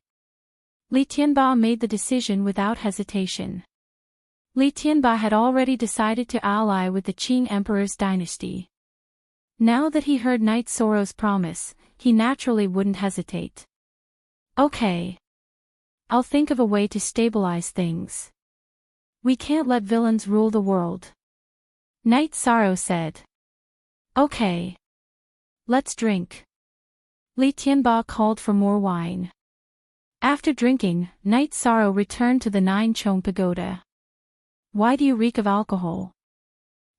Li Tianba made the decision without hesitation. Li Tianba had already decided to ally with the Qing Emperor's dynasty. Now that he heard Knight Sorrow's promise, he naturally wouldn't hesitate. Okay. I'll think of a way to stabilize things. We can't let villains rule the world. Knight Sorrow said. Okay. Let's drink. Li Tianba called for more wine. After drinking, Knight Sorrow returned to the Nine Chong Pagoda. Why do you reek of alcohol?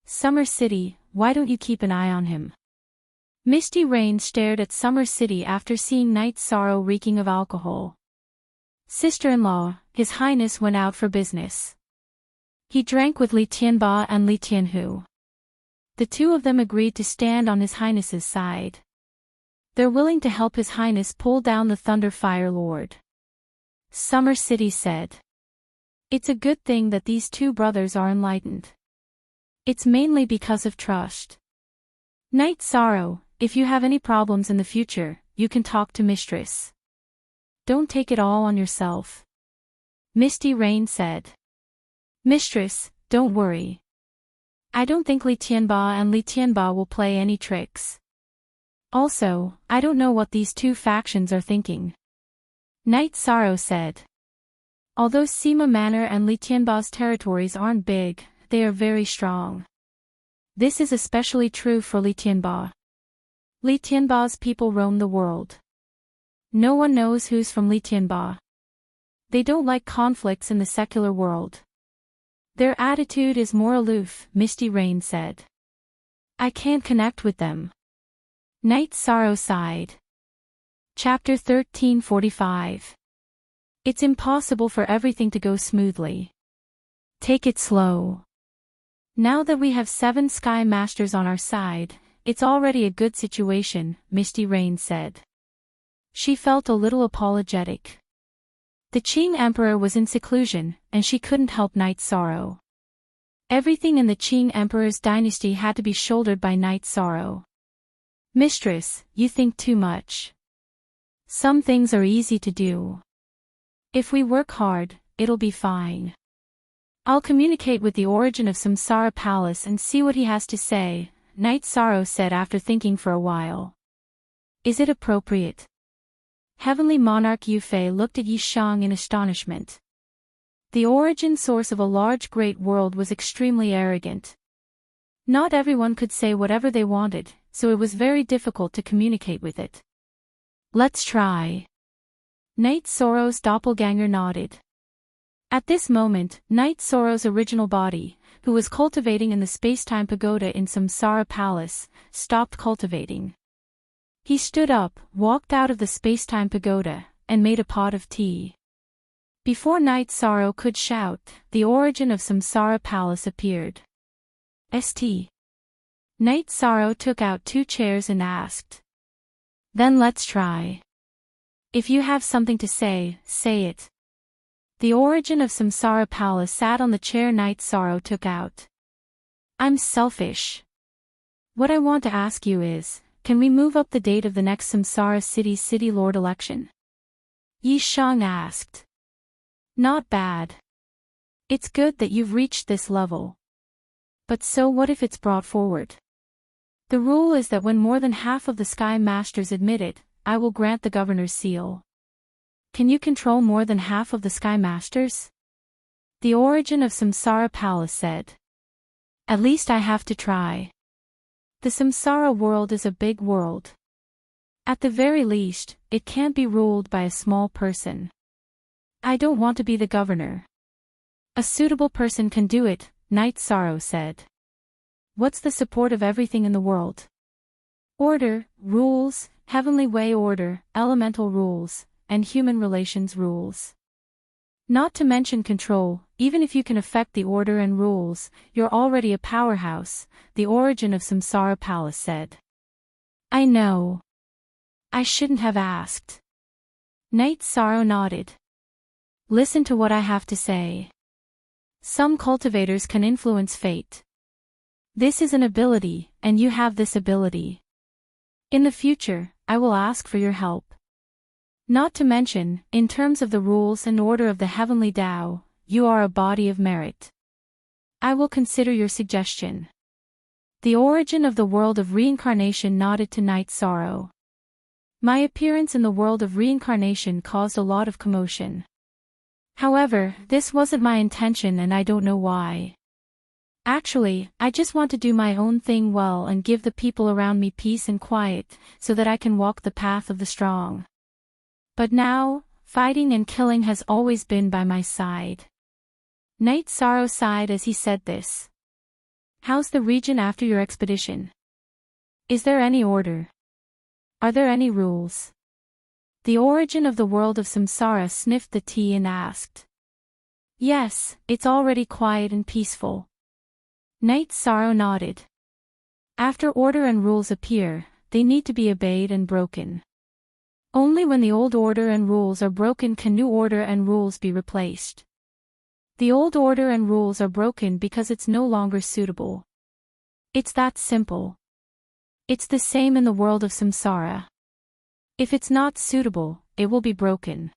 Summer City, why don't you keep an eye on him? Misty Rain stared at Summer City after seeing Knight Sorrow reeking of alcohol. Sister-in-law, His Highness went out for business. He drank with Li Tianba and Li Tianhu. The two of them agreed to stand on His Highness's side. They're willing to help His Highness pull down the Thunder Fire Lord. Summer City said. It's a good thing that these two brothers are enlightened. It's mainly because of trust. Knight Sorrow, if you have any problems in the future, you can talk to Mistress. Don't take it all on yourself. Misty Rain said. Mistress, don't worry. I don't think Li Tianba and Li Tianba will play any tricks. Also, I don't know what these two factions are thinking. Knight Sorrow said. Although Sima Manor and Li Tianba's territories aren't big, they are very strong. This is especially true for Li Tianba. Li Tianba's people roam the world. No one knows who's from Li Tianba. They don't like conflicts in the secular world. Their attitude is more aloof, Misty Rain said. I can't connect with them. Knight Sorrow sighed. Chapter 1345. It's impossible for everything to go smoothly. Take it slow. Now that we have 7 Sky Masters on our side, it's already a good situation, Misty Rain said. She felt a little apologetic. The Qing Emperor was in seclusion, and she couldn't help Knight Sorrow. Everything in the Qing Emperor's dynasty had to be shouldered by Knight Sorrow. Mistress, you think too much. Some things are easy to do. If we work hard, it'll be fine. I'll communicate with the origin of Samsara Palace and see what he has to say, Knight Sorrow said after thinking for a while. Is it appropriate? Heavenly Monarch Yufei looked at Yi Shang in astonishment. The origin source of a large great world was extremely arrogant. Not everyone could say whatever they wanted, so it was very difficult to communicate with it. Let's try. Knight Sorrow's doppelganger nodded. At this moment, Knight Sorrow's original body, who was cultivating in the space-time pagoda in Samsara Palace, stopped cultivating. He stood up, walked out of the space-time pagoda, and made a pot of tea. Before Knight Sorrow could shout, the origin of Samsara Palace appeared. St. Knight Sorrow took out 2 chairs and asked. Then let's try. If you have something to say, say it. The origin of Samsara Palace sat on the chair Knight Sorrow took out. I'm selfish. What I want to ask you is, can we move up the date of the next Samsara City Lord election? Yi Shang asked. Not bad. It's good that you've reached this level. But so what if it's brought forward? The rule is that when more than half of the Sky Masters admit it, I will grant the governor's seal. Can you control more than half of the Sky Masters? The origin of Samsara Palace said. At least I have to try. The Samsara world is a big world. At the very least, it can't be ruled by a small person. I don't want to be the governor. A suitable person can do it, Knight Sorrow said. What's the support of everything in the world? Order, rules, heavenly way order, elemental rules, and human relations rules. Not to mention control, even if you can affect the order and rules, you're already a powerhouse, the origin of Samsara Palace said. I know. I shouldn't have asked. Night Sorrow nodded. Listen to what I have to say. Some cultivators can influence fate. This is an ability, and you have this ability. In the future, I will ask for your help. Not to mention, in terms of the rules and order of the heavenly Tao, you are a body of merit. I will consider your suggestion. The origin of the world of reincarnation nodded to Night Sorrow. My appearance in the world of reincarnation caused a lot of commotion. However, this wasn't my intention and I don't know why. Actually, I just want to do my own thing well and give the people around me peace and quiet, so that I can walk the path of the strong. But now, fighting and killing has always been by my side. Night Sorrow sighed as he said this. How's the region after your expedition? Is there any order? Are there any rules? The origin of the world of samsara sniffed the tea and asked. Yes, it's already quiet and peaceful. Night Sorrow nodded. After order and rules appear, they need to be obeyed and broken. Only when the old order and rules are broken can new order and rules be replaced. The old order and rules are broken because it's no longer suitable. It's that simple. It's the same in the world of samsara. If it's not suitable, it will be broken.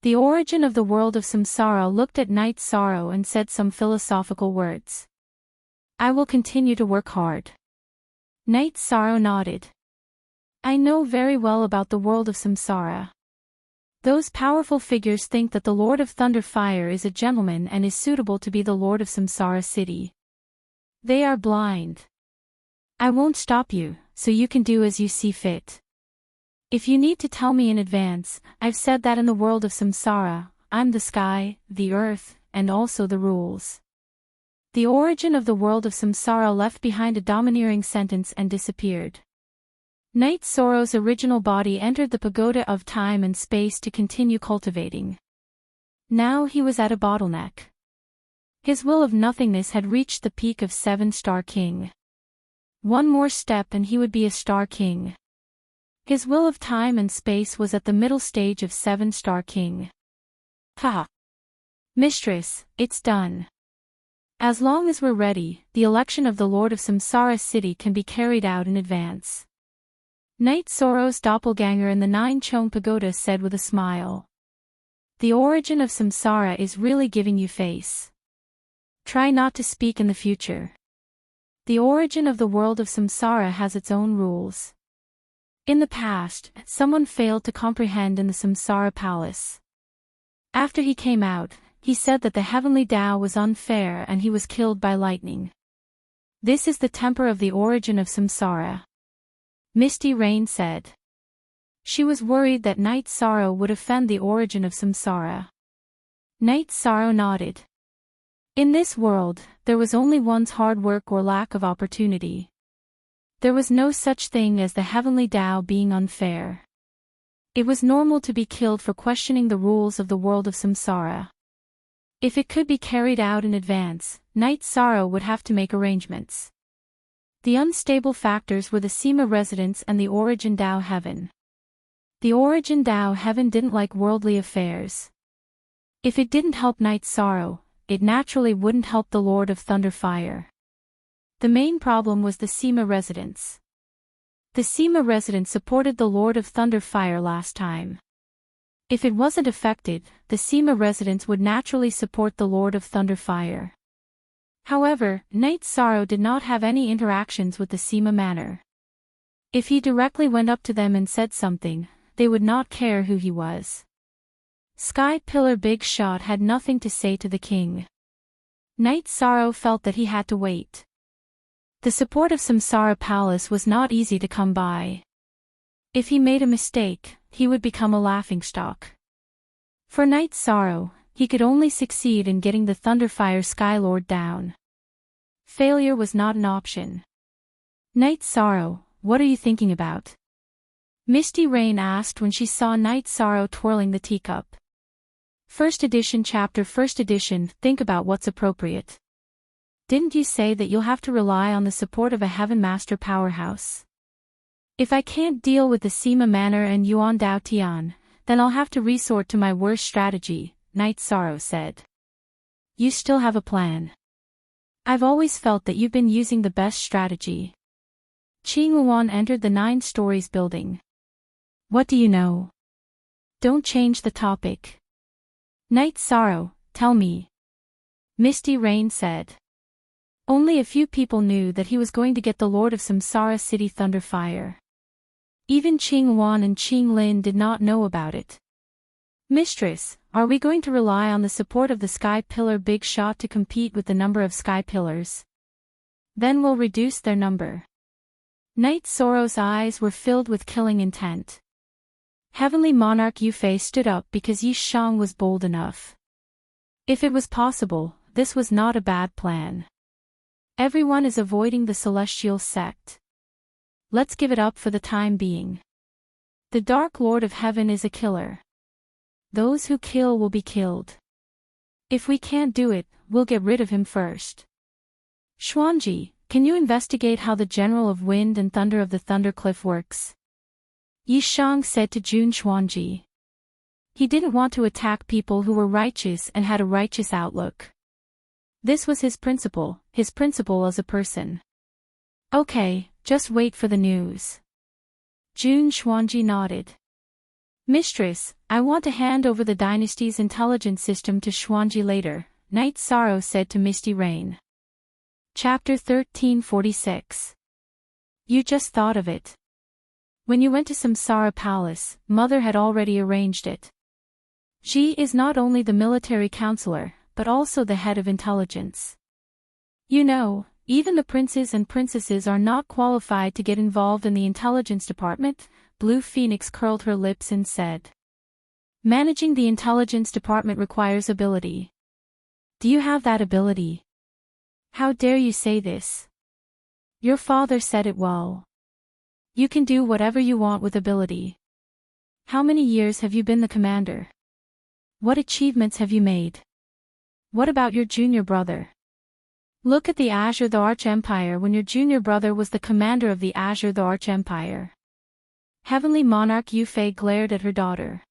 The origin of the world of samsara looked at Night Sorrow and said some philosophical words. I will continue to work hard. Night Sorrow nodded. I know very well about the world of samsara. Those powerful figures think that the Lord of Thunder Fire is a gentleman and is suitable to be the Lord of Samsara City. They are blind. I won't stop you, so you can do as you see fit. If you need to tell me in advance, I've said that in the world of samsara, I'm the sky, the earth, and also the rules. The origin of the world of samsara left behind a domineering sentence and disappeared. Night Sorrow's original body entered the pagoda of time and space to continue cultivating. Now he was at a bottleneck. His will of nothingness had reached the peak of 7-star king. One more step and he would be a star king. His will of time and space was at the middle stage of 7-star king. Ha! Mistress, it's done. As long as we're ready, the election of the Lord of Samsara City can be carried out in advance. Night Sorrow's doppelganger in the 9-Chong Pagoda said with a smile. The origin of samsara is really giving you face. Try not to speak in the future. The origin of the world of samsara has its own rules. In the past, someone failed to comprehend in the samsara palace. After he came out, he said that the heavenly Tao was unfair and he was killed by lightning. This is the temper of the origin of samsara. Misty Rain said. She was worried that Night Sorrow would offend the origin of samsara. Night Sorrow nodded. In this world, there was only one's hard work or lack of opportunity. There was no such thing as the heavenly Tao being unfair. It was normal to be killed for questioning the rules of the world of samsara. If it could be carried out in advance, Night Sorrow would have to make arrangements. The unstable factors were the Sema residents and the origin Tao heaven. The origin Tao heaven didn't like worldly affairs. If it didn't help Night Sorrow, it naturally wouldn't help the Lord of Thunder Fire. The main problem was the Sema residents. The Sema residents supported the Lord of Thunder Fire last time. If it wasn't affected, the Sema residents would naturally support the Lord of Thunder Fire. However, Night Sorrow did not have any interactions with the Sema manor. If he directly went up to them and said something, they would not care who he was. Sky Pillar Big Shot had nothing to say to the king. Night Sorrow felt that he had to wait. The support of Samsara Palace was not easy to come by. If he made a mistake, he would become a laughingstock. For Night Sorrow, he could only succeed in getting the Thunderfire Skylord down. Failure was not an option. Night Sorrow, what are you thinking about? Misty Rain asked when she saw Night Sorrow twirling the teacup. First edition chapter First edition, think about what's appropriate. Didn't you say that you'll have to rely on the support of a Heaven Master powerhouse? If I can't deal with the Sima Manor and Yuan Dao Tian, then I'll have to resort to my worst strategy, Night Sorrow said. You still have a plan. I've always felt that you've been using the best strategy. Qing Luan entered the 9 stories building. What do you know? Don't change the topic. Night Sorrow, tell me. Misty Rain said. Only a few people knew that he was going to get the Lord of Samsara City Thunderfire. Even Qing Wan and Qing Lin did not know about it. Mistress, are we going to rely on the support of the Sky Pillar Big Shot to compete with the number of Sky Pillars? Then we'll reduce their number. Night Sorrow's eyes were filled with killing intent. Heavenly Monarch Yufei stood up because Yi Shang was bold enough. If it was possible, this was not a bad plan. Everyone is avoiding the celestial sect. Let's give it up for the time being. The Dark Lord of Heaven is a killer. Those who kill will be killed. If we can't do it, we'll get rid of him first. Xuanji, can you investigate how the General of Wind and Thunder of the Thundercliff works? Yi Shang said to Jun Xuanji. He didn't want to attack people who were righteous and had a righteous outlook. This was his principle as a person. Okay, just wait for the news. Jun Xuanji nodded. Mistress, I want to hand over the dynasty's intelligence system to Xuanji later, Night Sorrow said to Misty Rain. Chapter 1346. You just thought of it. When you went to Samsara Palace, Mother had already arranged it. She is not only the military counselor, but also the head of intelligence. You know, even the princes and princesses are not qualified to get involved in the intelligence department, Blue Phoenix curled her lips and said. Managing the intelligence department requires ability. Do you have that ability? How dare you say this? Your father said it well. You can do whatever you want with ability. How many years have you been the commander? What achievements have you made? What about your junior brother? Look at the Azure the Arch Empire when your junior brother was the commander of the Azure the Arch Empire. Heavenly Monarch Yufei glared at her daughter.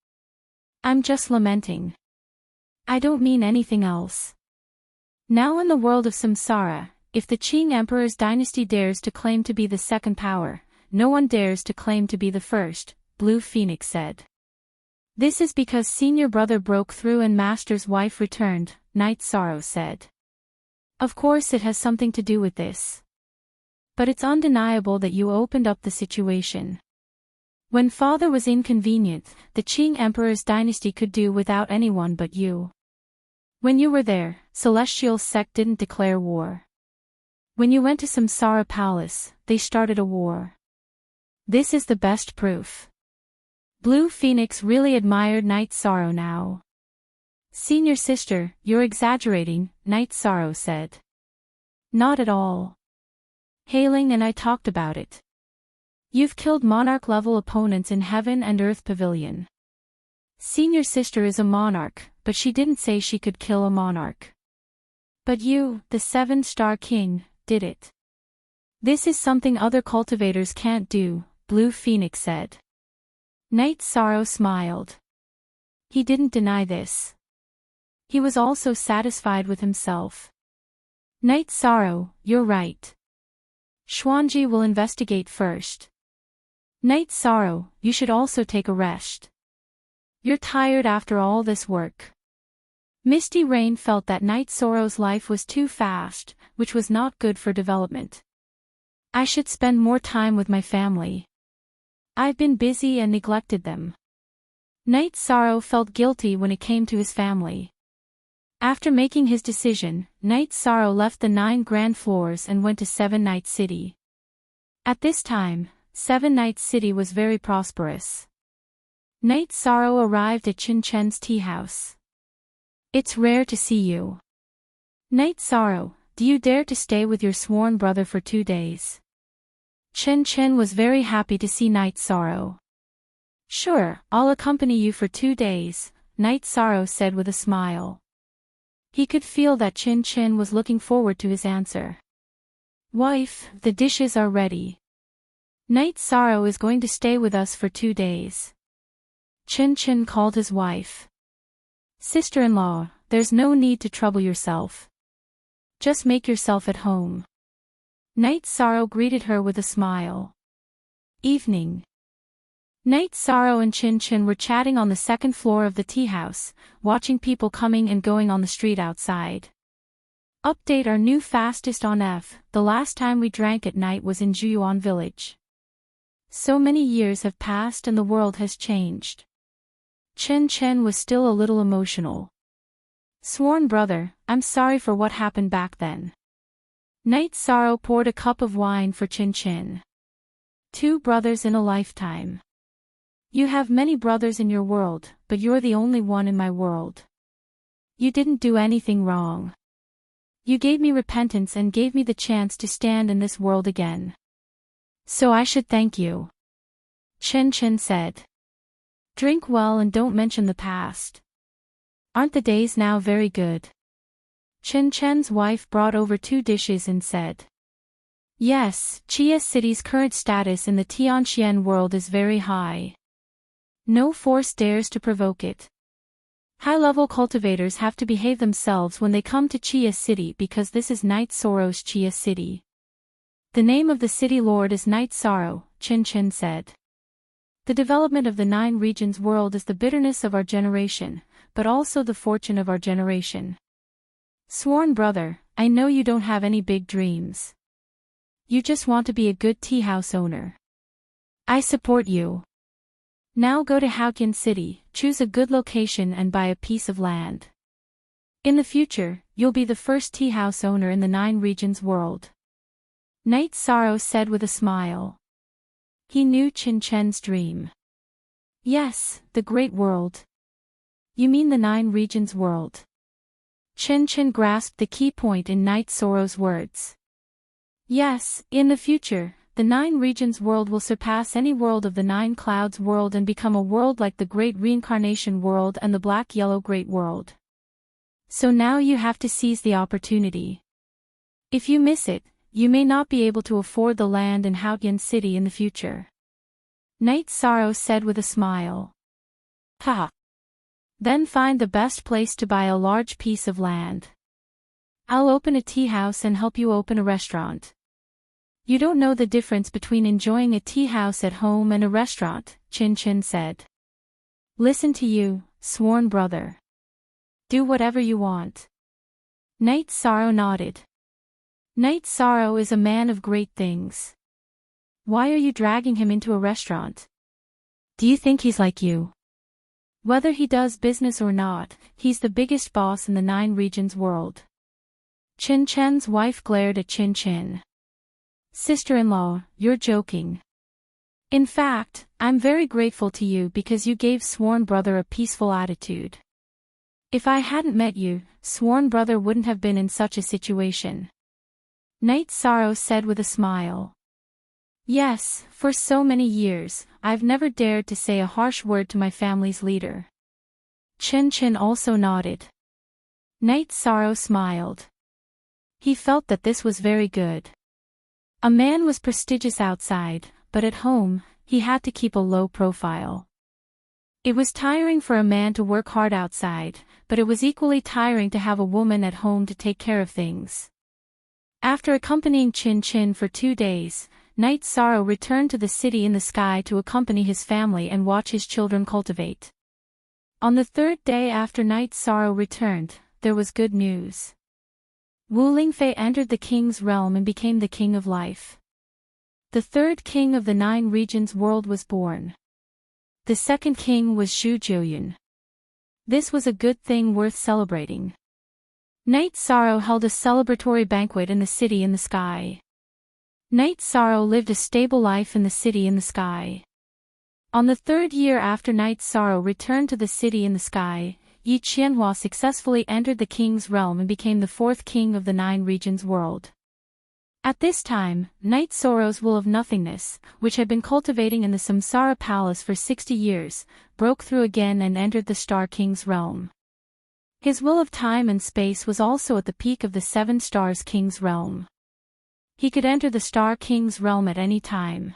I'm just lamenting. I don't mean anything else. Now in the world of Samsara, if the Qing Emperor's dynasty dares to claim to be the second power, no one dares to claim to be the first, Blue Phoenix said. This is because senior brother broke through and master's wife returned, Night Sorrow said. Of course it has something to do with this. But it's undeniable that you opened up the situation. When father was inconvenient, the Qing Emperor's dynasty could do without anyone but you. When you were there, Celestial Sect didn't declare war. When you went to Samsara Palace, they started a war. This is the best proof. Blue Phoenix really admired Night Sorrow now. Senior sister, you're exaggerating, Night Sorrow said. Not at all. Hailing and I talked about it. You've killed monarch-level opponents in Heaven and Earth Pavilion. Senior sister is a monarch, but she didn't say she could kill a monarch. But you, the 7-star king, did it. This is something other cultivators can't do, Blue Phoenix said. Night Sorrow smiled. He didn't deny this. He was also satisfied with himself. Night Sorrow, you're right. Xuanji will investigate first. Night Sorrow, you should also take a rest. You're tired after all this work. Misty Rain felt that Night Sorrow's life was too fast, which was not good for development. I should spend more time with my family. I've been busy and neglected them. Night Sorrow felt guilty when it came to his family. After making his decision, Night Sorrow left the 9 grand floors and went to 7 Night City. At this time, 7 Night City was very prosperous. Night Sorrow arrived at Chen Chen's tea house. It's rare to see you. Night Sorrow, do you dare to stay with your sworn brother for 2 days? Chen Chen was very happy to see Night Sorrow. Sure, I'll accompany you for 2 days, Night Sorrow said with a smile. He could feel that Chen Chen was looking forward to his answer. Wife, the dishes are ready. Night Sorrow is going to stay with us for 2 days. Chin Chin called his wife. Sister-in-law, there's no need to trouble yourself. Just make yourself at home. Night Sorrow greeted her with a smile. Evening. Night Sorrow and Chin Chin were chatting on the second floor of the tea house, watching people coming and going on the street outside. Update: our new fastest on F. The last time we drank at night was in Juyuan village. So many years have passed and the world has changed. Chen Chen was still a little emotional. Sworn brother, I'm sorry for what happened back then. Night Sorrow poured a cup of wine for Chin Chin. 2 brothers in a lifetime. You have many brothers in your world, but you're the only one in my world. You didn't do anything wrong. You gave me repentance and gave me the chance to stand in this world again. So I should thank you. Chen Chen said. Drink well and don't mention the past. Aren't the days now very good? Chen Chen's wife brought over 2 dishes and said. Yes, Chia City's current status in the Tianxian world is very high. No force dares to provoke it. High-level cultivators have to behave themselves when they come to Chia City because this is Night Sorrow's Chia City. The name of the city lord is Night Sorrow, Chin Chin said. The development of the 9 regions world is the bitterness of our generation, but also the fortune of our generation. Sworn brother, I know you don't have any big dreams. You just want to be a good tea house owner. I support you. Now go to Haoqian City, choose a good location and buy a piece of land. In the future, you'll be the first tea house owner in the 9 regions world. Night Sorrow said with a smile. He knew Chin Chen's dream. Yes, the great world. You mean the 9 regions world. Chin Chin grasped the key point in Night Sorrow's words. Yes, in the future, the 9 regions world will surpass any world of the 9 clouds world and become a world like the Great Reincarnation world and the Black-Yellow Great World. So now you have to seize the opportunity. If you miss it, you may not be able to afford the land in Haoqian City in the future. Night Sorrow said with a smile. Ha! Then find the best place to buy a large piece of land. I'll open a tea house and help you open a restaurant. You don't know the difference between enjoying a tea house at home and a restaurant, Chin Chin said. Listen to you, sworn brother. Do whatever you want. Night Sorrow nodded. Night Sorrow is a man of great things. Why are you dragging him into a restaurant? Do you think he's like you? Whether he does business or not, he's the biggest boss in the 9 regions world. Chin Chen's wife glared at Chin Chin. Sister-in-law, you're joking. In fact, I'm very grateful to you because you gave Sworn Brother a peaceful attitude. If I hadn't met you, Sworn Brother wouldn't have been in such a situation. Night Sorrow said with a smile. Yes, for so many years, I've never dared to say a harsh word to my family's leader. Chin Chin also nodded. Night Sorrow smiled. He felt that this was very good. A man was prestigious outside, but at home, he had to keep a low profile. It was tiring for a man to work hard outside, but it was equally tiring to have a woman at home to take care of things. After accompanying Chin Chin for 2 days, Night Sorrow returned to the city in the sky to accompany his family and watch his children cultivate. On the 3rd day after Night Sorrow returned, there was good news. Wu Lingfei entered the king's realm and became the king of life. The 3rd king of the 9 regions world was born. The 2nd king was Xu Jiuyun. This was a good thing worth celebrating. Night Sorrow held a celebratory banquet in the city in the sky. Night Sorrow lived a stable life in the city in the sky. On the 3rd year after Night Sorrow returned to the city in the sky, Yi Qianhua successfully entered the king's realm and became the 4th king of the 9 regions world. At this time, Night Sorrow's will of nothingness, which had been cultivating in the Samsara palace for 60 years, broke through again and entered the Star King's realm. His will of time and space was also at the peak of the 7 Stars King's realm. He could enter the Star King's realm at any time.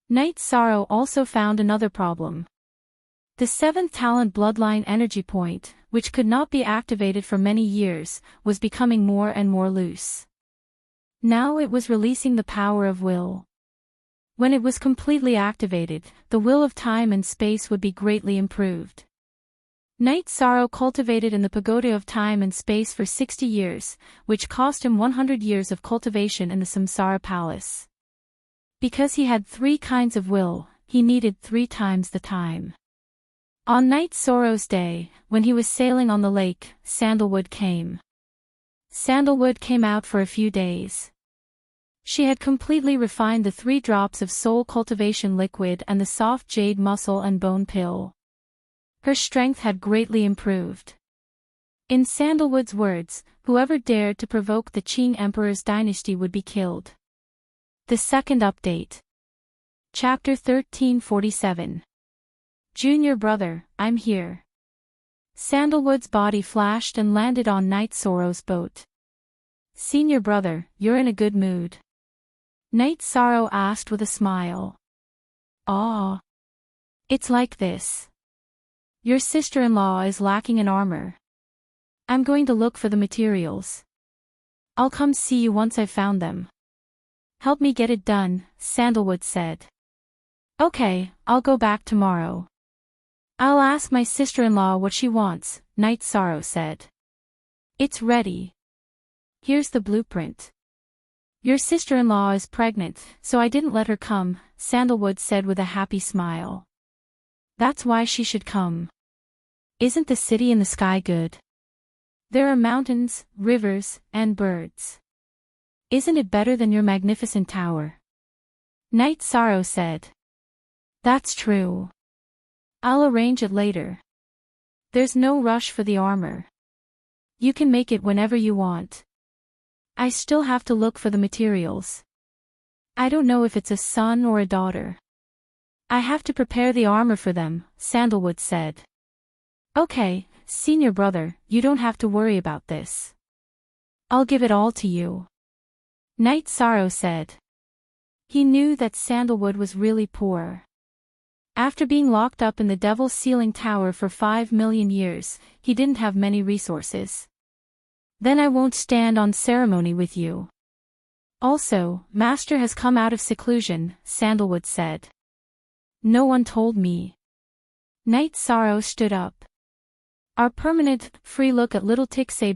Night Sorrow also found another problem. The seventh talent bloodline energy point, which could not be activated for many years, was becoming more and more loose. Now it was releasing the power of will. When it was completely activated, the will of time and space would be greatly improved. Night Sorrow cultivated in the pagoda of time and space for 60 years, which cost him 100 years of cultivation in the Samsara palace. Because he had 3 kinds of will, he needed 3 times the time. On Night Sorrow's day, when he was sailing on the lake, Sandalwood came. Sandalwood came out for a few days. She had completely refined the 3 drops of soul cultivation liquid and the soft jade muscle and bone pill. Her strength had greatly improved. In Sandalwood's words, whoever dared to provoke the Qing Emperor's dynasty would be killed. The second update. Chapter 1347. Junior brother, I'm here. Sandalwood's body flashed and landed on Night Sorrow's boat. Senior brother, you're in a good mood. Night Sorrow asked with a smile. Ah. It's like this. Your sister-in-law is lacking in armor. I'm going to look for the materials. I'll come see you once I've found them. Help me get it done, Sandalwood said. Okay, I'll go back tomorrow. I'll ask my sister-in-law what she wants, Night Sorrow said. It's ready. Here's the blueprint. Your sister-in-law is pregnant, so I didn't let her come, Sandalwood said with a happy smile. That's why she should come. Isn't the city in the sky good? There are mountains, rivers, and birds. Isn't it better than your magnificent tower? Night Sorrow said. That's true. I'll arrange it later. There's no rush for the armor. You can make it whenever you want. I still have to look for the materials. I don't know if it's a son or a daughter. I have to prepare the armor for them, Sandalwood said. Okay, senior brother, you don't have to worry about this. I'll give it all to you. Night Sorrow said. He knew that Sandalwood was really poor. After being locked up in the Devil's Ceiling Tower for 5 million years, he didn't have many resources. Then I won't stand on ceremony with you. Also, Master has come out of seclusion, Sandalwood said. No one told me. Night Sorrow stood up. Our permanent, free look at little Tixay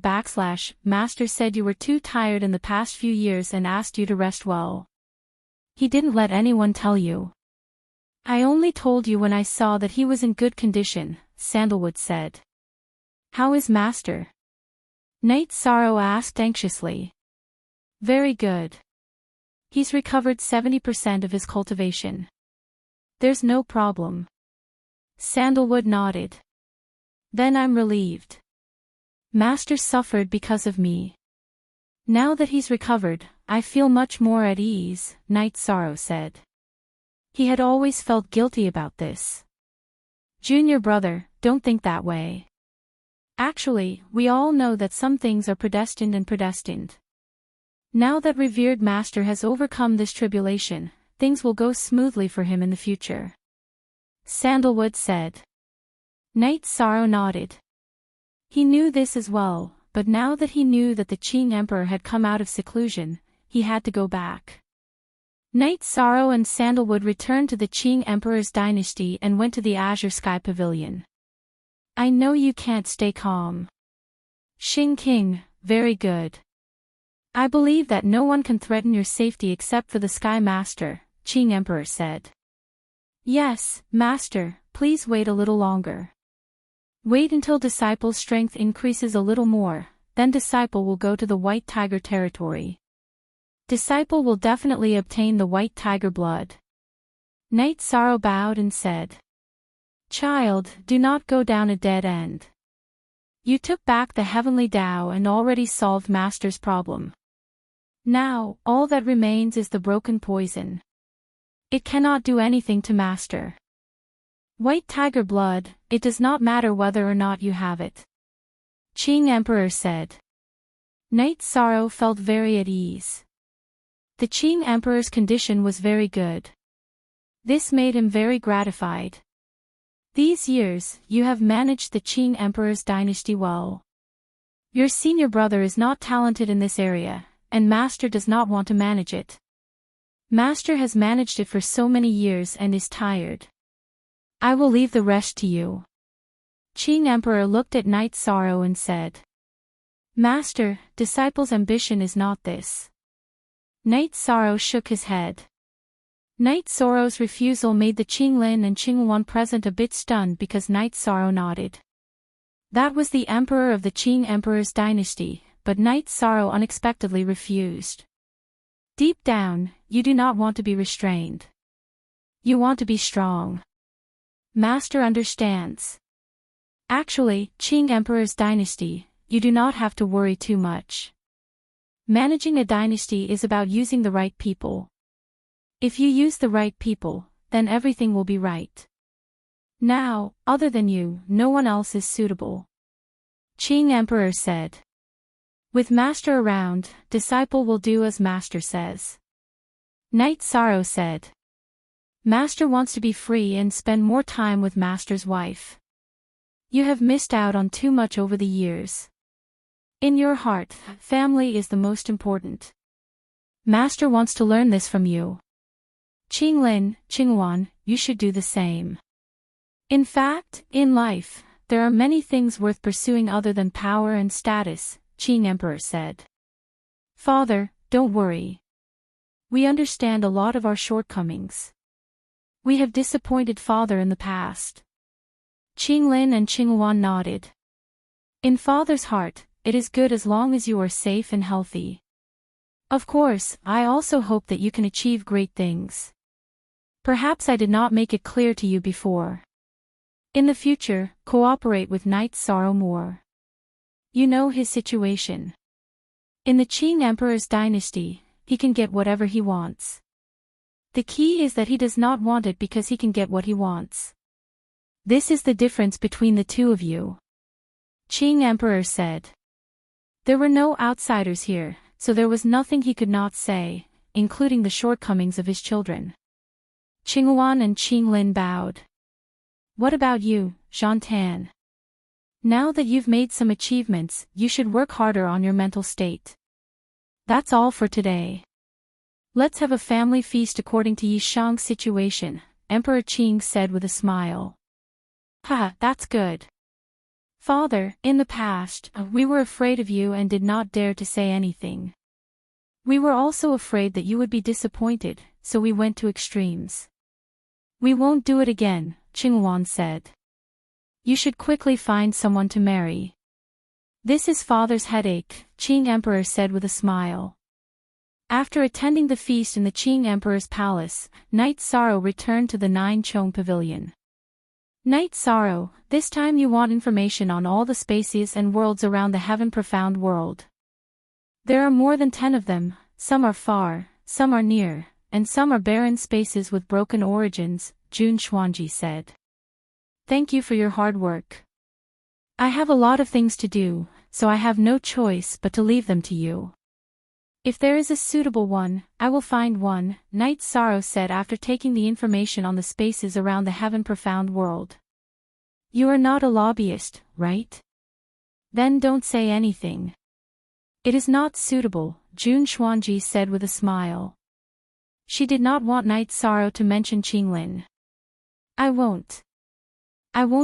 / Master said you were too tired in the past few years and asked you to rest well. He didn't let anyone tell you. I only told you when I saw that he was in good condition, Sandalwood said. How is Master? Night Sorrow asked anxiously. Very good. He's recovered 70% of his cultivation. There's no problem. Sandalwood nodded. Then I'm relieved. Master suffered because of me. Now that he's recovered, I feel much more at ease, Night Sorrow said. He had always felt guilty about this. Junior brother, don't think that way. Actually, we all know that some things are predestined and predestined. Now that revered Master has overcome this tribulation, things will go smoothly for him in the future. Sandalwood said. Night Sorrow nodded. He knew this as well, but now that he knew that the Qing Emperor had come out of seclusion, he had to go back. Night Sorrow and Sandalwood returned to the Qing Emperor's dynasty and went to the Azure Sky Pavilion. I know you can't stay calm. Xing King, very good. I believe that no one can threaten your safety except for the Sky Master, Qing Emperor said. Yes, Master, please wait a little longer. Wait until Disciple's strength increases a little more, then Disciple will go to the White Tiger territory. Disciple will definitely obtain the White Tiger blood. Night Sorrow bowed and said. Child, do not go down a dead end. You took back the heavenly Tao and already solved Master's problem. Now, all that remains is the broken poison. It cannot do anything to Master. White Tiger blood, it does not matter whether or not you have it. Qing Emperor said. Night Sorrow felt very at ease. The Qing Emperor's condition was very good. This made him very gratified. These years, you have managed the Qing Emperor's dynasty well. Your senior brother is not talented in this area, and Master does not want to manage it. Master has managed it for so many years and is tired. I will leave the rest to you. Qing Emperor looked at Knight Sorrow and said, Master, disciple's ambition is not this. Knight Sorrow shook his head. Knight Sorrow's refusal made the Qinglin and Qingwan present a bit stunned because Knight Sorrow nodded. That was the emperor of the Qing Emperor's dynasty, but Knight Sorrow unexpectedly refused. Deep down, you do not want to be restrained. You want to be strong. Master understands. Actually, Qing Emperor's dynasty, you do not have to worry too much. Managing a dynasty is about using the right people. If you use the right people, then everything will be right. Now, other than you, no one else is suitable. Qing Emperor said. With Master around, disciple will do as Master says. Knight Sorrow said. Master wants to be free and spend more time with Master's wife. You have missed out on too much over the years. In your heart, family is the most important. Master wants to learn this from you. Qinglin, Qingwan, you should do the same. In fact, in life, there are many things worth pursuing other than power and status, Qing Emperor said. Father, don't worry. We understand a lot of our shortcomings. We have disappointed Father in the past. Qinglin and Qingwan nodded. In Father's heart, it is good as long as you are safe and healthy. Of course, I also hope that you can achieve great things. Perhaps I did not make it clear to you before. In the future, cooperate with Knight Sorrow more. You know his situation. In the Qing Emperor's dynasty, he can get whatever he wants. The key is that he does not want it because he can get what he wants. This is the difference between the two of you. Qing Emperor said. There were no outsiders here, so there was nothing he could not say, including the shortcomings of his children. Qingwan and Qinglin bowed. What about you, Zhantan? Now that you've made some achievements, you should work harder on your mental state. That's all for today. Let's have a family feast according to Yishang's situation, Emperor Qing said with a smile. Haha, that's good. Father, in the past, we were afraid of you and did not dare to say anything. We were also afraid that you would be disappointed, so we went to extremes. We won't do it again, Qingwan said. You should quickly find someone to marry. This is Father's headache, Qing Emperor said with a smile. After attending the feast in the Qing Emperor's palace, Knight Sorrow returned to the Nine Chong Pavilion. Knight Sorrow, this time you want information on all the spaces and worlds around the heaven profound world. There are more than 10 of them, some are far, some are near, and some are barren spaces with broken origins, Jun Xuanji said. Thank you for your hard work. I have a lot of things to do, so I have no choice but to leave them to you. If there is a suitable one, I will find one, Knight Sorrow said after taking the information on the spaces around the heaven profound world. You are not a lobbyist, right? Then don't say anything. It is not suitable, Jun Xuanji said with a smile. She did not want Knight Sorrow to mention Qinglin. I won't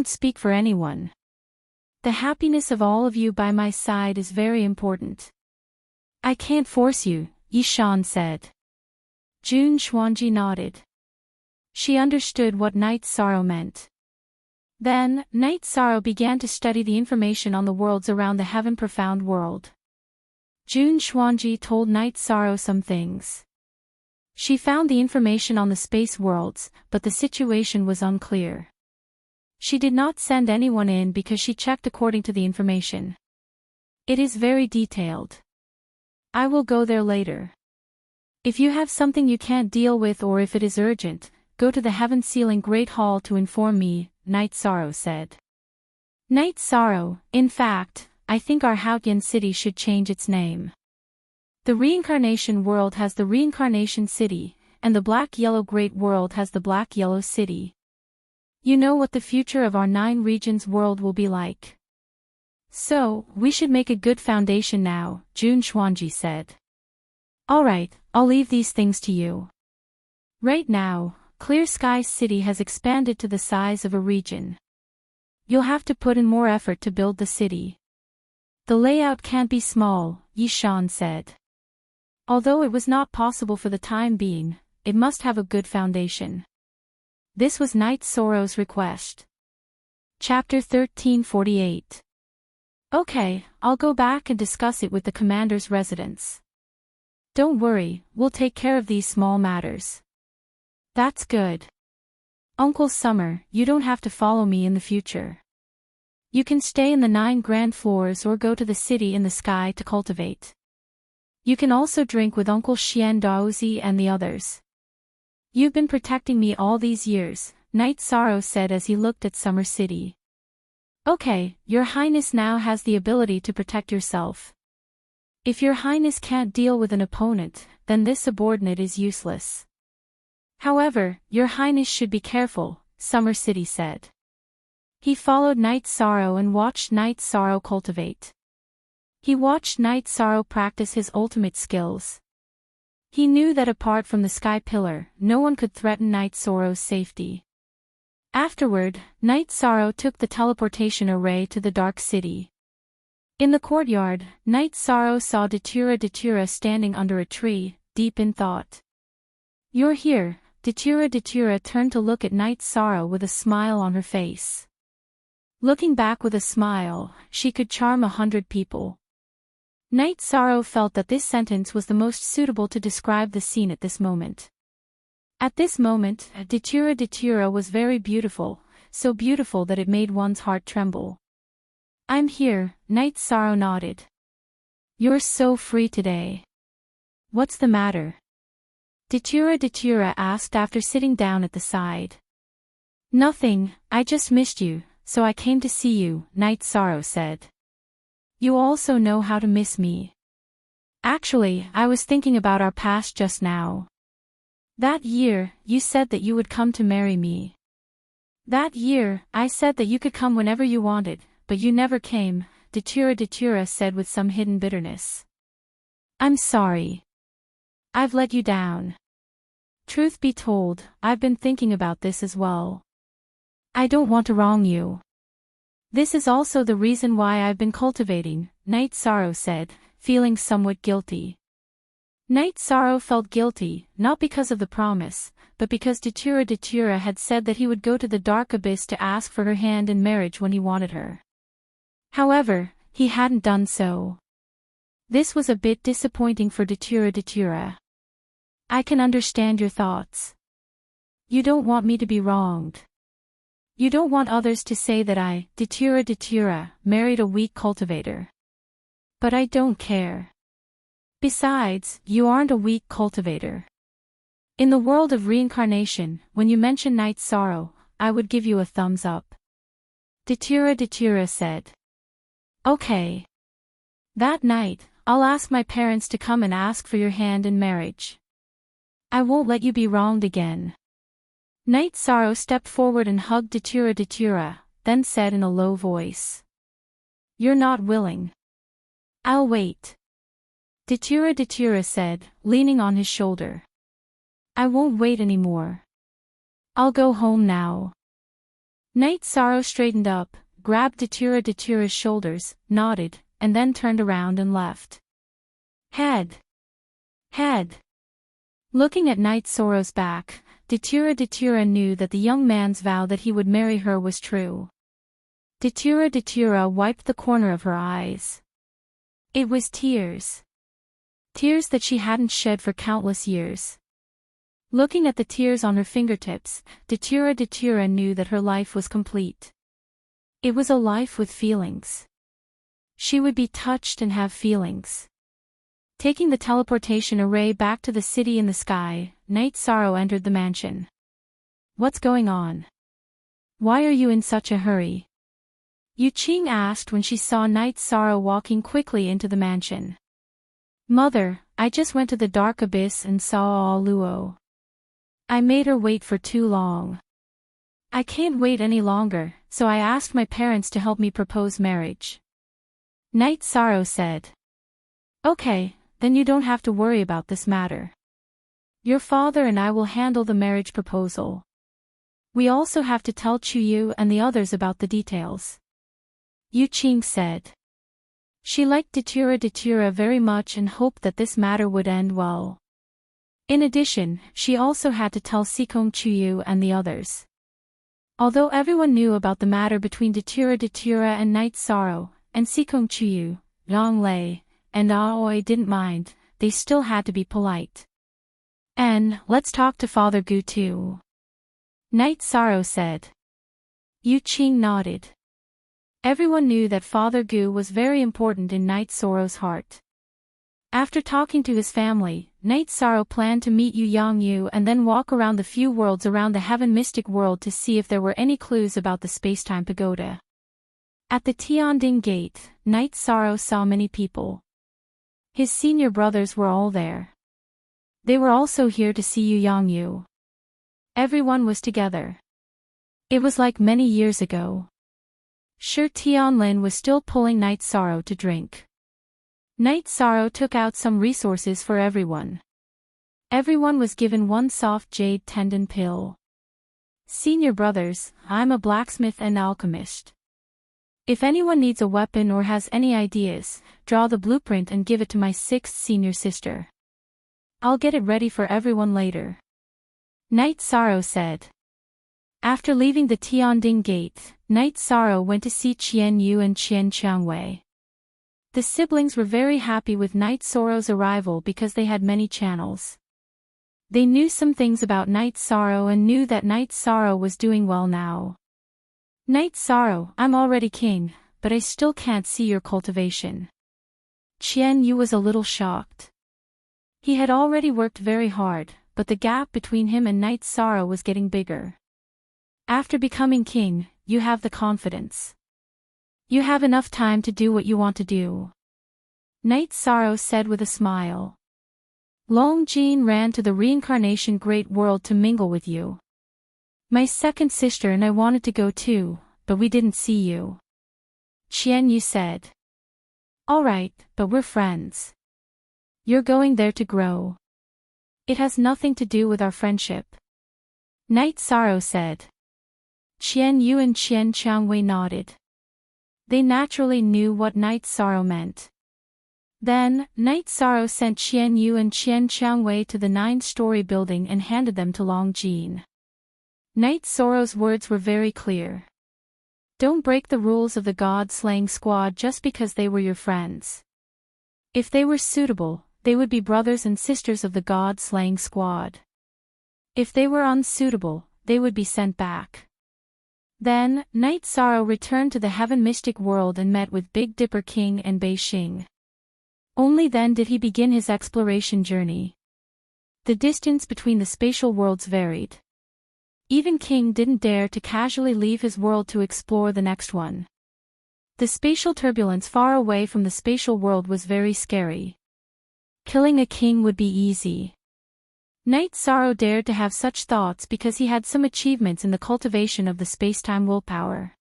speak for anyone. The happiness of all of you by my side is very important. I can't force you, Yishan said. Jun Xuanji nodded. She understood what Knight Sorrow meant. Then, Knight Sorrow began to study the information on the worlds around the heaven profound world. Jun Xuanji told Knight Sorrow some things. She found the information on the space worlds, but the situation was unclear. She did not send anyone in because she checked according to the information. It is very detailed. I will go there later. If you have something you can't deal with or if it is urgent, go to the Heaven Sealing Great Hall to inform me, Knight Sorrow said. Knight Sorrow, in fact, I think our Haotian city should change its name. The reincarnation world has the reincarnation city, and the black-yellow great world has the black-yellow city. You know what the future of our 9 regions world will be like. So, we should make a good foundation now, Jun Xuanji said. Alright, I'll leave these things to you. Right now, Clear Sky City has expanded to the size of a region. You'll have to put in more effort to build the city. The layout can't be small, Yishan said. Although it was not possible for the time being, it must have a good foundation. This was Knight Sorrow's request. Chapter 1348. Okay, I'll go back and discuss it with the commander's residents. Don't worry, we'll take care of these small matters. That's good. Uncle Summer, you don't have to follow me in the future. You can stay in the 9 grand floors or go to the city in the sky to cultivate. You can also drink with Uncle Xian Daozi and the others. You've been protecting me all these years, Knight Sorrow said as he looked at Summer City. Okay, Your Highness now has the ability to protect yourself. If Your Highness can't deal with an opponent, then this subordinate is useless. However, Your Highness should be careful, Summer City said. He followed Knight Sorrow and watched Knight Sorrow cultivate. He watched Knight Sorrow practice his ultimate skills. He knew that apart from the Sky Pillar, no one could threaten Knight Sorrow's safety. Afterward, Knight Sorrow took the teleportation array to the Dark City. In the courtyard, Knight Sorrow saw Datura standing under a tree, deep in thought. You're here, Datura turned to look at Knight Sorrow with a smile on her face. Looking back with a smile, she could charm 100 people. Knight Sorrow felt that this sentence was the most suitable to describe the scene at this moment. At this moment, Datura was very beautiful, so beautiful that it made one's heart tremble. I'm here, Knight Sorrow nodded. You're so free today. What's the matter? Datura asked after sitting down at the side. Nothing, I just missed you, so I came to see you, Knight Sorrow said. You also know how to miss me. Actually, I was thinking about our past just now. That year, you said that you would come to marry me. That year, I said that you could come whenever you wanted, but you never came, Datura said with some hidden bitterness. I'm sorry. I've let you down. Truth be told, I've been thinking about this as well. I don't want to wrong you. This is also the reason why I've been cultivating, Knight Sorrow said, feeling somewhat guilty. Knight Sorrow felt guilty, not because of the promise, but because Datura had said that he would go to the dark abyss to ask for her hand in marriage when he wanted her. However, he hadn't done so. This was a bit disappointing for Datura. I can understand your thoughts. You don't want me to be wronged. You don't want others to say that I, Datura, married a weak cultivator. But I don't care. Besides, you aren't a weak cultivator. In the world of reincarnation, when you mention Knight Sorrow, I would give you a thumbs up. Datura said. Okay. That night, I'll ask my parents to come and ask for your hand in marriage. I won't let you be wronged again. Knight Sorrow stepped forward and hugged Datura, then said in a low voice. You're not willing. I'll wait. Datura said, leaning on his shoulder. I won't wait anymore. I'll go home now. Knight Sorrow straightened up, grabbed Datura's shoulders, nodded, and then turned around and left. Head. Looking at Knight Sorrow's back, Datura knew that the young man's vow that he would marry her was true. Datura wiped the corner of her eyes. It was tears. Tears that she hadn't shed for countless years. Looking at the tears on her fingertips, Datura knew that her life was complete. It was a life with feelings. She would be touched and have feelings. Taking the teleportation array back to the city in the sky, Knight Sorrow entered the mansion. What's going on? Why are you in such a hurry? Yu Qing asked when she saw Knight Sorrow walking quickly into the mansion. Mother, I just went to the dark abyss and saw Luo. I made her wait for too long. I can't wait any longer, so I asked my parents to help me propose marriage. Night Sorrow said. Okay, then you don't have to worry about this matter. Your father and I will handle the marriage proposal. We also have to tell Chuyu and the others about the details. Yu Qing said. She liked Datura very much and hoped that this matter would end well. In addition, she also had to tell Sikong Chuyu and the others. Although everyone knew about the matter between Datura and Night Sorrow, and Sikong Chuyu, Long Lei, and Aoi didn't mind, they still had to be polite. And, let's talk to Father Gu too. Night Sorrow said. Yu Qing nodded. Everyone knew that Father Gu was very important in Night Sorrow's heart. After talking to his family, Night Sorrow planned to meet Yu Yangyu and then walk around the few worlds around the Heaven Mystic World to see if there were any clues about the Spacetime Pagoda. At the Tianding Gate, Night Sorrow saw many people. His senior brothers were all there. They were also here to see Yu Yangyu. Everyone was together. It was like many years ago. Sure, Tianlin was still pulling Night Sorrow to drink. Night Sorrow took out some resources for everyone. Everyone was given one soft jade tendon pill. Senior brothers, I'm a blacksmith and alchemist. If anyone needs a weapon or has any ideas, draw the blueprint and give it to my 6th senior sister. I'll get it ready for everyone later. Night Sorrow said. After leaving the Tianding Gate, Night Sorrow went to see Qian Yu and Qian Qiangwei. The siblings were very happy with Night Sorrow's arrival because they had many channels. They knew some things about Night Sorrow and knew that Night Sorrow was doing well now. Night Sorrow, I'm already king, but I still can't see your cultivation. Qian Yu was a little shocked. He had already worked very hard, but the gap between him and Night Sorrow was getting bigger. After becoming king, you have the confidence. You have enough time to do what you want to do. Night Sorrow said with a smile. Long Jin ran to the reincarnation great world to mingle with you. My second sister and I wanted to go too, but we didn't see you. Qian Yu said. Alright, but we're friends. You're going there to grow. It has nothing to do with our friendship. Night Sorrow said. Qian Yu and Qian Qiangwei nodded. They naturally knew what Night Sorrow meant. Then, Night Sorrow sent Qian Yu and Qian Qiangwei to the 9-story building and handed them to Long Jin. Night Sorrow's words were very clear. Don't break the rules of the God-slaying squad just because they were your friends. If they were suitable, they would be brothers and sisters of the God-slaying squad. If they were unsuitable, they would be sent back. Then, Night Sorrow returned to the Heaven Mystic World and met with Big Dipper King and Bei Xing. Only then did he begin his exploration journey. The distance between the spatial worlds varied. Even King didn't dare to casually leave his world to explore the next one. The spatial turbulence far away from the spatial world was very scary. Killing a king would be easy. Night Sorrow dared to have such thoughts because he had some achievements in the cultivation of the spacetime willpower.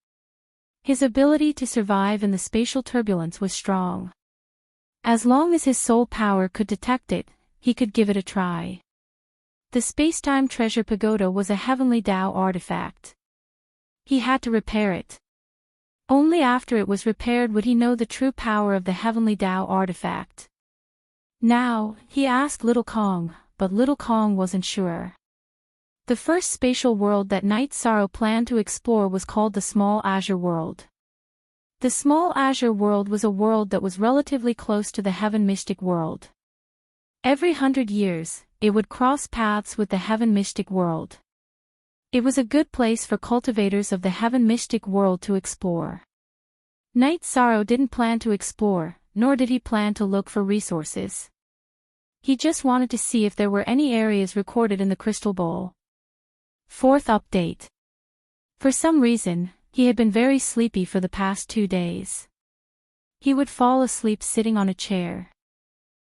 His ability to survive in the spatial turbulence was strong. As long as his soul power could detect it, he could give it a try. The spacetime treasure pagoda was a heavenly Tao artifact. He had to repair it. Only after it was repaired would he know the true power of the heavenly Tao artifact. Now, he asked Little Kong, but Little Kong wasn't sure. The first spatial world that Night Sorrow planned to explore was called the Small Azure World. The Small Azure World was a world that was relatively close to the Heaven Mystic World. Every 100 years, it would cross paths with the Heaven Mystic World. It was a good place for cultivators of the Heaven Mystic World to explore. Night Sorrow didn't plan to explore, nor did he plan to look for resources. He just wanted to see if there were any areas recorded in the crystal bowl. Fourth update. For some reason, he had been very sleepy for the past 2 days. He would fall asleep sitting on a chair.